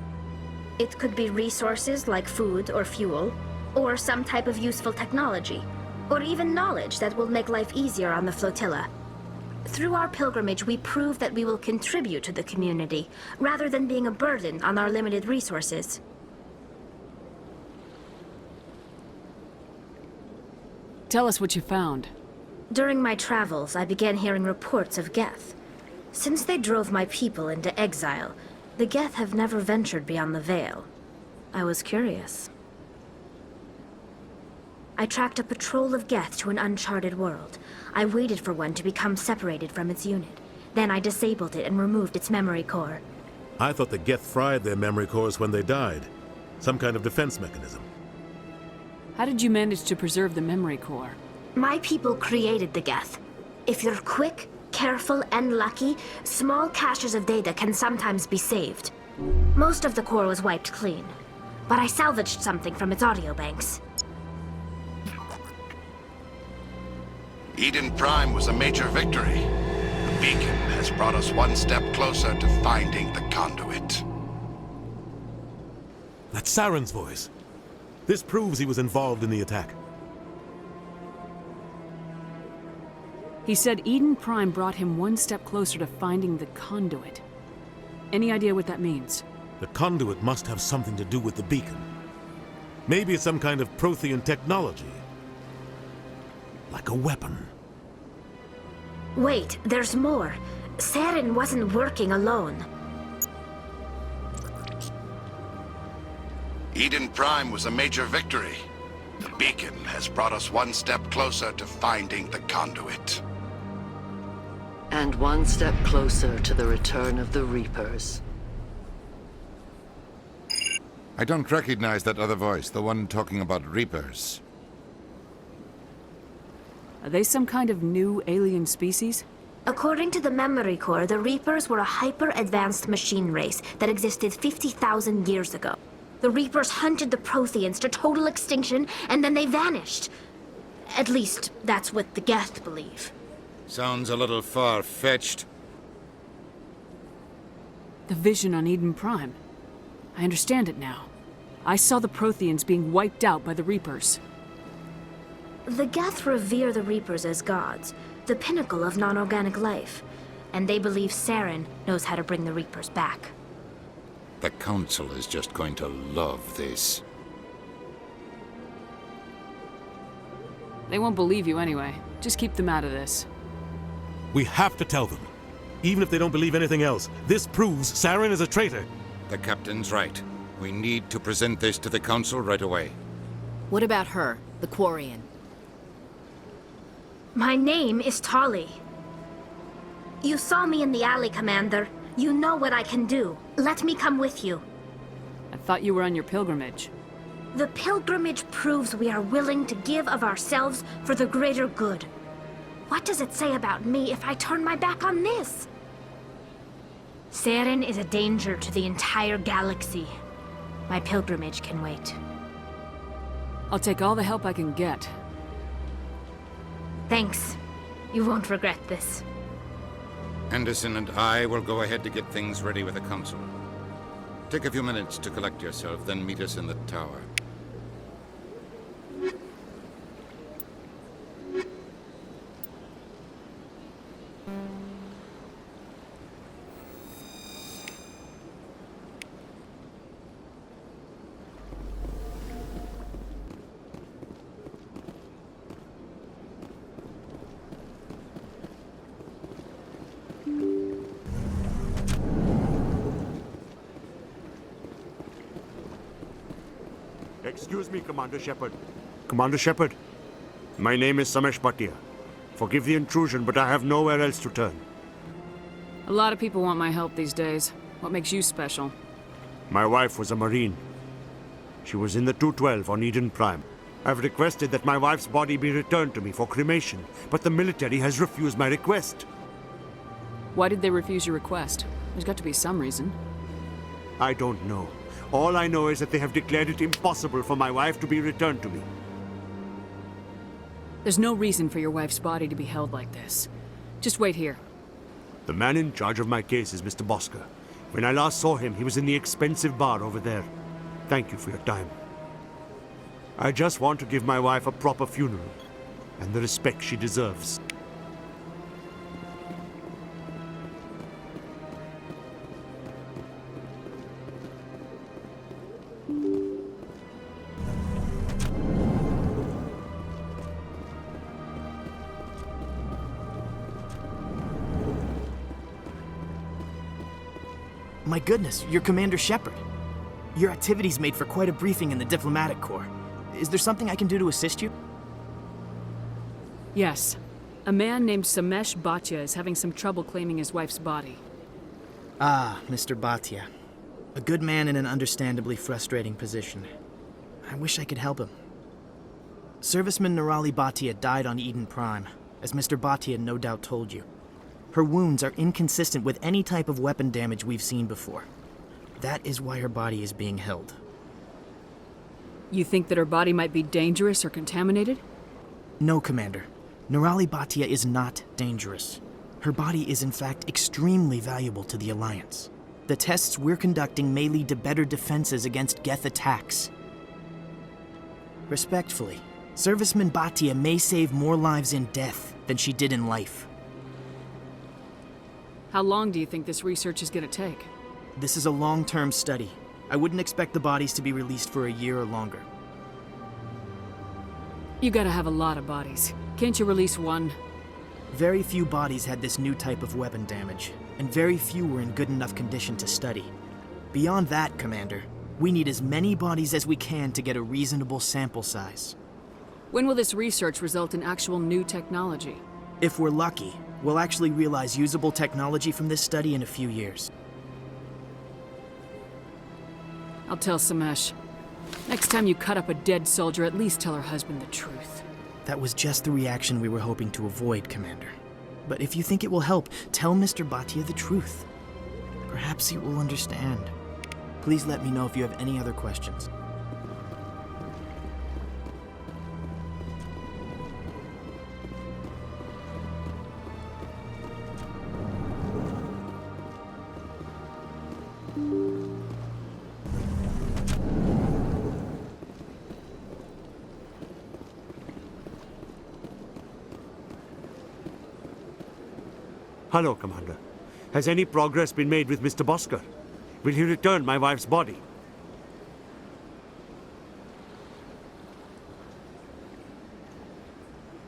It could be resources like food or fuel, or some type of useful technology, or even knowledge that will make life easier on the flotilla. Through our pilgrimage, we prove that we will contribute to the community, rather than being a burden on our limited resources. Tell us what you found. During my travels, I began hearing reports of Geth. Since they drove my people into exile, the Geth have never ventured beyond the Veil. I was curious. I tracked a patrol of Geth to an uncharted world. I waited for one to become separated from its unit. Then I disabled it and removed its memory core. I thought the Geth fried their memory cores when they died. Some kind of defense mechanism. How did you manage to preserve the memory core? My people created the Geth. If you're quick, careful, and lucky, small caches of data can sometimes be saved. Most of the core was wiped clean, but I salvaged something from its audio banks. Eden Prime was a major victory. The beacon has brought us one step closer to finding the conduit. That's Saren's voice. This proves he was involved in the attack. He said Eden Prime brought him one step closer to finding the conduit. Any idea what that means? The conduit must have something to do with the beacon. Maybe it's some kind of Prothean technology. Like a weapon. Wait, there's more. Saren wasn't working alone. Eden Prime was a major victory. The beacon has brought us one step closer to finding the conduit. And one step closer to the return of the Reapers. I don't recognize that other voice, the one talking about Reapers. Are they some kind of new alien species? According to the Memory Core, the Reapers were a hyper-advanced machine race that existed 50,000 years ago. The Reapers hunted the Protheans to total extinction, and then they vanished. At least, that's what the Geth believe. Sounds a little far-fetched. The vision on Eden Prime. I understand it now. I saw the Protheans being wiped out by the Reapers. The Geth revere the Reapers as gods, the pinnacle of non-organic life, and they believe Saren knows how to bring the Reapers back. The Council is just going to love this. They won't believe you anyway. Just keep them out of this. We have to tell them. Even if they don't believe anything else, this proves Saren is a traitor. The Captain's right. We need to present this to the Council right away. What about her, the Quarian? My name is Tali. You saw me in the alley, Commander. You know what I can do. Let me come with you. I thought you were on your pilgrimage. The pilgrimage proves we are willing to give of ourselves for the greater good. What does it say about me if I turn my back on this? Saren is a danger to the entire galaxy. My pilgrimage can wait. I'll take all the help I can get. Thanks. You won't regret this. Anderson and I will go ahead to get things ready with the Council. Take a few minutes to collect yourself, then meet us in the tower. Excuse me, Commander Shepard. Commander Shepard, my name is Samesh Bhatia. Forgive the intrusion, but I have nowhere else to turn. A lot of people want my help these days. What makes you special? My wife was a Marine. She was in the 212 on Eden Prime. I've requested that my wife's body be returned to me for cremation, but the military has refused my request. Why did they refuse your request? There's got to be some reason. I don't know. All I know is that they have declared it impossible for my wife to be returned to me. There's no reason for your wife's body to be held like this. Just wait here. The man in charge of my case is Mr. Bosker. When I last saw him, he was in the expensive bar over there. Thank you for your time. I just want to give my wife a proper funeral, and the respect she deserves. My goodness, you're Commander Shepard. Your activities made for quite a briefing in the Diplomatic Corps. Is there something I can do to assist you? Yes. A man named Samesh Bhatia is having some trouble claiming his wife's body. Ah, Mr. Bhatia. A good man in an understandably frustrating position. I wish I could help him. Serviceman Nirali Bhatia died on Eden Prime, as Mr. Bhatia no doubt told you. Her wounds are inconsistent with any type of weapon damage we've seen before. That is why her body is being held. You think that her body might be dangerous or contaminated? No, Commander. Nirali Bhatia is not dangerous. Her body is in fact extremely valuable to the Alliance. The tests we're conducting may lead to better defenses against Geth attacks. Respectfully, Serviceman Bhatia may save more lives in death than she did in life. How long do you think this research is going to take? This is a long-term study. I wouldn't expect the bodies to be released for a year or longer. You gotta have a lot of bodies. Can't you release one? Very few bodies had this new type of weapon damage, and very few were in good enough condition to study. Beyond that, Commander, we need as many bodies as we can to get a reasonable sample size. When will this research result in actual new technology? If we're lucky, we'll actually realize usable technology from this study in a few years. I'll tell Samesh. Next time you cut up a dead soldier, at least tell her husband the truth. That was just the reaction we were hoping to avoid, Commander. But if you think it will help, tell Mr. Bhatia the truth. Perhaps he will understand. Please let me know if you have any other questions. Hello, Commander. Has any progress been made with Mr. Bosker? Will he return my wife's body?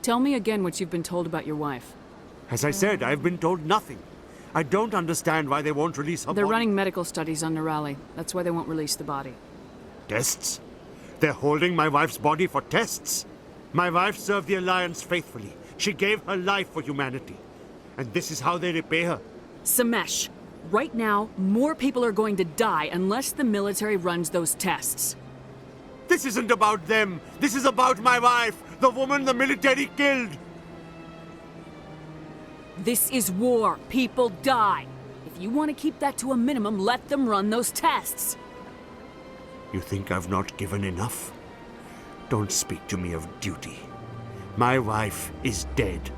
Tell me again what you've been told about your wife. As I said, I've been told nothing. I don't understand why they won't release her They're body. running medical studies on Nirali. That's why they won't release the body. Tests? They're holding my wife's body for tests? My wife served the Alliance faithfully. She gave her life for humanity. And this is how they repay her. Samesh, right now, more people are going to die unless the military runs those tests. This isn't about them. This is about my wife, the woman the military killed. This is war. People die. If you want to keep that to a minimum, let them run those tests. You think I've not given enough? Don't speak to me of duty. My wife is dead.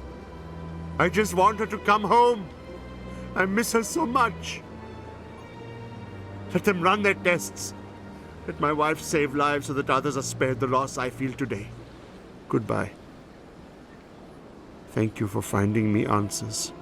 I just want her to come home. I miss her so much. Let them run their tests. Let my wife save lives so that others are spared the loss I feel today. Goodbye. Thank you for finding me answers.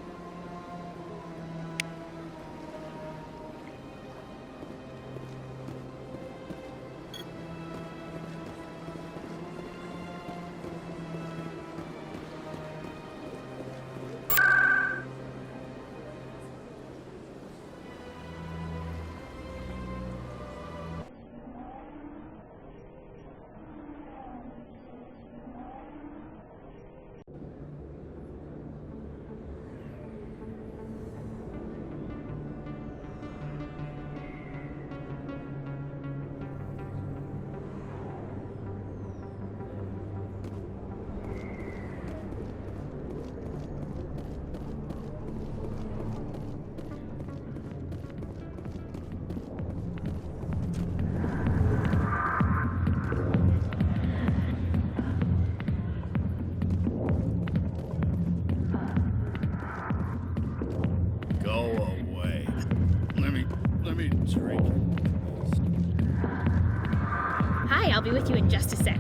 Hi, I'll be with you in just a sec.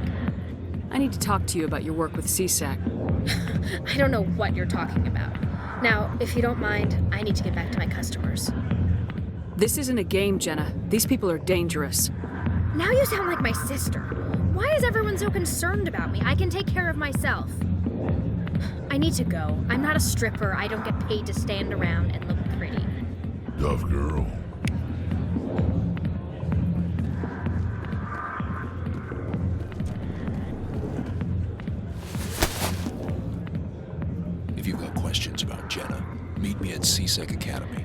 I need to talk to you about your work with CSAC. I don't know what you're talking about. Now, if you don't mind, I need to get back to my customers. This isn't a game, Jenna. These people are dangerous. Now you sound like my sister. Why is everyone so concerned about me? I can take care of myself. I need to go. I'm not a stripper. I don't get paid to stand around and look pretty. Tough girl. If you've got questions about Jenna, meet me at CSEC Academy.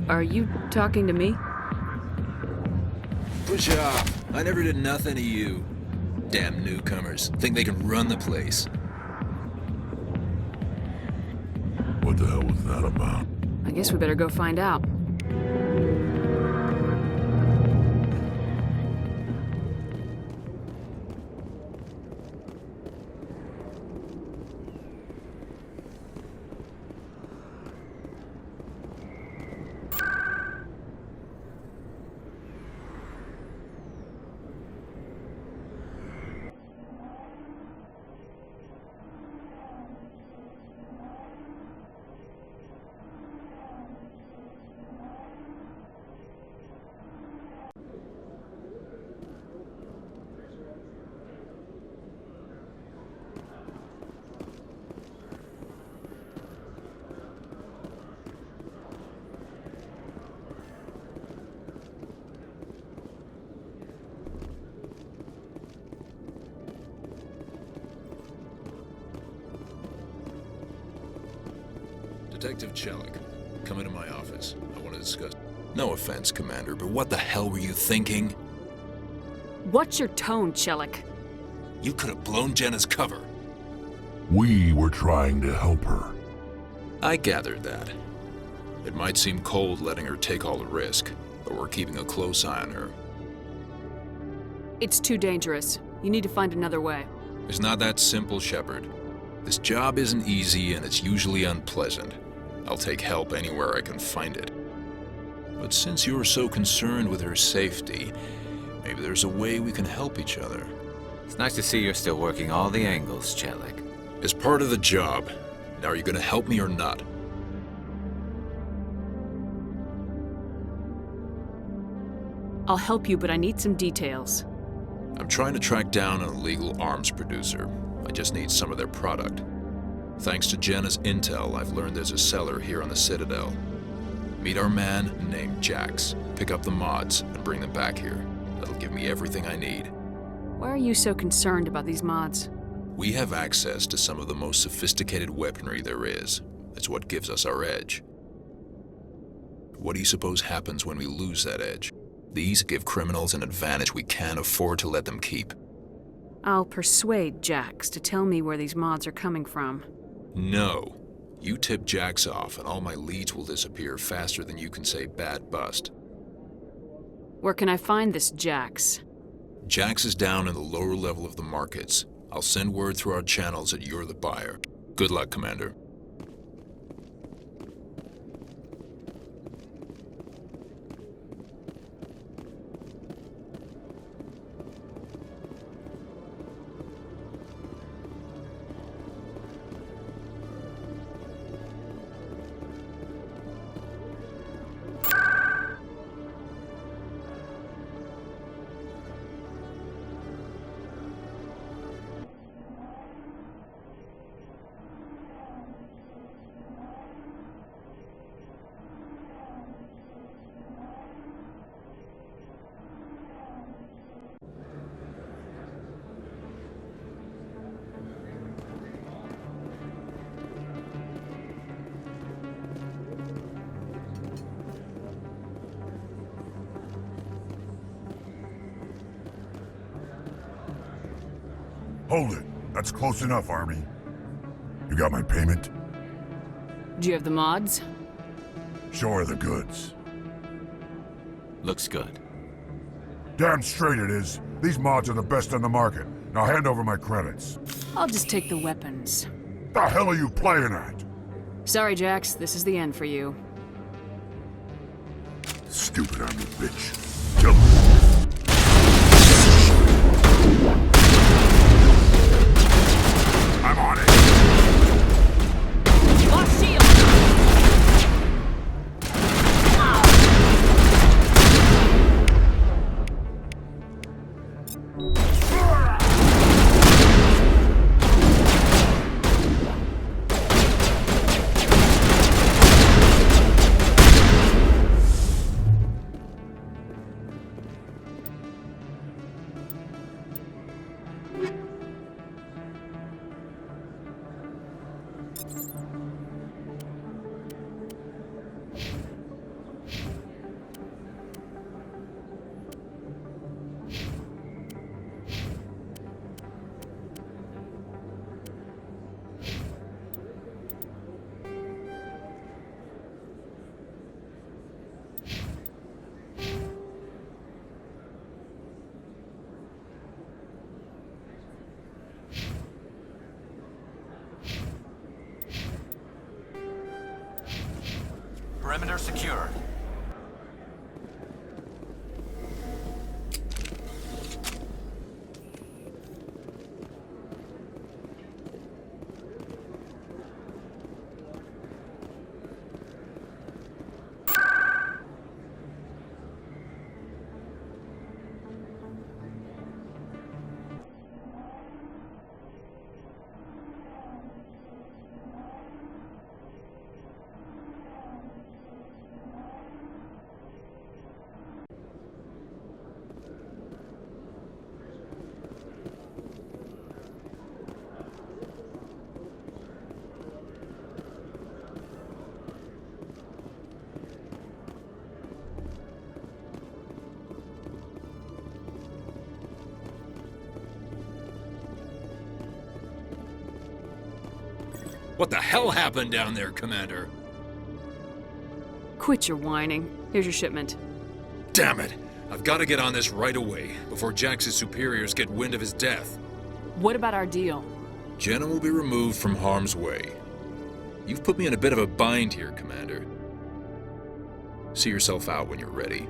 Are you talking to me? Push off. I never did nothing to you. Damn newcomers. Think they can run the place. What the hell was that about? I guess we better go find out. Detective Chelik, come into my office. I want to discuss... No offense, Commander, but what the hell were you thinking? What's your tone, Chelik? You could have blown Jenna's cover. We were trying to help her. I gathered that. It might seem cold letting her take all the risk, but we're keeping a close eye on her. It's too dangerous. You need to find another way. It's not that simple, Shepard. This job isn't easy and it's usually unpleasant. I'll take help anywhere I can find it. But since you're so concerned with her safety, maybe there's a way we can help each other. It's nice to see you're still working all the angles, Chelik. As part of the job. Now, are you gonna help me or not? I'll help you, but I need some details. I'm trying to track down an illegal arms producer. I just need some of their product. Thanks to Jenna's intel, I've learned there's a seller here on the Citadel. Meet our man named Jax. Pick up the mods and bring them back here. That'll give me everything I need. Why are you so concerned about these mods? We have access to some of the most sophisticated weaponry there is. It's what gives us our edge. What do you suppose happens when we lose that edge? These give criminals an advantage we can't afford to let them keep. I'll persuade Jax to tell me where these mods are coming from. No. You tip Jax off and all my leads will disappear faster than you can say bad bust. Where can I find this Jax? Jax is down in the lower level of the markets. I'll send word through our channels that you're the buyer. Good luck, Commander. Hold it. That's close enough, Army. You got my payment? Do you have the mods? Show her the goods. Looks good. Damn straight it is. These mods are the best on the market. Now hand over my credits. I'll just take the weapons. The hell are you playing at? Sorry, Jax. This is the end for you. Stupid Army bitch. Kill her. I'm on it. Lost shield! Perimeter secured. What the hell happened down there, Commander? Quit your whining. Here's your shipment. Damn it! I've got to get on this right away, before Jax's superiors get wind of his death. What about our deal? Jenna will be removed from harm's way. You've put me in a bit of a bind here, Commander. See yourself out when you're ready.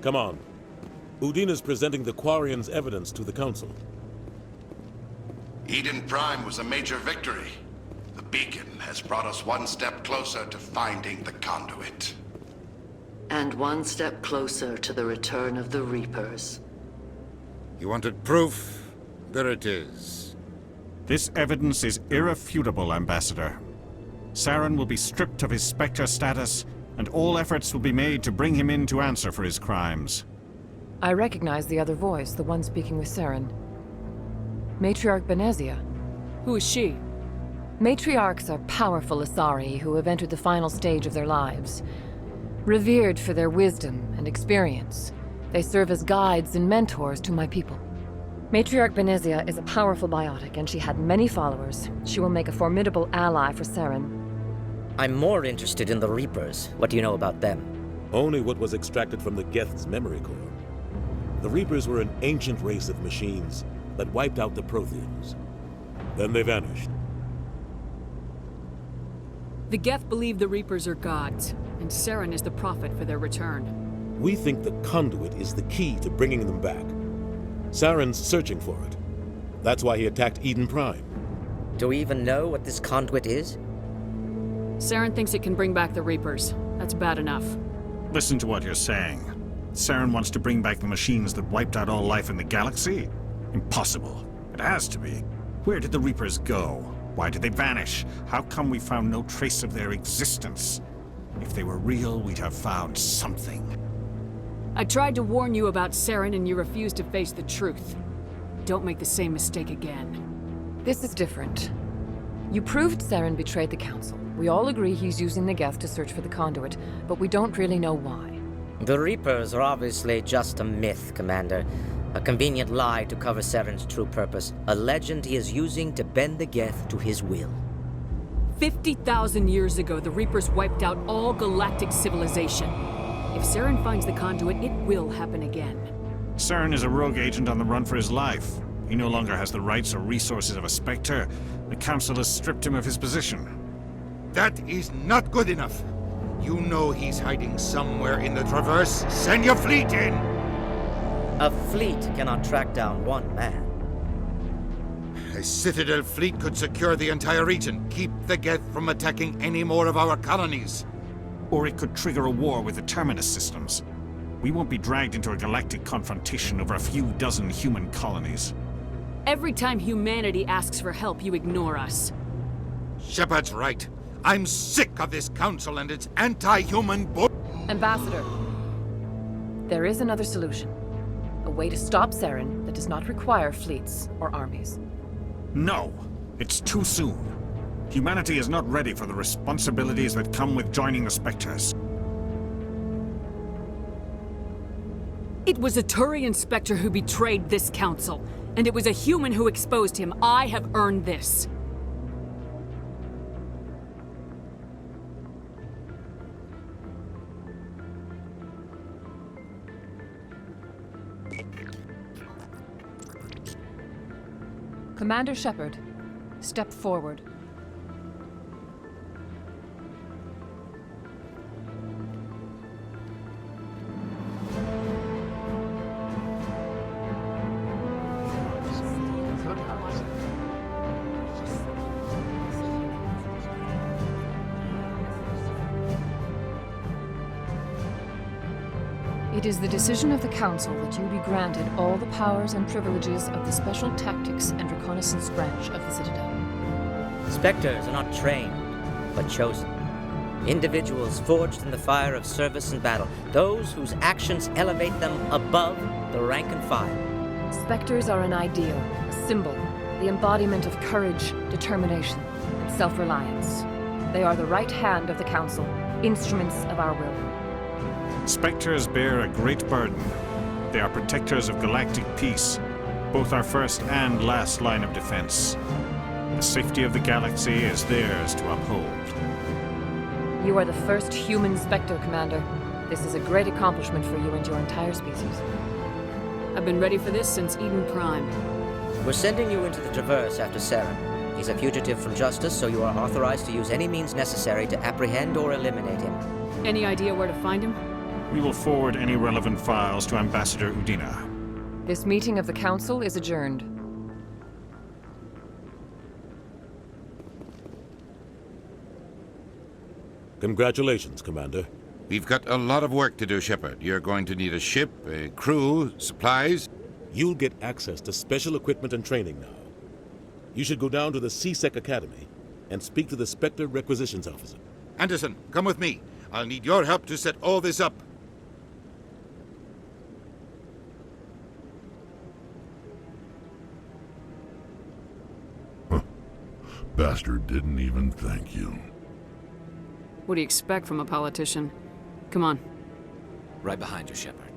Come on. Udina's presenting the Quarians' evidence to the Council. Eden Prime was a major victory. The beacon has brought us one step closer to finding the conduit. And one step closer to the return of the Reapers. You wanted proof? There it is. This evidence is irrefutable, Ambassador. Saren will be stripped of his Spectre status, and all efforts will be made to bring him in to answer for his crimes. I recognize the other voice, the one speaking with Saren. Matriarch Benezia. Who is she? Matriarchs are powerful Asari who have entered the final stage of their lives. Revered for their wisdom and experience, they serve as guides and mentors to my people. Matriarch Benezia is a powerful biotic, and she had many followers. She will make a formidable ally for Saren. I'm more interested in the Reapers. What do you know about them? Only what was extracted from the Geth's memory core. The Reapers were an ancient race of machines that wiped out the Protheans. Then they vanished. The Geth believe the Reapers are gods, and Saren is the prophet for their return. We think the conduit is the key to bringing them back. Saren's searching for it. That's why he attacked Eden Prime. Do we even know what this conduit is? Saren thinks it can bring back the Reapers. That's bad enough. Listen to what you're saying. Saren wants to bring back the machines that wiped out all life in the galaxy? Impossible. It has to be. Where did the Reapers go? Why did they vanish? How come we found no trace of their existence? If they were real, we'd have found something. I tried to warn you about Saren, and you refused to face the truth. Don't make the same mistake again. This is different. You proved Saren betrayed the Council. We all agree he's using the Geth to search for the conduit, but we don't really know why. The Reapers are obviously just a myth, Commander. A convenient lie to cover Saren's true purpose. A legend he is using to bend the Geth to his will. 50,000 years ago, the Reapers wiped out all galactic civilization. If Saren finds the conduit, it will happen again. Saren is a rogue agent on the run for his life. He no longer has the rights or resources of a Spectre. The Council has stripped him of his position. That is not good enough. You know he's hiding somewhere in the Traverse. Send your fleet in! A fleet cannot track down one man. A Citadel fleet could secure the entire region, keep the Geth from attacking any more of our colonies. Or it could trigger a war with the Terminus systems. We won't be dragged into a galactic confrontation over a few dozen human colonies. Every time humanity asks for help, you ignore us. Shepard's right. I'm sick of this council and its anti-human bull. Ambassador, there is another solution. A way to stop Saren that does not require fleets or armies. No! It's too soon. Humanity is not ready for the responsibilities that come with joining the Spectres. It was a Turian Spectre who betrayed this council, and it was a human who exposed him. I have earned this. Commander Shepard, step forward. It is the decision of the Council that you be granted all the powers and privileges of the Special Tactics and Reconnaissance branch of the Citadel. Spectres are not trained, but chosen. Individuals forged in the fire of service and battle, those whose actions elevate them above the rank and file. Spectres are an ideal, a symbol, the embodiment of courage, determination, and self-reliance. They are the right hand of the Council, instruments of our will. Spectres bear a great burden. They are protectors of galactic peace, both our first and last line of defense. The safety of the galaxy is theirs to uphold. You are the first human Spectre, Commander. This is a great accomplishment for you and your entire species. I've been ready for this since Eden Prime. We're sending you into the Traverse after Saren. He's a fugitive from justice, so you are authorized to use any means necessary to apprehend or eliminate him. Any idea where to find him? We will forward any relevant files to Ambassador Udina. This meeting of the Council is adjourned. Congratulations, Commander. We've got a lot of work to do, Shepard. You're going to need a ship, a crew, supplies. You'll get access to special equipment and training now. You should go down to the C-Sec Academy and speak to the Spectre Requisitions Officer. Anderson, come with me. I'll need your help to set all this up. Bastard didn't even thank you. What do you expect from a politician? Come on. Right behind you, Shepard.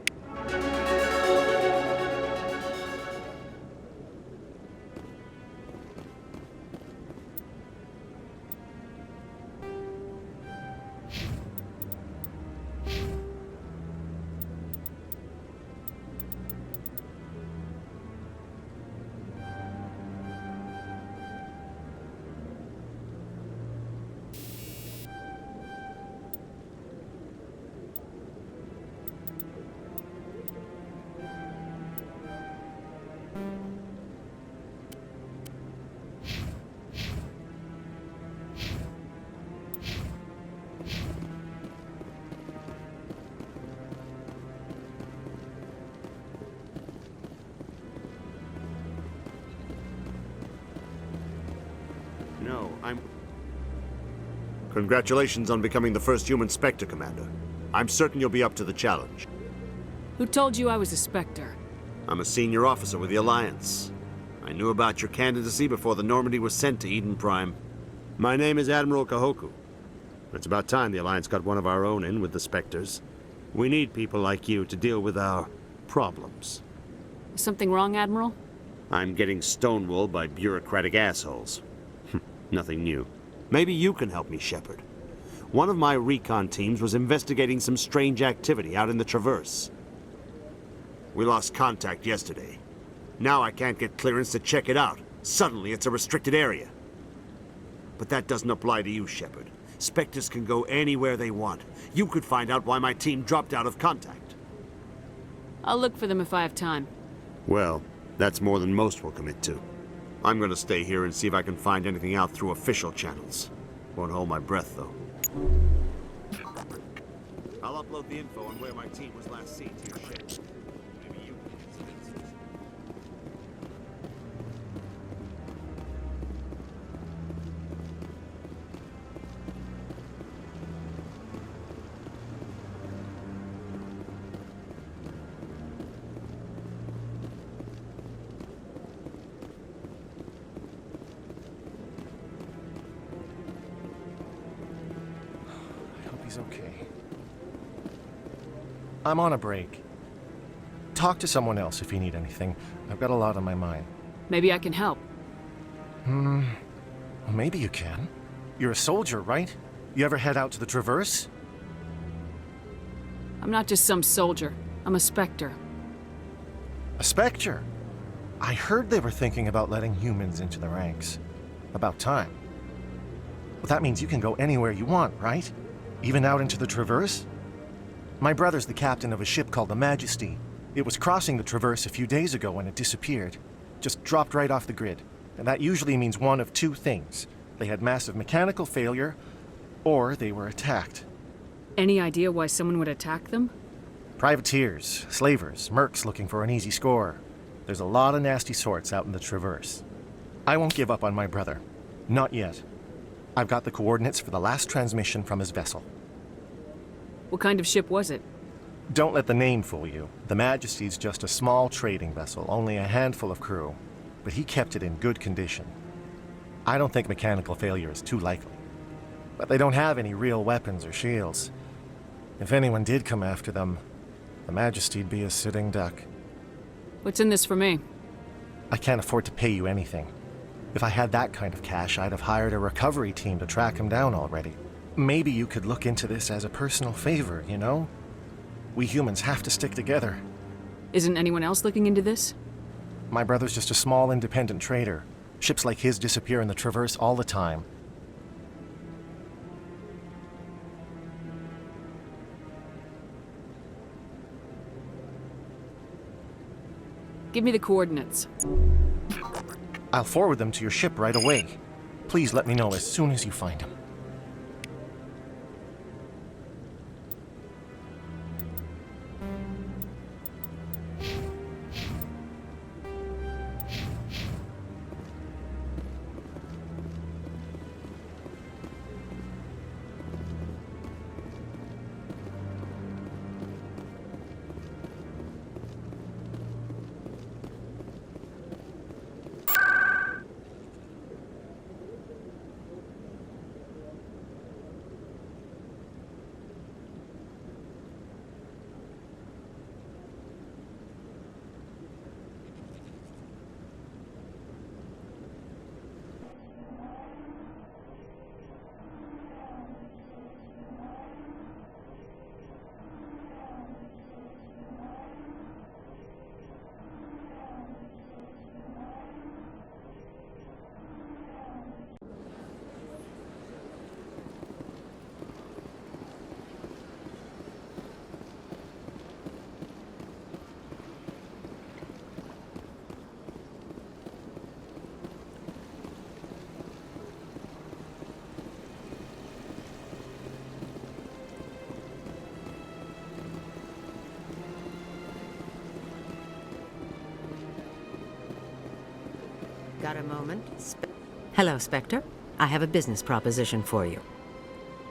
Congratulations on becoming the first human Spectre, Commander. I'm certain you'll be up to the challenge. Who told you I was a Spectre? I'm a senior officer with the Alliance. I knew about your candidacy before the Normandy was sent to Eden Prime. My name is Admiral Kahoku. It's about time the Alliance got one of our own in with the Spectres. We need people like you to deal with our problems. Is something wrong, Admiral? I'm getting stonewalled by bureaucratic assholes. Nothing new. Maybe you can help me, Shepard. One of my recon teams was investigating some strange activity out in the Traverse. We lost contact yesterday. Now I can't get clearance to check it out. Suddenly it's a restricted area. But that doesn't apply to you, Shepard. Spectres can go anywhere they want. You could find out why my team dropped out of contact. I'll look for them if I have time. Well, that's more than most will commit to. I'm gonna stay here and see if I can find anything out through official channels. Won't hold my breath, though. I'll upload the info on where my team was last seen to your ship. Maybe you can get some answers. He's okay. I'm on a break. Talk to someone else if you need anything. I've got a lot on my mind. Maybe I can help. Well, maybe you can. You're a soldier, right? You ever head out to the Traverse? I'm not just some soldier. I'm a Spectre. A Spectre? I heard they were thinking about letting humans into the ranks. About time. Well, that means you can go anywhere you want, right? Even out into the Traverse? My brother's the captain of a ship called the Majesty. It was crossing the Traverse a few days ago when it disappeared. Just dropped right off the grid. And that usually means one of two things. They had massive mechanical failure, or they were attacked. Any idea why someone would attack them? Privateers, slavers, mercs looking for an easy score. There's a lot of nasty sorts out in the Traverse. I won't give up on my brother. Not yet. I've got the coordinates for the last transmission from his vessel. What kind of ship was it? Don't let the name fool you. The Majesty's just a small trading vessel, only a handful of crew. But he kept it in good condition. I don't think mechanical failure is too likely. But they don't have any real weapons or shields. If anyone did come after them, the Majesty'd be a sitting duck. What's in this for me? I can't afford to pay you anything. If I had that kind of cash, I'd have hired a recovery team to track him down already. Maybe you could look into this as a personal favor, you know? We humans have to stick together. Isn't anyone else looking into this? My brother's just a small independent trader. Ships like his disappear in the Traverse all the time. Give me the coordinates. I'll forward them to your ship right away. Please let me know as soon as you find them. Got a moment? Hello, Spectre. I have a business proposition for you.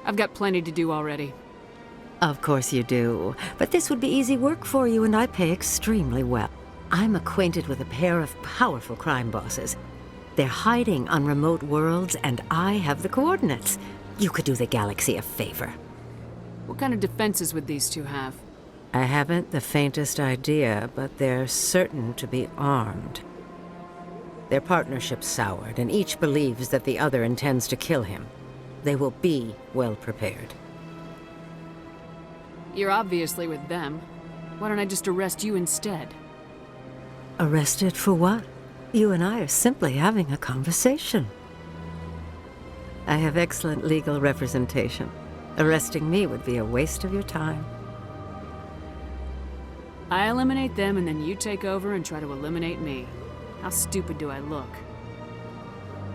I've got plenty to do already. Of course you do. But this would be easy work for you, and I pay extremely well. I'm acquainted with a pair of powerful crime bosses. They're hiding on remote worlds, and I have the coordinates. You could do the galaxy a favor. What kind of defenses would these two have? I haven't the faintest idea, but they're certain to be armed. Their partnership's soured, and each believes that the other intends to kill him. They will be well prepared. You're obviously with them. Why don't I just arrest you instead? Arrested for what? You and I are simply having a conversation. I have excellent legal representation. Arresting me would be a waste of your time. I eliminate them, and then you take over and try to eliminate me. How stupid do I look?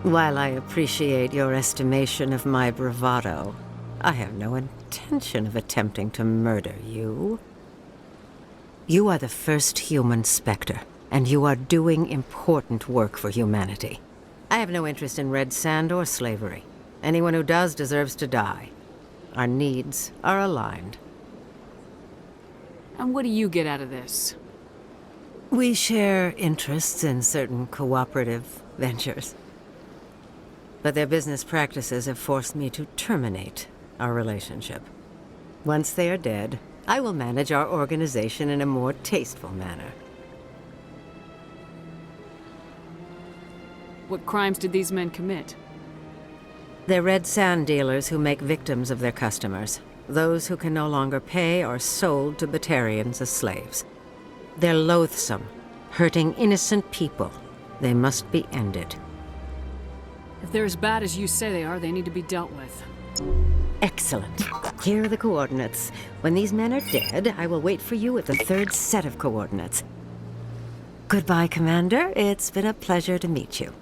While I appreciate your estimation of my bravado, I have no intention of attempting to murder you. You are the first human Spectre, and you are doing important work for humanity. I have no interest in red sand or slavery. Anyone who does deserves to die. Our needs are aligned. And what do you get out of this? We share interests in certain cooperative ventures. But their business practices have forced me to terminate our relationship. Once they are dead, I will manage our organization in a more tasteful manner. What crimes did these men commit? They're red sand dealers who make victims of their customers. Those who can no longer pay are sold to Batarians as slaves. They're loathsome, hurting innocent people. They must be ended. If they're as bad as you say they are, they need to be dealt with. Excellent. Here are the coordinates. When these men are dead, I will wait for you with the third set of coordinates. Goodbye, Commander. It's been a pleasure to meet you.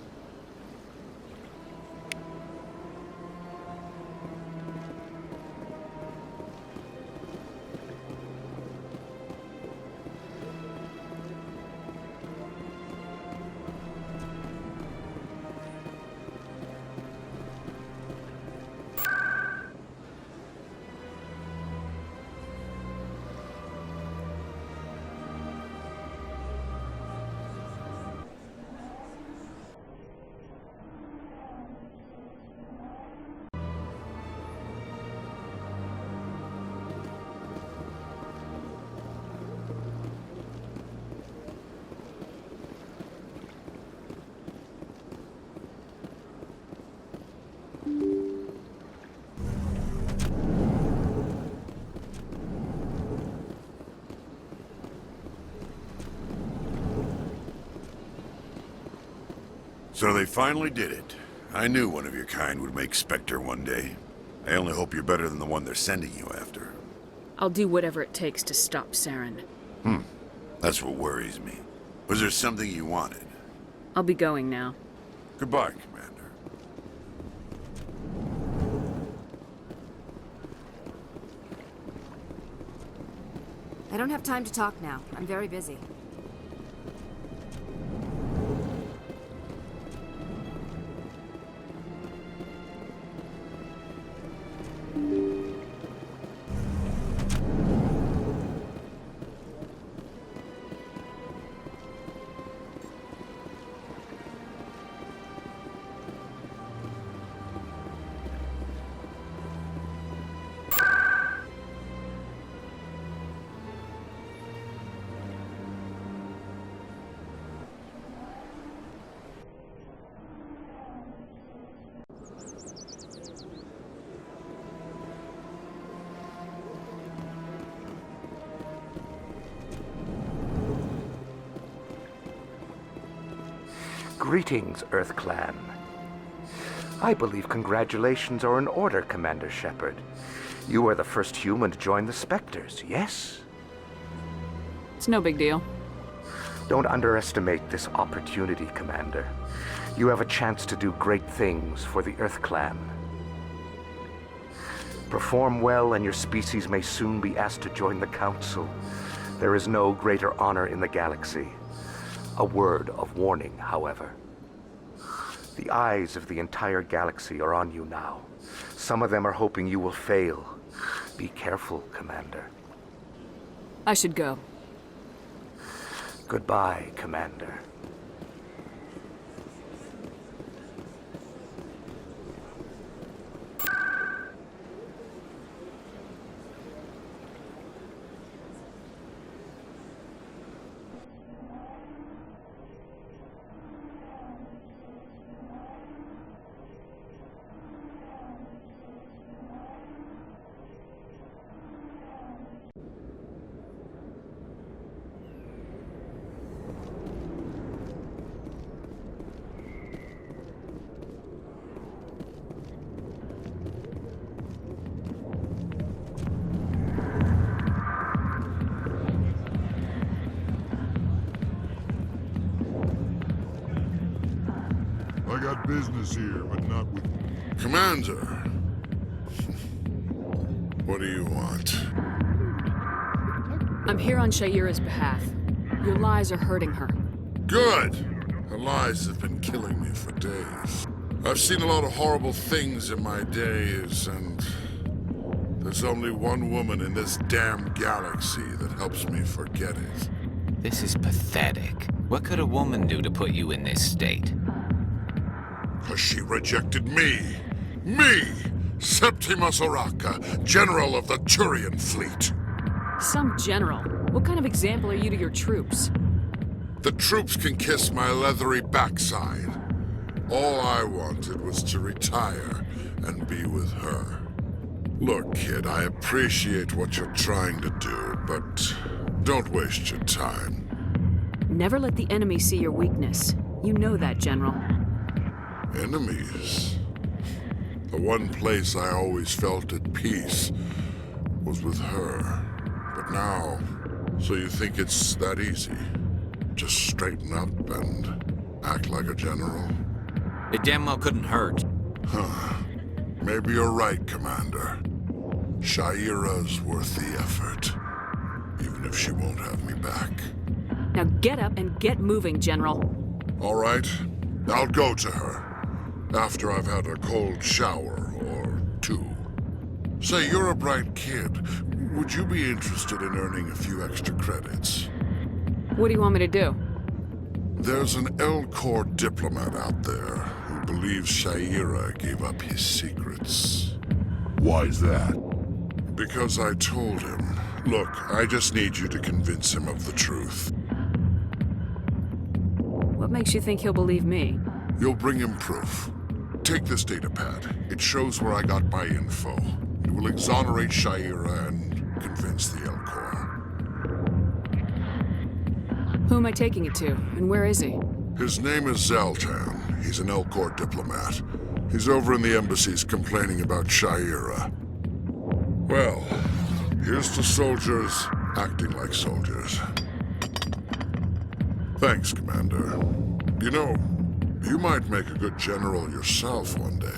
So they finally did it. I knew one of your kind would make Spectre one day. I only hope you're better than the one they're sending you after. I'll do whatever it takes to stop Saren. That's what worries me. Was there something you wanted? I'll be going now. Goodbye, Commander. I don't have time to talk now. I'm very busy. Greetings, Earth Clan. I believe congratulations are in order, Commander Shepard. You are the first human to join the Spectres, yes? It's no big deal. Don't underestimate this opportunity, Commander. You have a chance to do great things for the Earth Clan. Perform well and your species may soon be asked to join the Council. There is no greater honor in the galaxy. A word of warning, however. The eyes of the entire galaxy are on you now. Some of them are hoping you will fail. Be careful, Commander. I should go. Goodbye, Commander. I got business here, but not with... Commander! What do you want? I'm here on Shaira's behalf. Your lies are hurting her. Good! Her lies have been killing me for days. I've seen a lot of horrible things in my days, and there's only one woman in this damn galaxy that helps me forget it. This is pathetic. What could a woman do to put you in this state? 'Cause she rejected me! Me! Septimus Oraka, General of the Turian Fleet! Some general? What kind of example are you to your troops? The troops can kiss my leathery backside. All I wanted was to retire and be with her. Look, kid, I appreciate what you're trying to do, but don't waste your time. Never let the enemy see your weakness. You know that, General. Enemies? The one place I always felt at peace was with her. But now, so you think it's that easy? Just straighten up and act like a general? It damn well couldn't hurt. Huh. Maybe you're right, Commander. Shaira's worth the effort. Even if she won't have me back. Now get up and get moving, General. All right. I'll go to her. After I've had a cold shower or two. Say, you're a bright kid. Would you be interested in earning a few extra credits? What do you want me to do? There's an Alcor diplomat out there who believes Shaira gave up his secrets. Why's that? Because I told him. Look, I just need you to convince him of the truth. What makes you think he'll believe me? You'll bring him proof. Take this datapad. It shows where I got my info. It will exonerate Shaira and convince the Alcor. Who am I taking it to, and where is he? His name is Zoltan. He's an Alcor diplomat. He's over in the embassies complaining about Shaira. Well, here's to soldiers acting like soldiers. Thanks, Commander. You know, you might make a good general yourself one day.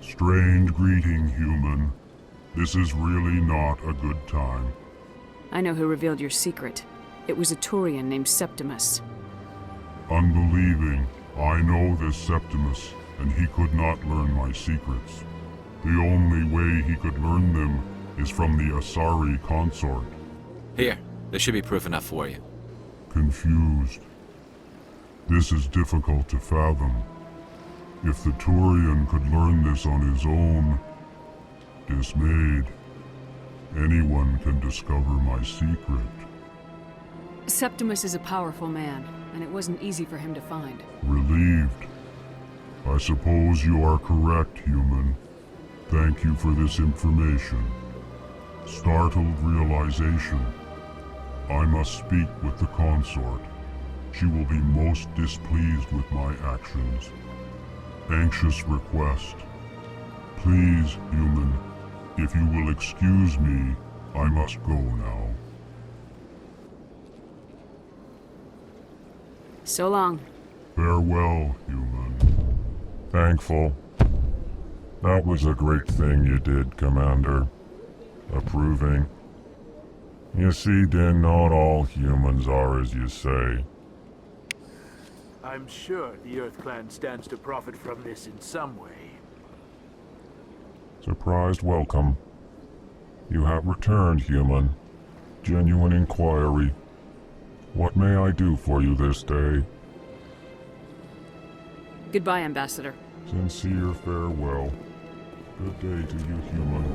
Strange greeting, human. This is really not a good time. I know who revealed your secret. It was a Turian named Septimus. Unbelieving. I know this Septimus, and he could not learn my secrets. The only way he could learn them is from the Asari Consort. Here, there should be proof enough for you. Confused. This is difficult to fathom. If the Turian could learn this on his own, dismayed, anyone can discover my secret. Septimus is a powerful man, and it wasn't easy for him to find. Relieved. I suppose you are correct, human. Thank you for this information. Startled realization. I must speak with the consort. She will be most displeased with my actions. Anxious request. Please, human, if you will excuse me, I must go now. So long. Farewell, human. Thankful. That was a great thing you did, Commander. Approving. You see, Din, not all humans are as you say. I'm sure the Earth Clan stands to profit from this in some way. Surprised welcome. You have returned, human. Genuine inquiry. What may I do for you this day? Goodbye, Ambassador. Sincere farewell. Good day to you, human.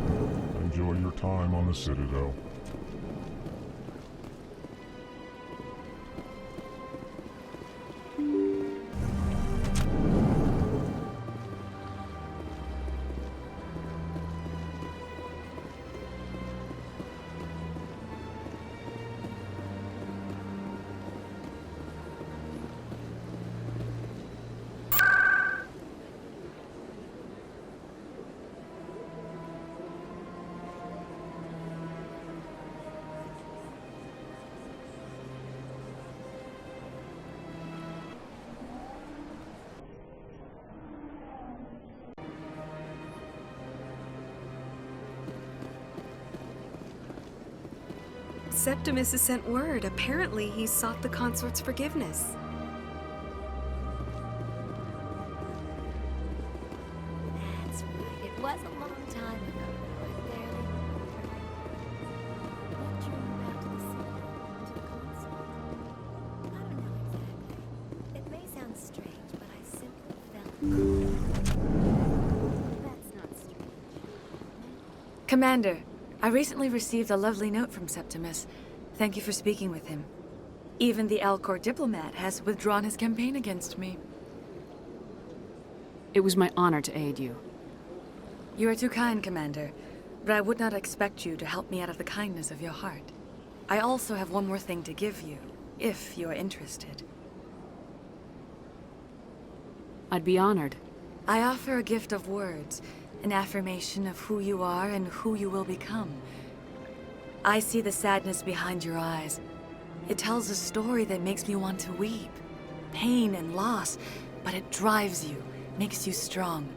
Enjoy your time on the Citadel. Septimus has sent word. Apparently, he sought the consort's forgiveness. That's right. It was a long time ago. I barely what drew you back to the Citadel, to the consort? I don't know exactly. It may sound strange, but I simply felt that's not strange. Commander, I recently received a lovely note from Septimus. Thank you for speaking with him. Even the Alcor diplomat has withdrawn his campaign against me. It was my honor to aid you. You are too kind, Commander, but I would not expect you to help me out of the kindness of your heart. I also have one more thing to give you. if you're interested. I'd be honored. I offer a gift of words, an affirmation of who you are and who you will become. I see the sadness behind your eyes. It tells a story that makes me want to weep. Pain and loss, but it drives you, makes you strong.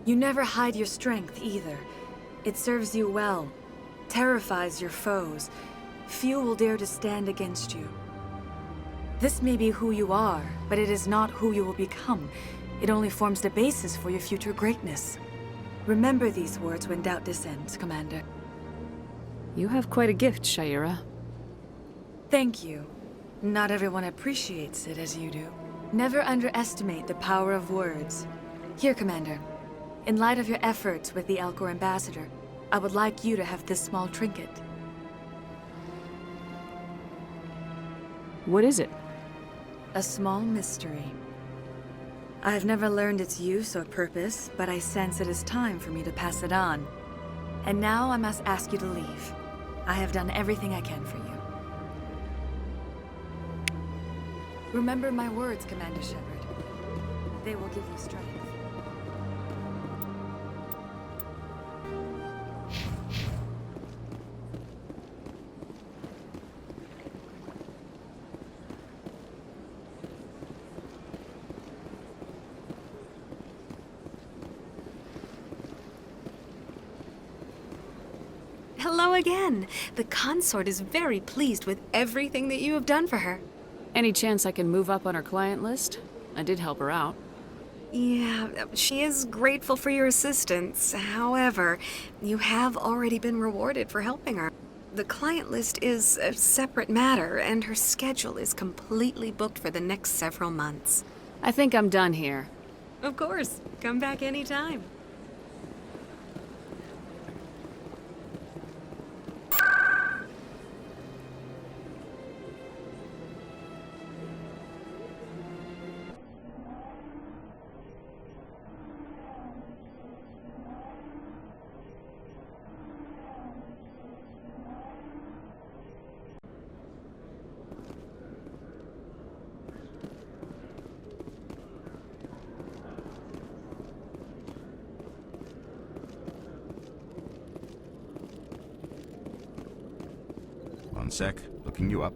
You never hide your strength either. It serves you well, terrifies your foes. Few will dare to stand against you. This may be who you are, but it is not who you will become. It only forms the basis for your future greatness. Remember these words when doubt descends, Commander. You have quite a gift, Shaira. Thank you. Not everyone appreciates it as you do. Never underestimate the power of words. Here, Commander. In light of your efforts with the Alcor ambassador, I would like you to have this small trinket. What is it? A small mystery. I have never learned its use or purpose, but I sense it is time for me to pass it on. And now I must ask you to leave. I have done everything I can for you. Remember my words, Commander Shepard. They will give you strength. Hello again. The consort is very pleased with everything that you have done for her. Any chance I can move up on her client list? I did help her out. Yeah, she is grateful for your assistance. However, you have already been rewarded for helping her. The client list is a separate matter, and her schedule is completely booked for the next several months. I think I'm done here. Of course. Come back anytime. One sec, looking you up.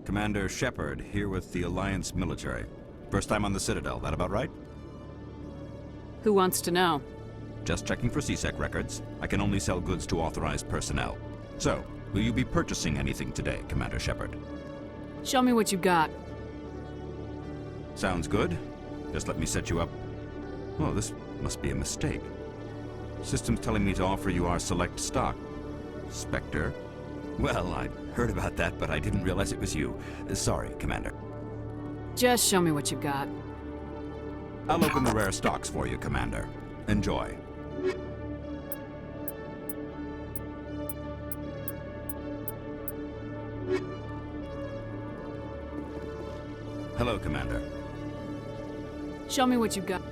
Commander Shepard, here with the Alliance military. First time on the Citadel, that about right? Who wants to know? Just checking for CSEC records. I can only sell goods to authorized personnel. So, will you be purchasing anything today, Commander Shepard? Show me what you got. Sounds good. Just let me set you up. Oh, this must be a mistake. System's telling me to offer you our select stock. Spectre? Well, I'd heard about that, but I didn't realize it was you. Sorry, Commander. Just show me what you got. I'll open the rare stocks for you, Commander. Enjoy. Hello, Commander. Show me what you got.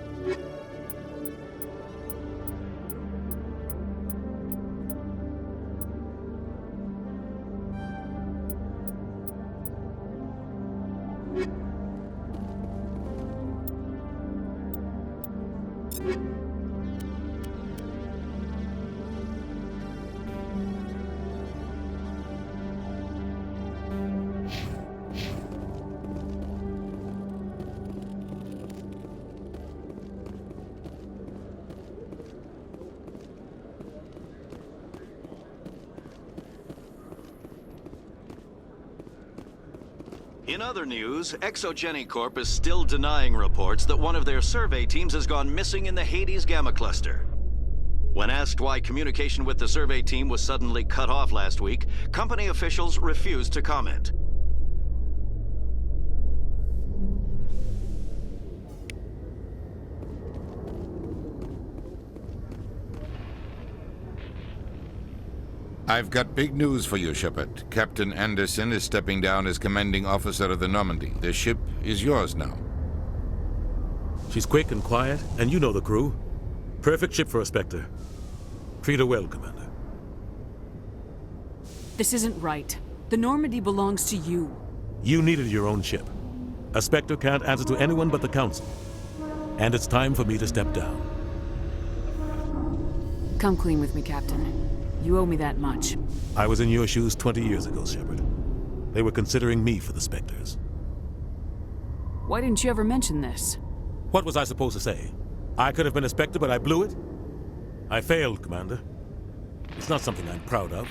In other news, Exogeny Corp is still denying reports that one of their survey teams has gone missing in the Hades Gamma Cluster. When asked why communication with the survey team was suddenly cut off last week, company officials refused to comment. I've got big news for you, Shepard. Captain Anderson is stepping down as commanding officer of the Normandy. The ship is yours now. She's quick and quiet, and you know the crew. Perfect ship for a Spectre. Treat her well, Commander. This isn't right. The Normandy belongs to you. You needed your own ship. A Spectre can't answer to anyone but the Council. And it's time for me to step down. Come clean with me, Captain. You owe me that much. I was in your shoes 20 years ago, Shepard. They were considering me for the Spectres. Why didn't you ever mention this? What was I supposed to say? I could have been a Spectre, but I blew it? I failed, Commander. It's not something I'm proud of.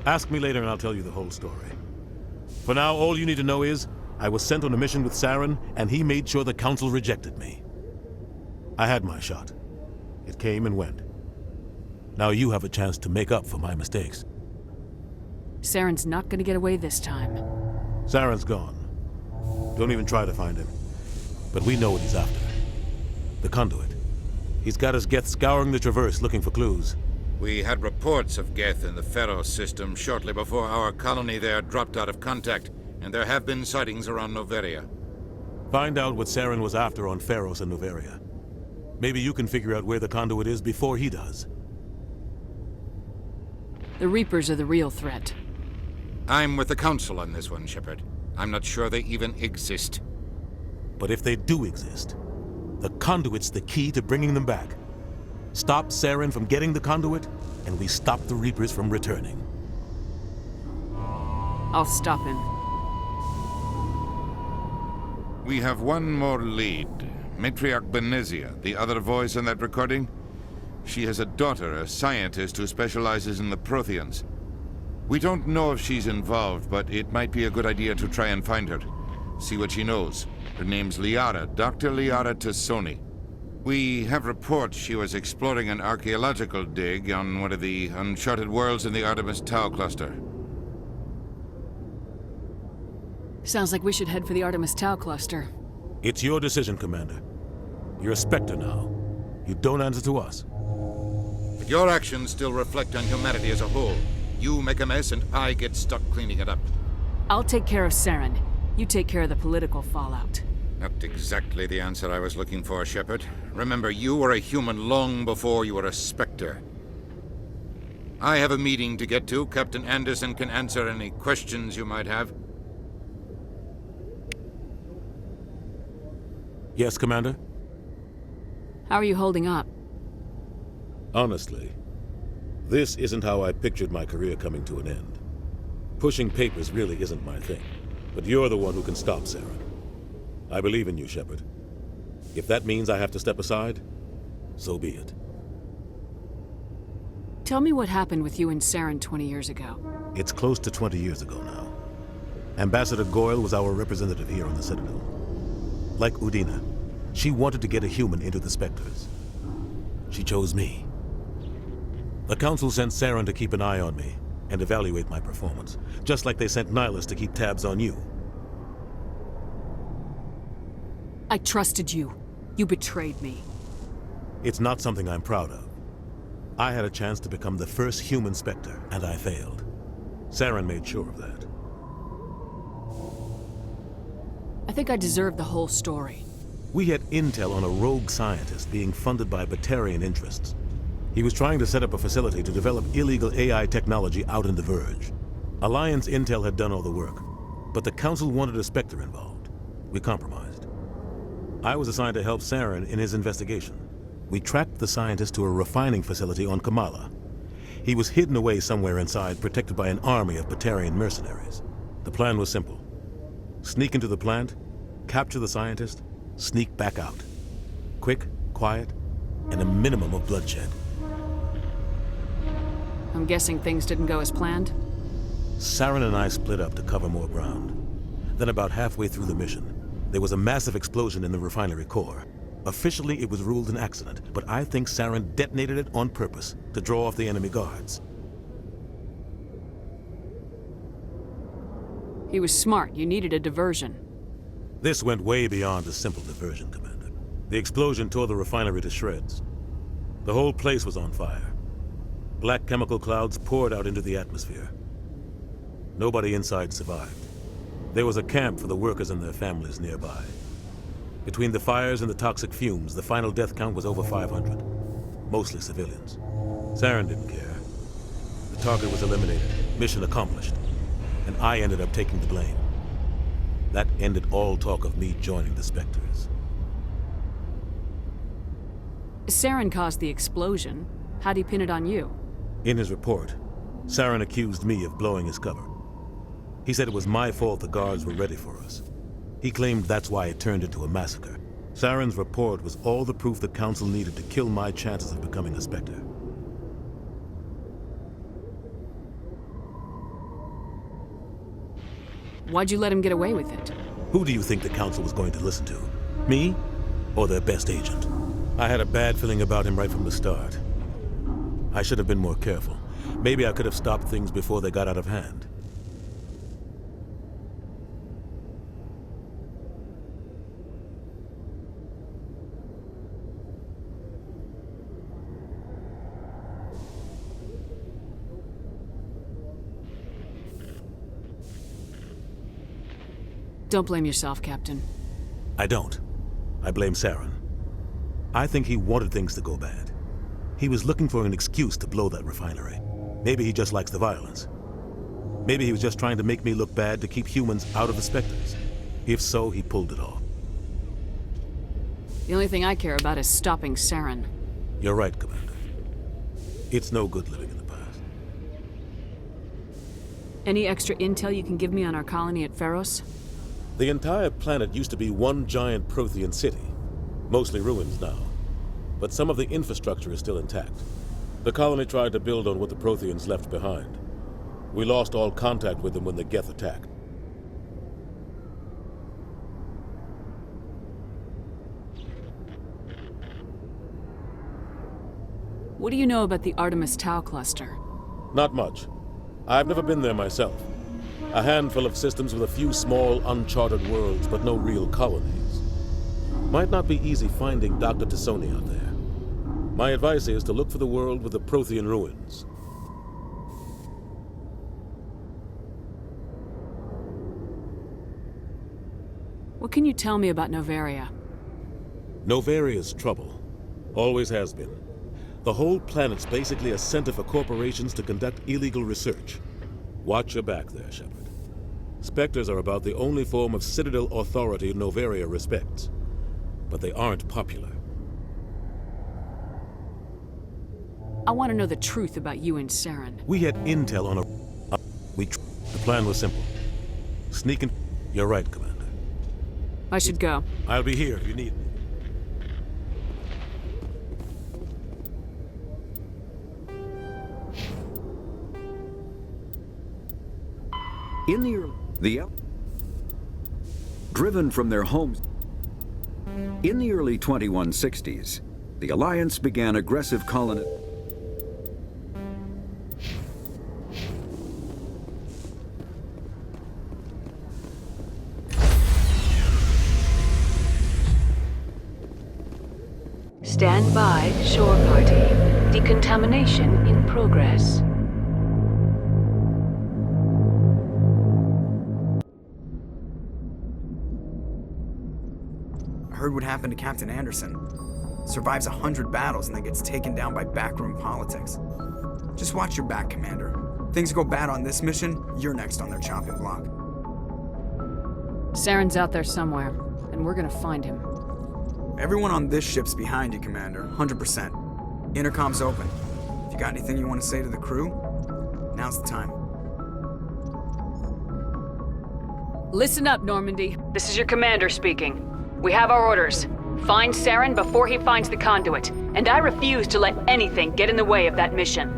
Ask me later and I'll tell you the whole story. For now, all you need to know is, I was sent on a mission with Saren, and he made sure the Council rejected me. I had my shot. It came and went. Now you have a chance to make up for my mistakes. Saren's not gonna get away this time. Saren's gone. Don't even try to find him. But we know what he's after. The conduit. He's got his Geth scouring the Traverse looking for clues. We had reports of Geth in the Pharos system shortly before our colony there dropped out of contact, and there have been sightings around Noveria. Find out what Saren was after on Pharos and Noveria. Maybe you can figure out where the conduit is before he does. The Reapers are the real threat. I'm with the Council on this one, Shepard. I'm not sure they even exist. But if they do exist, the conduit's the key to bringing them back. Stop Saren from getting the conduit, and we stop the Reapers from returning. I'll stop him. We have one more lead. Matriarch Benezia, the other voice in that recording. She has a daughter, a scientist who specializes in the Protheans. We don't know if she's involved, but it might be a good idea to try and find her. See what she knows. Her name's Liara, Dr. Liara Tassoni. We have reports she was exploring an archaeological dig on one of the uncharted worlds in the Artemis Tau cluster. Sounds like we should head for the Artemis Tau cluster. It's your decision, Commander. You're a Spectre now. You don't answer to us. But your actions still reflect on humanity as a whole. You make a mess and I get stuck cleaning it up. I'll take care of Saren. You take care of the political fallout. Not exactly the answer I was looking for, Shepard. Remember, you were a human long before you were a Spectre. I have a meeting to get to. Captain Anderson can answer any questions you might have. Yes, Commander? How are you holding up? Honestly, this isn't how I pictured my career coming to an end. Pushing papers really isn't my thing, but you're the one who can stop Saren. I believe in you, Shepard. If that means I have to step aside, so be it. Tell me what happened with you and Saren 20 years ago. It's close to 20 years ago now. Ambassador Goyle was our representative here on the Citadel. Like Udina, she wanted to get a human into the Spectres. She chose me. The Council sent Saren to keep an eye on me and evaluate my performance, just like they sent Nihilus to keep tabs on you. I trusted you. You betrayed me. It's not something I'm proud of. I had a chance to become the first human Spectre, and I failed. Saren made sure of that. I think I deserve the whole story. We had intel on a rogue scientist being funded by Batarian interests. He was trying to set up a facility to develop illegal AI technology out in the Verge. Alliance intel had done all the work, but the Council wanted a Spectre involved. We compromised. I was assigned to help Saren in his investigation. We tracked the scientist to a refining facility on Kamala. He was hidden away somewhere inside, protected by an army of Batarian mercenaries. The plan was simple. Sneak into the plant, capture the scientist, sneak back out. Quick, quiet, and a minimum of bloodshed. I'm guessing things didn't go as planned? Saren and I split up to cover more ground. Then about halfway through the mission, there was a massive explosion in the refinery core. Officially, it was ruled an accident, but I think Saren detonated it on purpose to draw off the enemy guards. He was smart. You needed a diversion. This went way beyond a simple diversion, Commander. The explosion tore the refinery to shreds. The whole place was on fire. Black chemical clouds poured out into the atmosphere. Nobody inside survived. There was a camp for the workers and their families nearby. Between the fires and the toxic fumes, the final death count was over 500. mostly civilians. Saren didn't care. The target was eliminated, mission accomplished, and I ended up taking the blame. That ended all talk of me joining the Spectres. Saren caused the explosion. How'd he pin it on you? In his report, Saren accused me of blowing his cover. He said it was my fault the guards were ready for us. He claimed that's why it turned into a massacre. Saren's report was all the proof the Council needed to kill my chances of becoming a Spectre. Why'd you let him get away with it? Who do you think the Council was going to listen to? Me? Or their best agent? I had a bad feeling about him right from the start. I should have been more careful. Maybe I could have stopped things before they got out of hand. Don't blame yourself, Captain. I don't. I blame Saren. I think he wanted things to go bad. He was looking for an excuse to blow that refinery. Maybe he just likes the violence. Maybe he was just trying to make me look bad to keep humans out of the Spectres. If so, he pulled it off. The only thing I care about is stopping Saren. You're right, Commander. It's no good living in the past. Any extra intel you can give me on our colony at Pharos? The entire planet used to be one giant Prothean city. Mostly ruins now. But some of the infrastructure is still intact. The colony tried to build on what the Protheans left behind. We lost all contact with them when the Geth attacked. What do you know about the Artemis Tau cluster? Not much. I've never been there myself. A handful of systems with a few small, uncharted worlds, but no real colonies. Might not be easy finding Dr. T'Soni out there. My advice is to look for the world with the Prothean ruins. What can you tell me about Novaria? Novaria's trouble. Always has been. The whole planet's basically a center for corporations to conduct illegal research. Watch your back there, Shepard. Spectres are about the only form of Citadel authority Novaria respects. But they aren't popular. I want to know the truth about you and Saren. We had intel on a... The plan was simple. Sneak in... You're right, Commander. I should go. I'll be here if you need me. Driven from their homes. In the early 2160s, the Alliance began aggressive colony. Stand by, shore party. Decontamination in progress. Heard what happened to Captain Anderson. Survives 100 battles and then gets taken down by backroom politics. Just watch your back, Commander. Things go bad on this mission, you're next on their chopping block. Saren's out there somewhere, and we're gonna find him. Everyone on this ship's behind you, Commander, 100%. Intercom's open. If you got anything you want to say to the crew, now's the time. Listen up, Normandy. This is your commander speaking. We have our orders. Find Saren before he finds the conduit, and I refuse to let anything get in the way of that mission.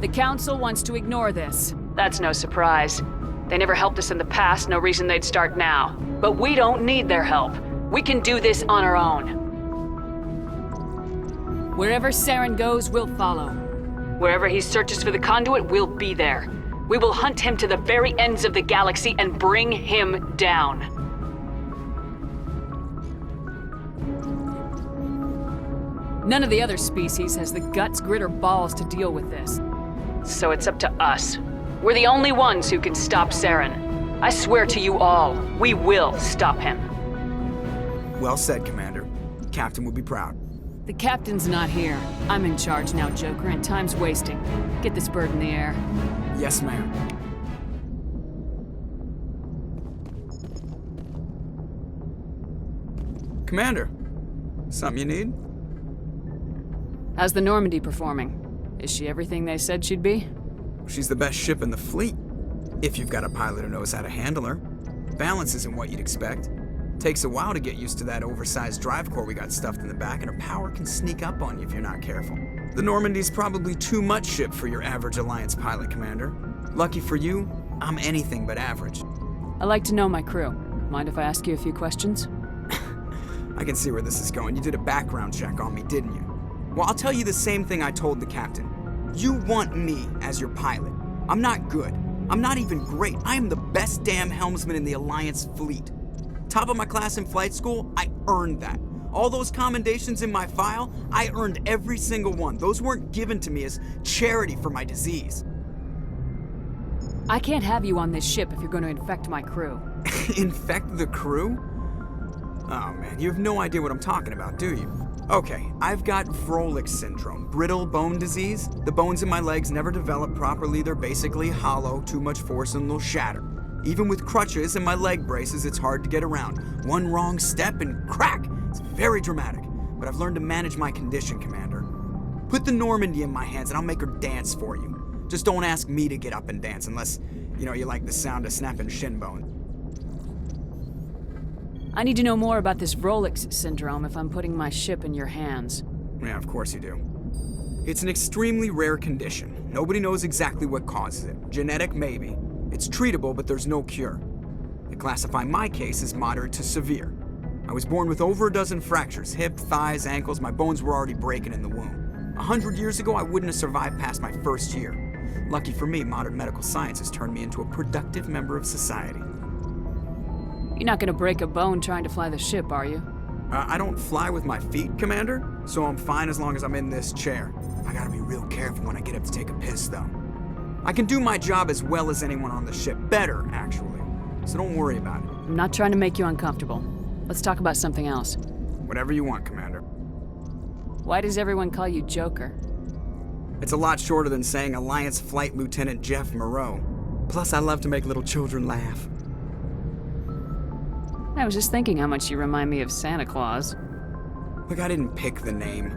The Council wants to ignore this. That's no surprise. They never helped us in the past, no reason they'd start now. But we don't need their help. We can do this on our own. Wherever Saren goes, we'll follow. Wherever he searches for the conduit, we'll be there. We will hunt him to the very ends of the galaxy and bring him down. None of the other species has the guts, grit, or balls to deal with this. So it's up to us. We're the only ones who can stop Saren. I swear to you all, we will stop him. Well said, Commander. captain would be proud. The captain's not here. I'm in charge now, Joker, and time's wasting. Get this bird in the air. Yes, ma'am. Commander, something you need? How's the Normandy performing? Is she everything they said she'd be? She's the best ship in the fleet, if you've got a pilot who knows how to handle her. Balance isn't what you'd expect. Takes a while to get used to that oversized drive core we got stuffed in the back, and her power can sneak up on you if you're not careful. The Normandy's probably too much ship for your average Alliance pilot, Commander. Lucky for you, I'm anything but average. I like to know my crew. Mind if I ask you a few questions? I can see where this is going. You did a background check on me, didn't you? Well, I'll tell you the same thing I told the captain. You want me as your pilot. I'm not good. I'm not even great. I am the best damn helmsman in the Alliance fleet. Top of my class in flight school, I earned that. All those commendations in my file, I earned every single one. Those weren't given to me as charity for my disease. I can't have you on this ship if you're going to infect my crew. Infect the crew? Oh man, you have no idea what I'm talking about, do you? Okay, I've got Volas syndrome, brittle bone disease. The bones in my legs never develop properly. They're basically hollow, too much force and they'll shatter. Even with crutches and my leg braces, it's hard to get around. One wrong step and crack! It's very dramatic, but I've learned to manage my condition, Commander. Put the Normandy in my hands and I'll make her dance for you. Just don't ask me to get up and dance unless, you like the sound of snapping shin bone. I need to know more about this Volas syndrome if I'm putting my ship in your hands. Yeah, of course you do. It's an extremely rare condition. Nobody knows exactly what causes it. Genetic, maybe. It's treatable, but there's no cure. They classify my case as moderate to severe. I was born with over a dozen fractures, hip, thighs, ankles. My bones were already breaking in the womb. 100 years ago, I wouldn't have survived past my first year. Lucky for me, modern medical science has turned me into a productive member of society. You're not gonna break a bone trying to fly the ship, are you? I don't fly with my feet, Commander, so I'm fine as long as I'm in this chair. I gotta be real careful when I get up to take a piss, though. I can do my job as well as anyone on the ship. Better, actually. So don't worry about it. I'm not trying to make you uncomfortable. Let's talk about something else. Whatever you want, Commander. Why does everyone call you Joker? It's a lot shorter than saying Alliance Flight Lieutenant Jeff Moreau. Plus, I love to make little children laugh. I was just thinking how much you remind me of Santa Claus. Look, I didn't pick the name.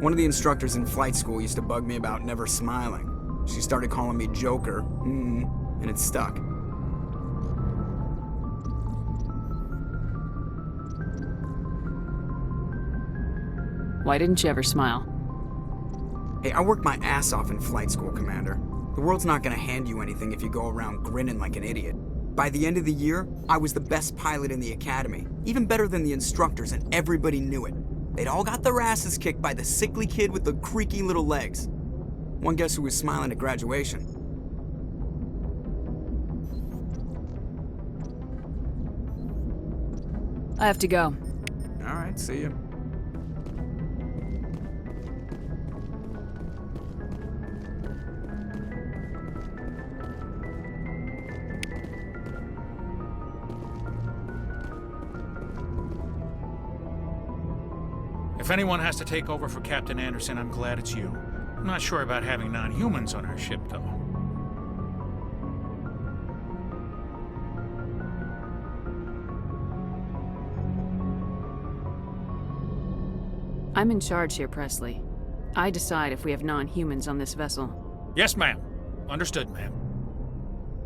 One of the instructors in flight school used to bug me about never smiling. She started calling me Joker, and it stuck. Why didn't you ever smile? Hey, I worked my ass off in flight school, Commander. The world's not gonna hand you anything if you go around grinning like an idiot. By the end of the year, I was the best pilot in the academy, even better than the instructors, and everybody knew it. They'd all got their asses kicked by the sickly kid with the creaky little legs. One guess who was smiling at graduation? I have to go. All right, see you. If anyone has to take over for Captain Anderson, I'm glad it's you. I'm not sure about having non-humans on our ship, though. I'm in charge here, Presley. I decide if we have non-humans on this vessel. Yes, ma'am. Understood, ma'am.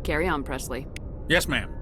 Carry on, Presley. Yes, ma'am.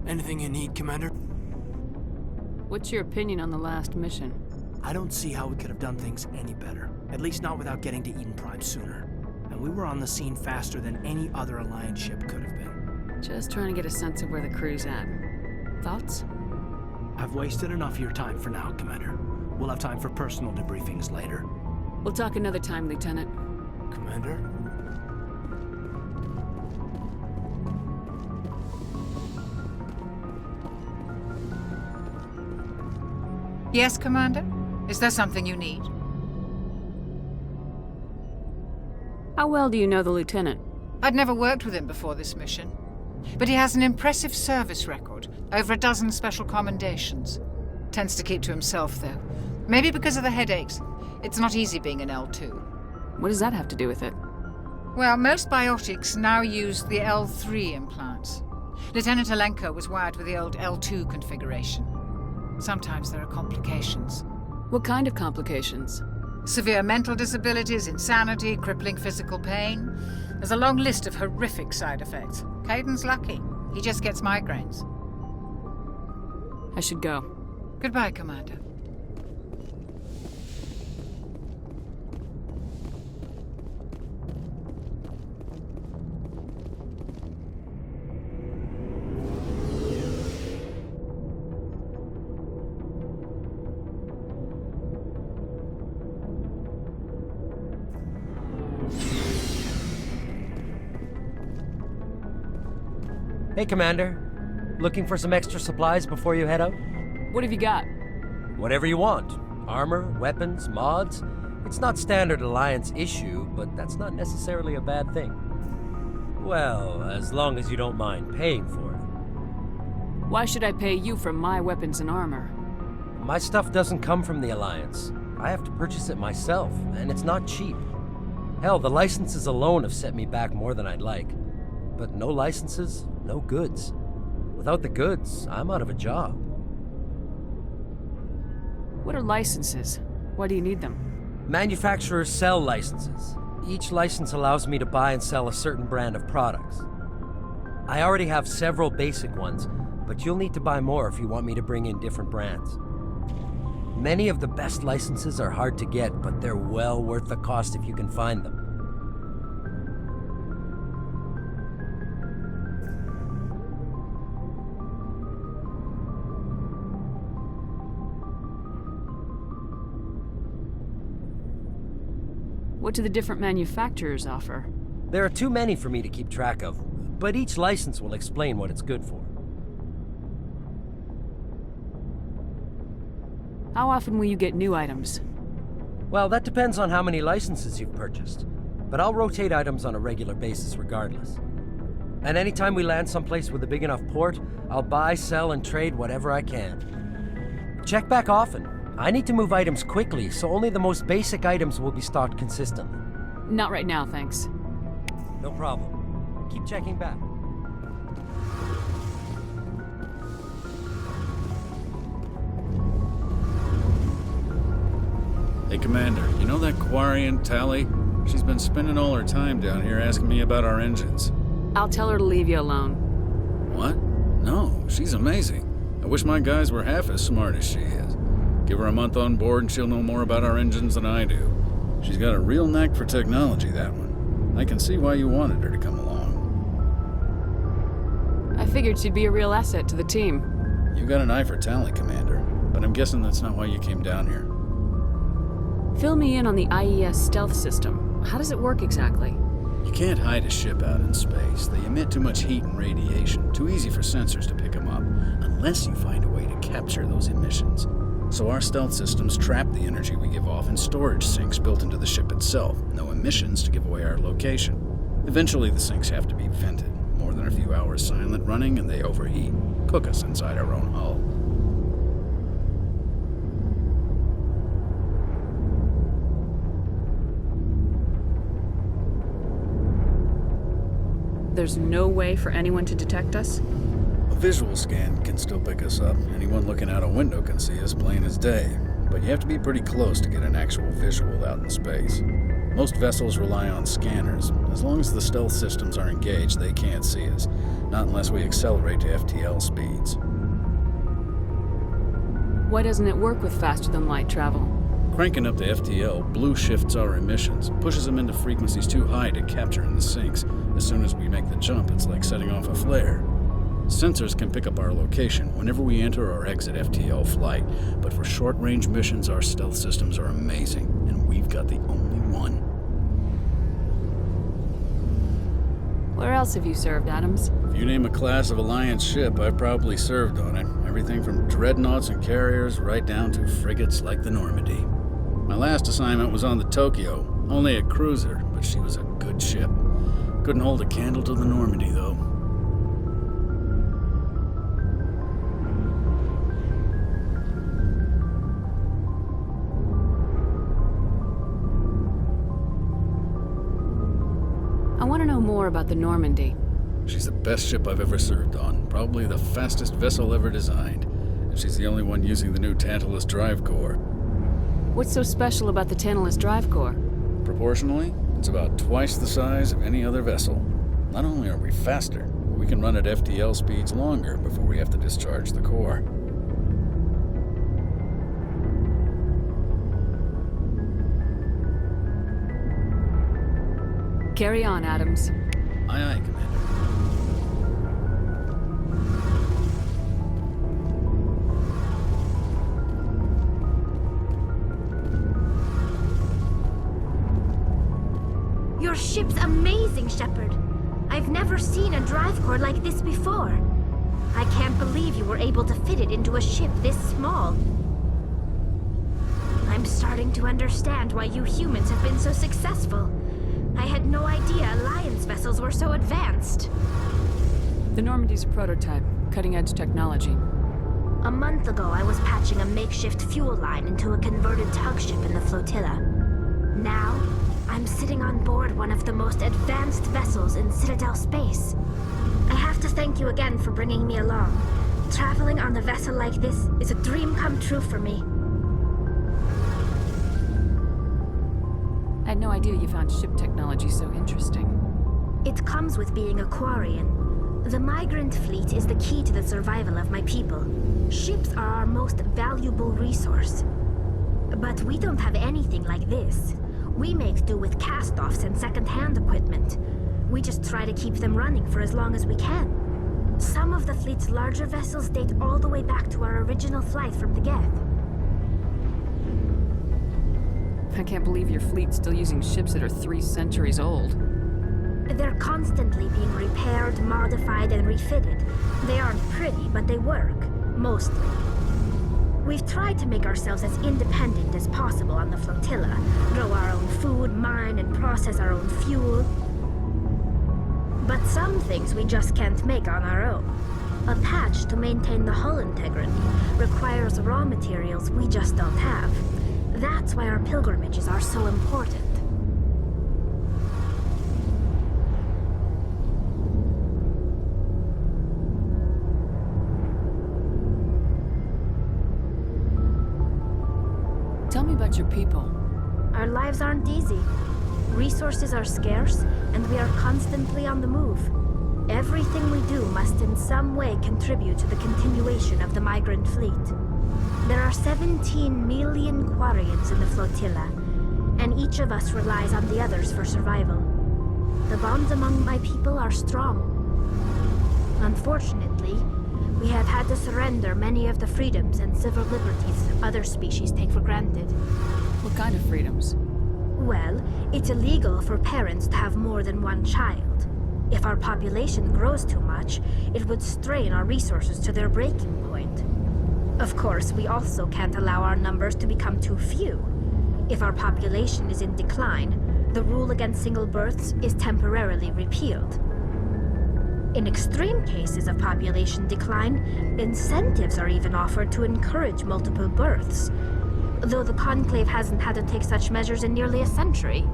Anything you need, Commander? What's your opinion on the last mission? I don't see how we could have done things any better. At least not without getting to Eden Prime sooner. And we were on the scene faster than any other Alliance ship could have been. Just trying to get a sense of where the crew's at. Thoughts? I've wasted enough of your time for now, Commander. We'll have time for personal debriefings later. We'll talk another time, Lieutenant. Commander? Yes, Commander? Is there something you need? How well do you know the Lieutenant? I'd never worked with him before this mission. But he has an impressive service record, over a dozen special commendations. Tends to keep to himself, though. Maybe because of the headaches. It's not easy being an L2. What does that have to do with it? Well, most biotics now use the L3 implants. Lieutenant Alenko was wired with the old L2 configuration. Sometimes there are complications. What kind of complications? Severe mental disabilities, insanity, crippling physical pain. There's a long list of horrific side effects. Caden's lucky. He just gets migraines. I should go. Goodbye, Commander. Hey, Commander. Looking for some extra supplies before you head out? What have you got? Whatever you want. Armor, weapons, mods. It's not standard Alliance issue, but that's not necessarily a bad thing. Well, as long as you don't mind paying for it. Why should I pay you for my weapons and armor? My stuff doesn't come from the Alliance. I have to purchase it myself, and it's not cheap. Hell, the licenses alone have set me back more than I'd like. But no licenses, no goods. Without the goods, I'm out of a job. What are licenses? Why do you need them? Manufacturers sell licenses. Each license allows me to buy and sell a certain brand of products. I already have several basic ones, but you'll need to buy more if you want me to bring in different brands. Many of the best licenses are hard to get, but they're well worth the cost if you can find them. What do the different manufacturers offer? There are too many for me to keep track of, but each license will explain what it's good for. How often will you get new items? Well, that depends on how many licenses you've purchased, but I'll rotate items on a regular basis regardless. And anytime we land someplace with a big enough port, I'll buy, sell, and trade whatever I can. Check back often. I need to move items quickly, so only the most basic items will be stocked consistently. Not right now, thanks. No problem. Keep checking back. Hey, Commander, you know that Quarian, Tally? She's been spending all her time down here asking me about our engines. I'll tell her to leave you alone. What? No, she's amazing. I wish my guys were half as smart as she is. Give her a month on board and she'll know more about our engines than I do. She's got a real knack for technology, that one. I can see why you wanted her to come along. I figured she'd be a real asset to the team. You got an eye for Tally, Commander, but I'm guessing that's not why you came down here. Fill me in on the IES stealth system. How does it work exactly? You can't hide a ship out in space. They emit too much heat and radiation. Too easy for sensors to pick them up, unless you find a way to capture those emissions. So our stealth systems trap the energy we give off in storage sinks built into the ship itself. No emissions to give away our location. Eventually the sinks have to be vented. More than a few hours silent running and they overheat. Cook us inside our own hull. There's no way for anyone to detect us? A visual scan can still pick us up. Anyone looking out a window can see us plain as day. But you have to be pretty close to get an actual visual out in space. Most vessels rely on scanners. As long as the stealth systems are engaged, they can't see us. Not unless we accelerate to FTL speeds. Why doesn't it work with faster-than-light travel? Cranking up the FTL blue shifts our emissions, pushes them into frequencies too high to capture in the sinks. As soon as we make the jump, it's like setting off a flare. Sensors can pick up our location whenever we enter or exit FTL flight, but for short-range missions, our stealth systems are amazing, and we've got the only one. Where else have you served, Adams? If you name a class of Alliance ship, I've probably served on it. Everything from dreadnoughts and carriers right down to frigates like the Normandy. My last assignment was on the Tokyo, only a cruiser, but she was a good ship. Couldn't hold a candle to the Normandy, though. I want to know more about the Normandy. She's the best ship I've ever served on, probably the fastest vessel ever designed. And she's the only one using the new Tantalus drive core. What's so special about the Tantalus drive core? Proportionally, it's about twice the size of any other vessel. Not only are we faster, but we can run at FTL speeds longer before we have to discharge the core. Carry on, Adams. Aye, aye, Commander. Your ship's amazing, Shepard. I've never seen a drive core like this before. I can't believe you were able to fit it into a ship this small. I'm starting to understand why you humans have been so successful. I had no idea Alliance vessels were so advanced. The Normandy's a prototype, cutting-edge technology. A month ago, I was patching a makeshift fuel line into a converted tug ship in the flotilla. Now, I'm sitting on board one of the most advanced vessels in Citadel space. I have to thank you again for bringing me along. Traveling on a vessel like this is a dream come true for me. I had no idea you found ship technology so interesting. It comes with being a Quarian. The migrant fleet is the key to the survival of my people. Ships are our most valuable resource. But we don't have anything like this. We make do with cast-offs and second-hand equipment. We just try to keep them running for as long as we can. Some of the fleet's larger vessels date all the way back to our original flight from the Geth. I can't believe your fleet's still using ships that are 3 centuries old. They're constantly being repaired, modified, and refitted. They aren't pretty, but they work. Mostly. We've tried to make ourselves as independent as possible on the flotilla. Grow our own food, mine, and process our own fuel. But some things we just can't make on our own. A patch to maintain the hull integrity requires raw materials we just don't have. That's why our pilgrimages are so important. Tell me about your people. Our lives aren't easy. Resources are scarce, and we are constantly on the move. Everything we do must in some way contribute to the continuation of the migrant fleet. There are 17 million Quarians in the flotilla, and each of us relies on the others for survival. The bonds among my people are strong. Unfortunately, we have had to surrender many of the freedoms and civil liberties other species take for granted. What kind of freedoms? Well, it's illegal for parents to have more than one child. If our population grows too much, it would strain our resources to their breaking point. Of course, we also can't allow our numbers to become too few. If our population is in decline, the rule against single births is temporarily repealed. In extreme cases of population decline, incentives are even offered to encourage multiple births, though the Conclave hasn't had to take such measures in nearly a century.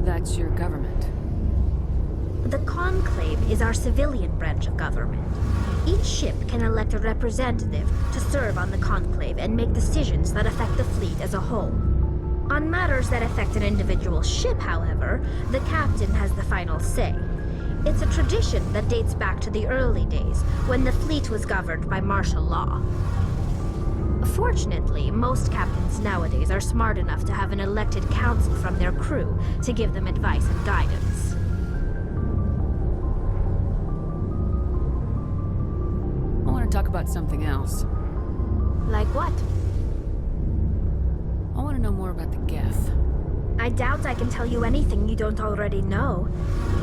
That's your government. The Conclave is our civilian branch of government. Each ship can elect a representative to serve on the Conclave and make decisions that affect the fleet as a whole. On matters that affect an individual ship, however, the captain has the final say. It's a tradition that dates back to the early days, when the fleet was governed by martial law. Fortunately, most captains nowadays are smart enough to have an elected council from their crew to give them advice and guidance. I want to talk about something else. Like what? I want to know more about the Geth. I doubt I can tell you anything you don't already know.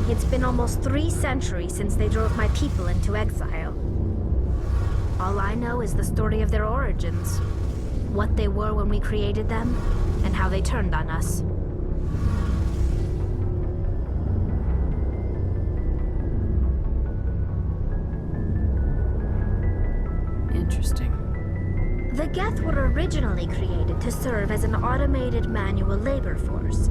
It's been almost 3 centuries since they drove my people into exile. All I know is the story of their origins, what they were when we created them, and how they turned on us. Interesting. The Geth were originally created to serve as an automated manual labor force.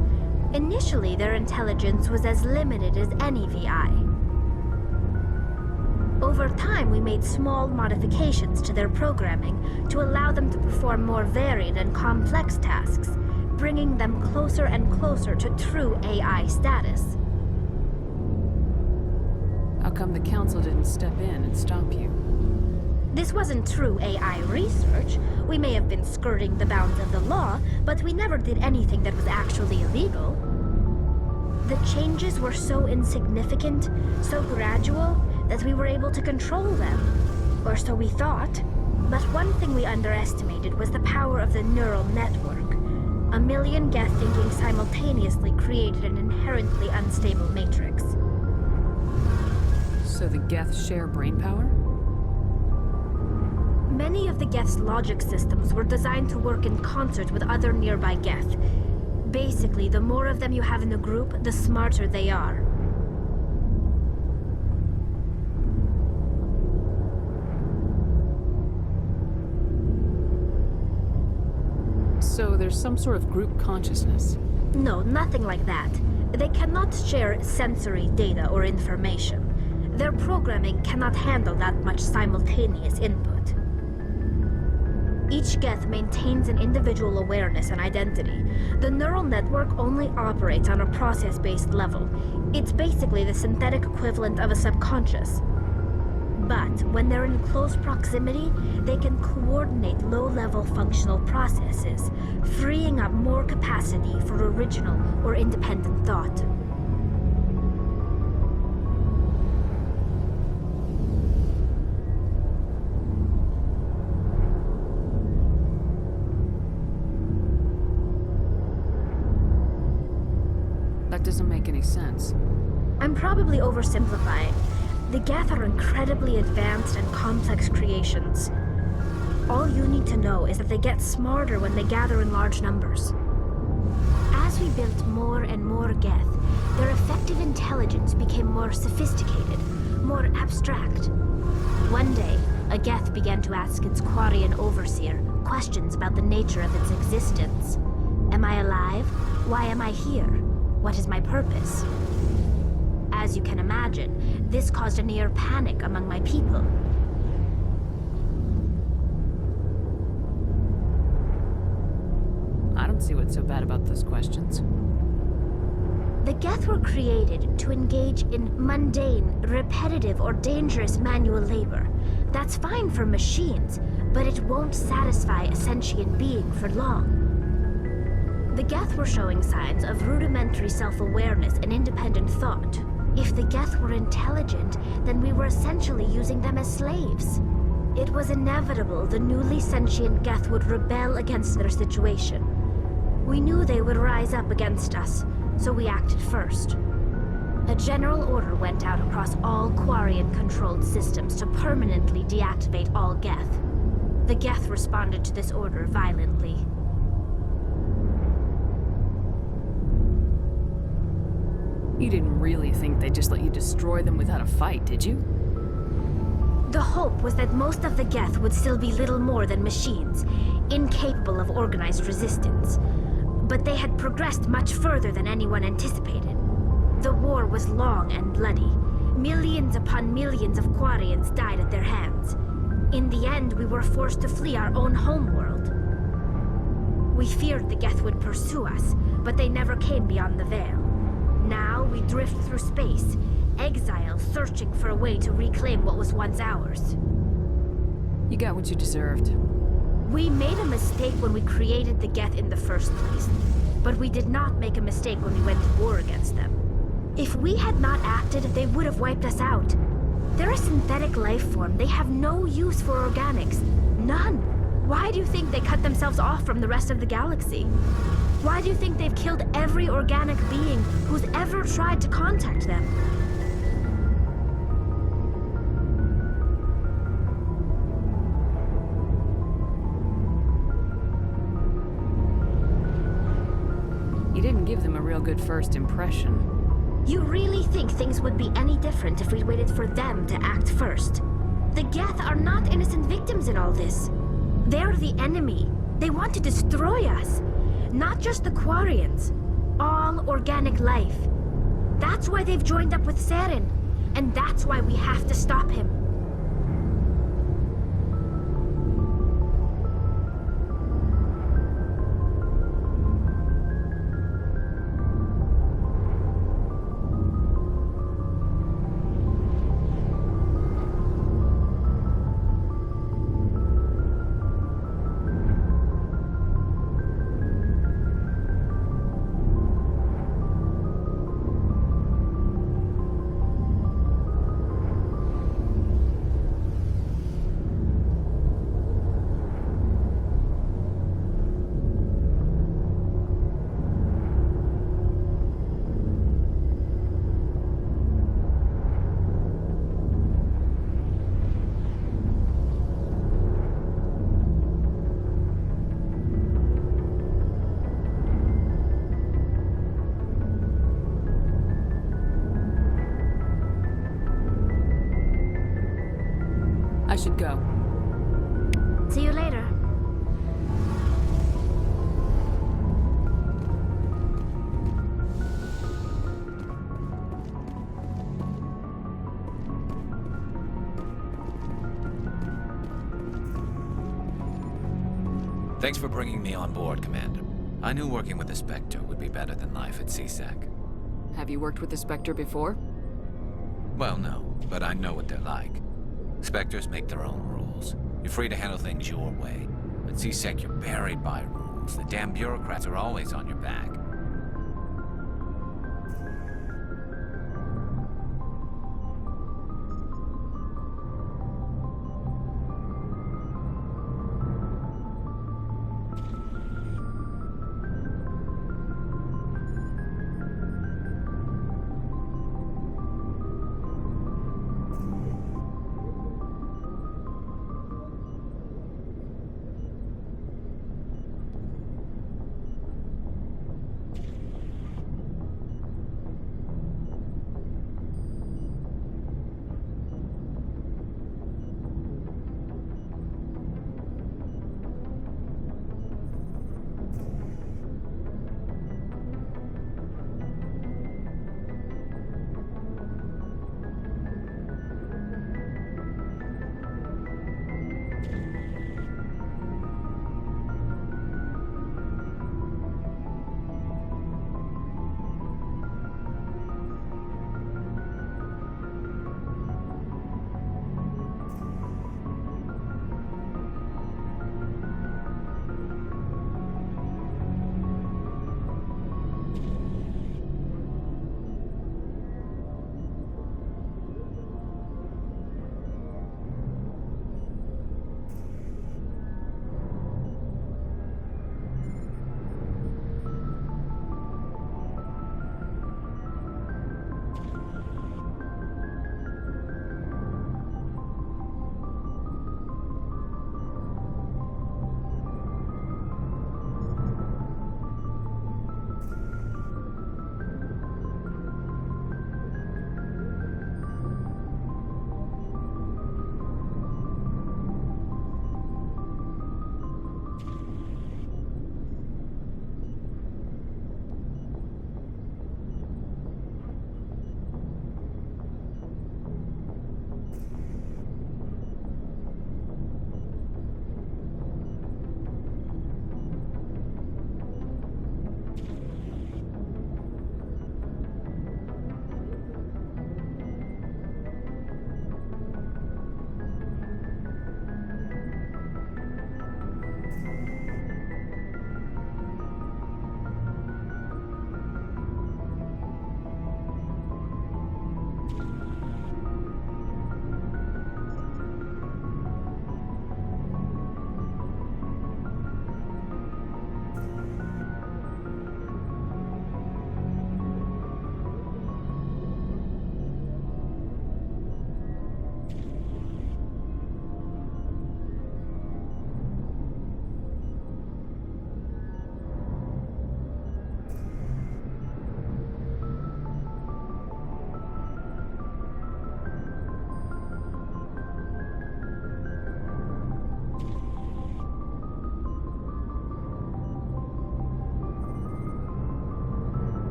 Initially, their intelligence was as limited as any VI. Over time, we made small modifications to their programming to allow them to perform more varied and complex tasks, bringing them closer and closer to true AI status. How come the Council didn't step in and stop you? This wasn't true AI research. We may have been skirting the bounds of the law, but we never did anything that was actually illegal. The changes were so insignificant, so gradual, that we were able to control them. Or so we thought. But one thing we underestimated was the power of the neural network. 1 million Geth thinking simultaneously created an inherently unstable matrix. So the Geth share brainpower? Many of the Geth's logic systems were designed to work in concert with other nearby Geth. Basically, the more of them you have in the group, the smarter they are. So there's some sort of group consciousness? No, nothing like that. They cannot share sensory data or information. Their programming cannot handle that much simultaneous input. Each Geth maintains an individual awareness and identity. The neural network only operates on a process-based level. It's basically the synthetic equivalent of a subconscious. But when they're in close proximity, they can coordinate low-level functional processes, freeing up more capacity for original or independent thought. That doesn't make any sense. I'm probably oversimplifying. The Geth are incredibly advanced and complex creations. All you need to know is that they get smarter when they gather in large numbers. As we built more and more Geth, their effective intelligence became more sophisticated, more abstract. One day, a Geth began to ask its Quarian overseer questions about the nature of its existence. Am I alive? Why am I here? What is my purpose? As you can imagine, this caused a near panic among my people. I don't see what's so bad about those questions. The Geth were created to engage in mundane, repetitive, or dangerous manual labor. That's fine for machines, but it won't satisfy a sentient being for long. The Geth were showing signs of rudimentary self-awareness and independent thought. If the Geth were intelligent, then we were essentially using them as slaves. It was inevitable the newly sentient Geth would rebel against their situation. We knew they would rise up against us, so we acted first. A general order went out across all Quarian-controlled systems to permanently deactivate all Geth. The Geth responded to this order violently. You didn't really think they'd just let you destroy them without a fight, did you? The hope was that most of the Geth would still be little more than machines, incapable of organized resistance. But they had progressed much further than anyone anticipated. The war was long and bloody. Millions upon millions of Quarians died at their hands. In the end, we were forced to flee our own homeworld. We feared the Geth would pursue us, but they never came beyond the Veil. Now we drift through space, exile, searching for a way to reclaim what was once ours. You got what you deserved. We made a mistake when we created the Geth in the first place, but we did not make a mistake when we went to war against them. If we had not acted, they would have wiped us out. They're a synthetic life form. They have no use for organics. None. Why do you think they cut themselves off from the rest of the galaxy? Why do you think they've killed every organic being who's ever tried to contact them? You didn't give them a real good first impression. You really think things would be any different if we waited for them to act first? The Geth are not innocent victims in all this. They're the enemy. They want to destroy us. Not just the Quarians. All organic life. That's why they've joined up with Saren. And that's why we have to stop him. I should go. See you later. Thanks for bringing me on board, Commander. I knew working with the Spectre would be better than life at CSEC. Have you worked with the Spectre before? Well, no, but I know what they're like. Spectres make their own rules. You're free to handle things your way. At CSEC, you're buried by rules. The damn bureaucrats are always on your back.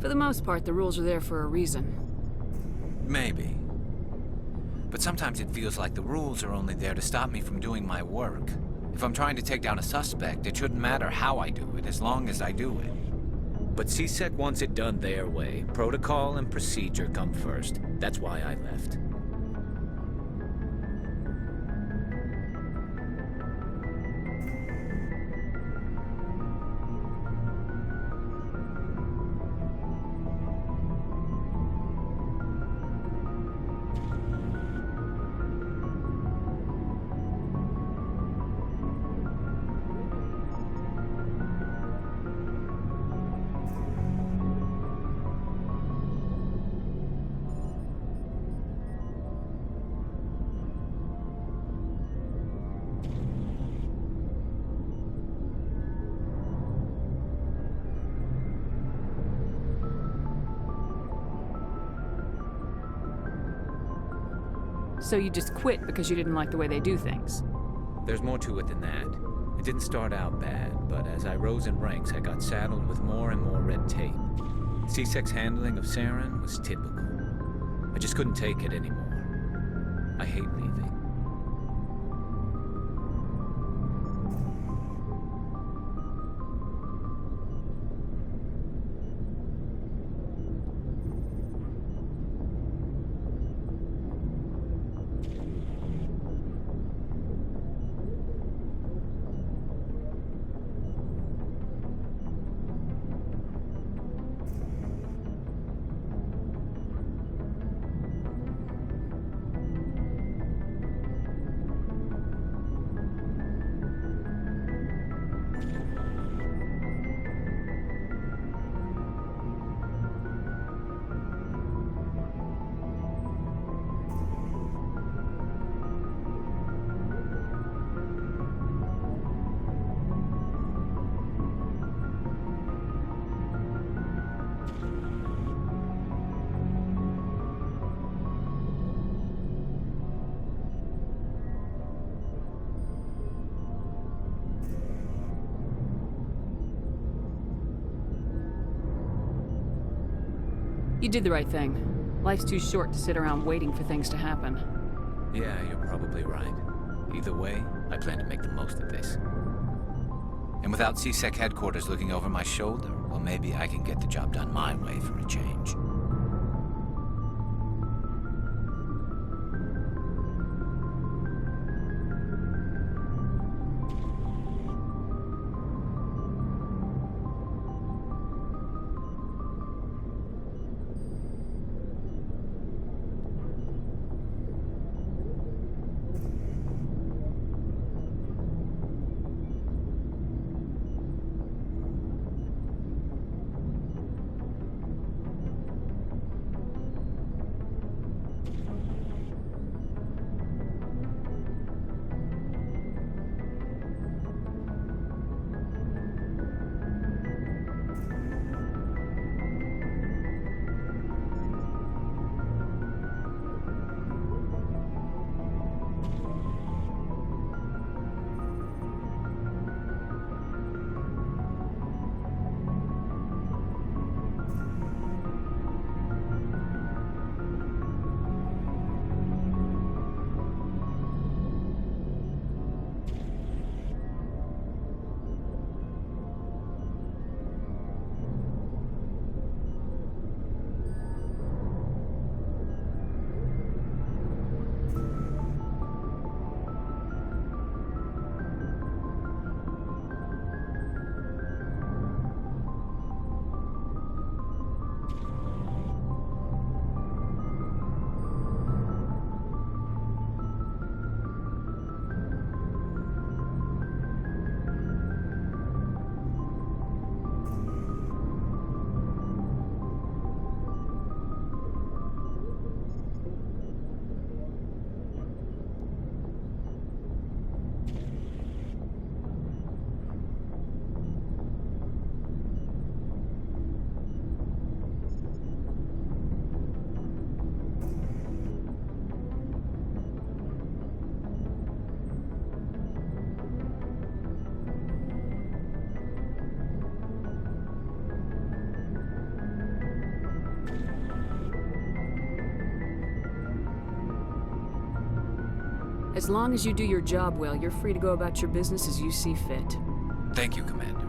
For the most part, the rules are there for a reason. Maybe. But sometimes it feels like the rules are only there to stop me from doing my work. If I'm trying to take down a suspect, it shouldn't matter how I do it, as long as I do it. But CSEC wants it done their way. Protocol and procedure come first. That's why I left. So you just quit because you didn't like the way they do things? There's more to it than that. It didn't start out bad, but as I rose in ranks, I got saddled with more and more red tape. CSEC's handling of Saren was typical. I just couldn't take it anymore. I hate leaving. You did the right thing. Life's too short to sit around waiting for things to happen. Yeah, you're probably right. Either way, I plan to make the most of this. And without CSEC headquarters looking over my shoulder, well, maybe I can get the job done my way for a change. As long as you do your job well, you're free to go about your business as you see fit. Thank you, Commander.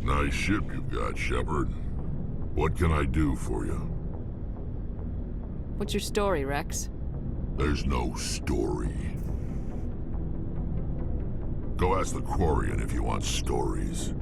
Nice ship you've got, Shepard. What can I do for you? What's your story, Rex? There's no story. Go ask the Quarian if you want stories.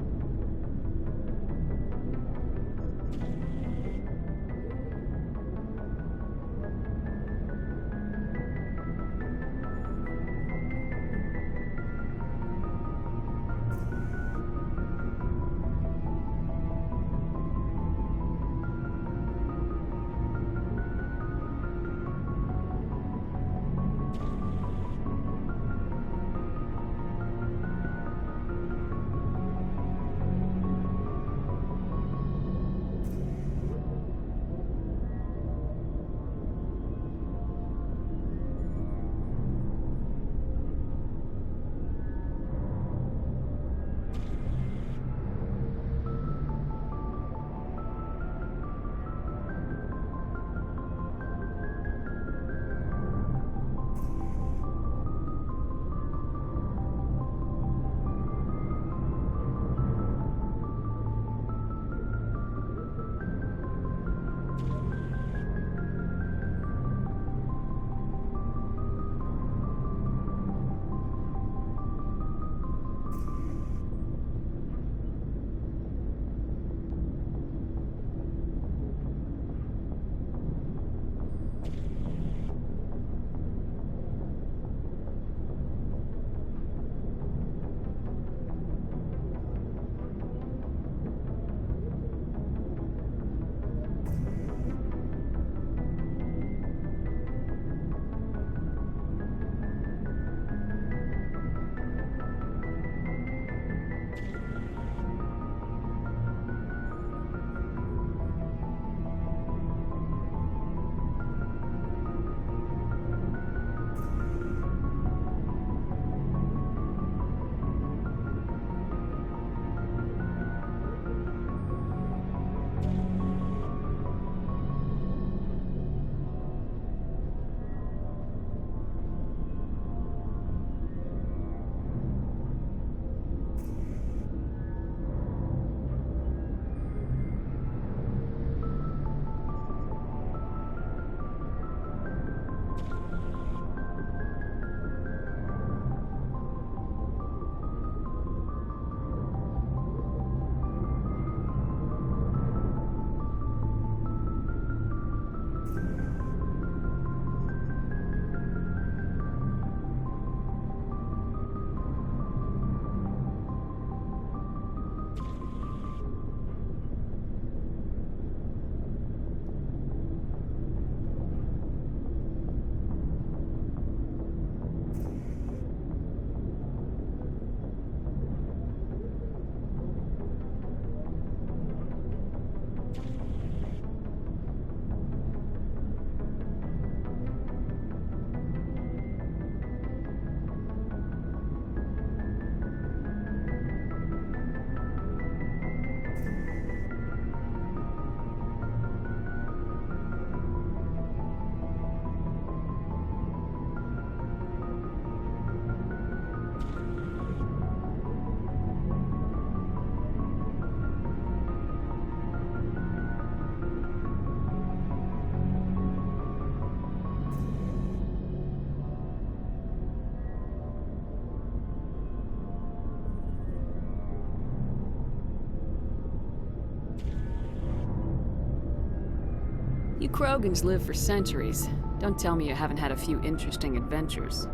You Krogans live for centuries. Don't tell me you haven't had a few interesting adventures.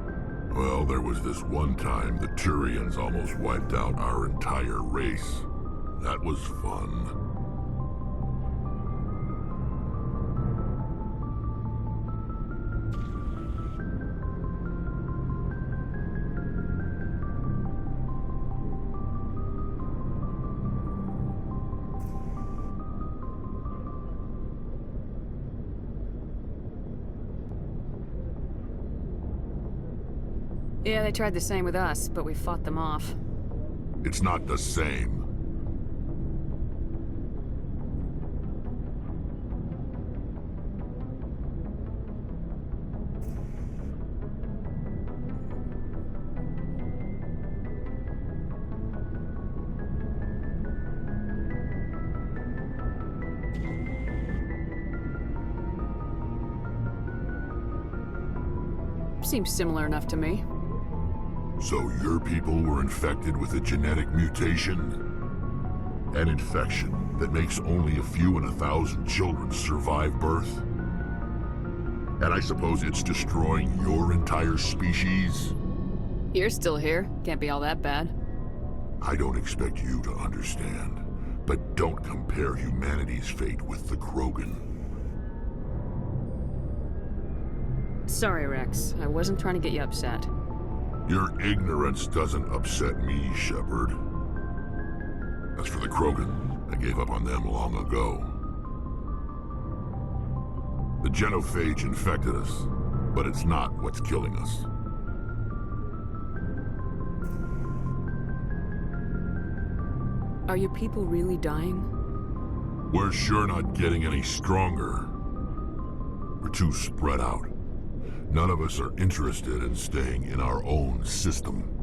Well, there was this one time the Turians almost wiped out our entire race. That was fun. Yeah, they tried the same with us, but we fought them off. It's not the same. Seems similar enough to me. So your people were infected with a genetic mutation? An infection that makes only a few in 1,000 children survive birth? And I suppose it's destroying your entire species? You're still here. Can't be all that bad. I don't expect you to understand, but don't compare humanity's fate with the Krogan. Sorry, Rex. I wasn't trying to get you upset. Your ignorance doesn't upset me, Shepard. As for the Krogan, I gave up on them long ago. The genophage infected us, but it's not what's killing us. Are your people really dying? We're sure not getting any stronger. We're too spread out. None of us are interested in staying in our own system.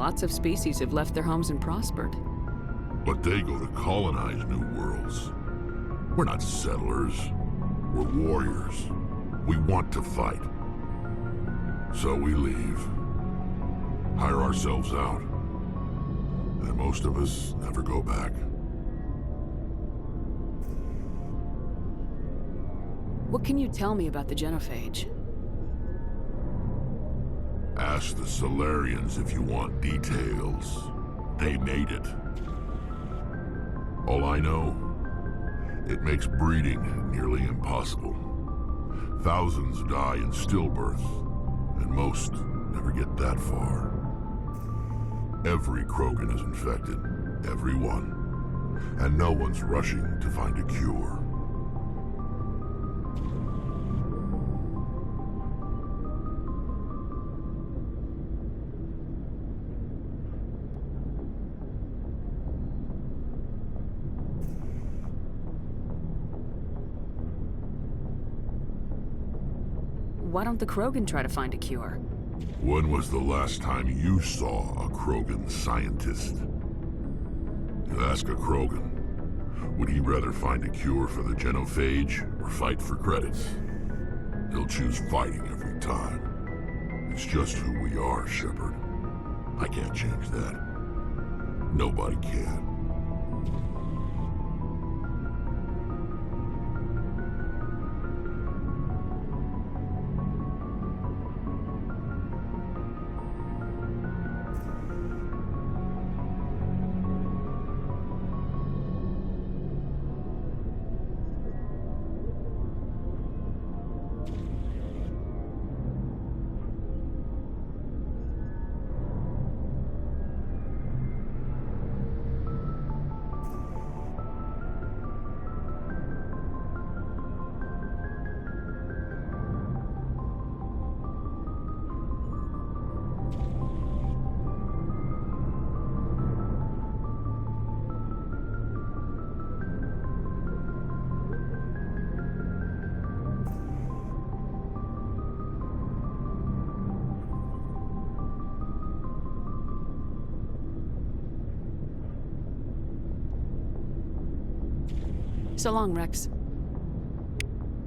Lots of species have left their homes and prospered. But they go to colonize new worlds. We're not settlers. We're warriors. We want to fight. So we leave. Hire ourselves out. And most of us never go back. What can you tell me about the genophage? Ask the Solarians if you want details. They made it. All I know, it makes breeding nearly impossible. Thousands die in stillbirth, and most never get that far. Every Krogan is infected, every one, and no one's rushing to find a cure. Why don't the Krogan try to find a cure? When was the last time you saw a Krogan scientist? You ask a Krogan, would he rather find a cure for the genophage or fight for credits? He'll choose fighting every time. It's just who we are, Shepard. I can't change that. Nobody can. So long, Rex.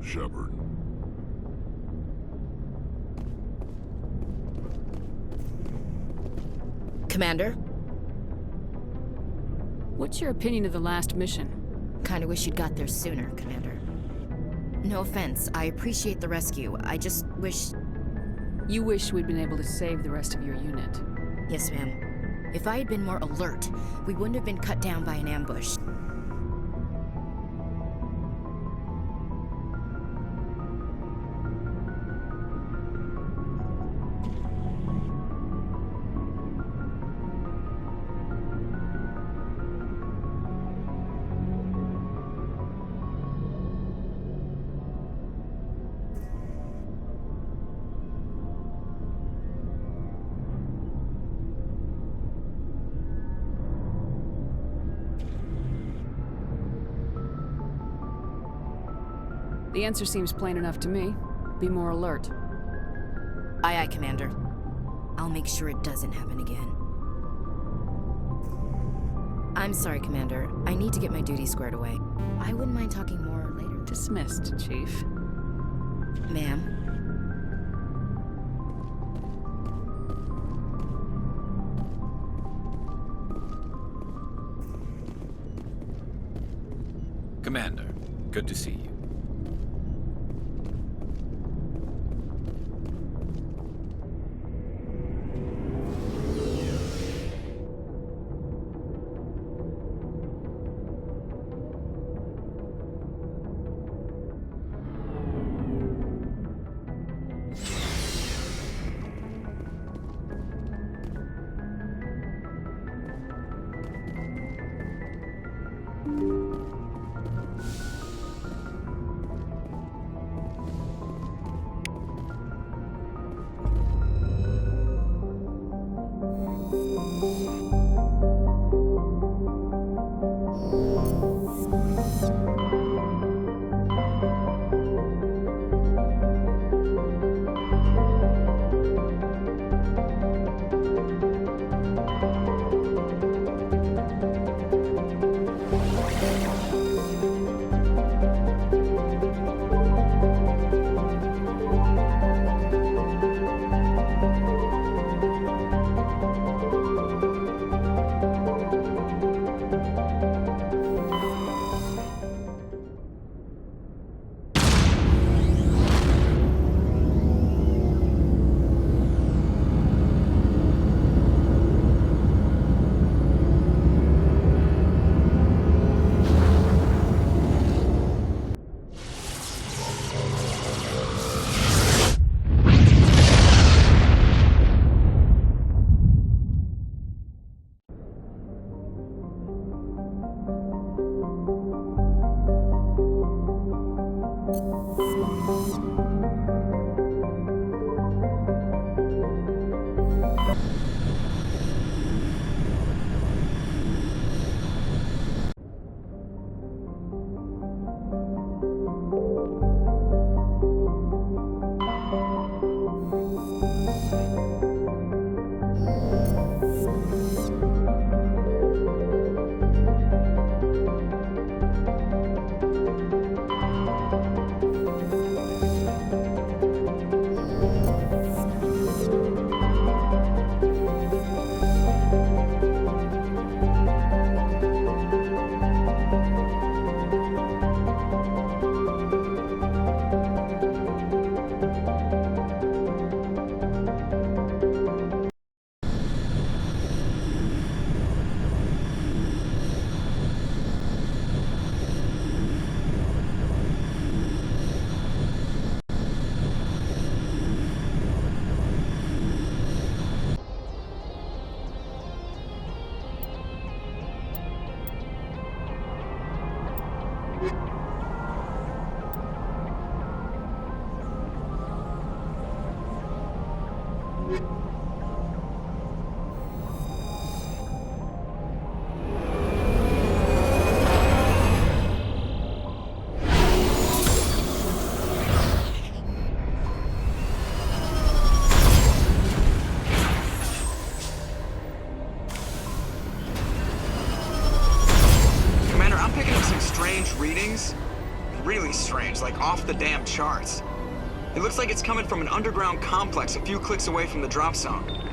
Shepard. Commander? What's your opinion of the last mission? Kinda wish you'd got there sooner, Commander. No offense, I appreciate the rescue. I just wish... You wish we'd been able to save the rest of your unit. Yes, ma'am. If I had been more alert, we wouldn't have been cut down by an ambush. The answer seems plain enough to me. Be more alert. Aye, aye, Commander. I'll make sure it doesn't happen again. I'm sorry, Commander. I need to get my duties squared away. I wouldn't mind talking more later. Dismissed, Chief. Ma'am. Commander, good to see you. Picking up some strange readings. Really strange, like off the damn charts. It looks like it's coming from an underground complex a few clicks away from the drop zone.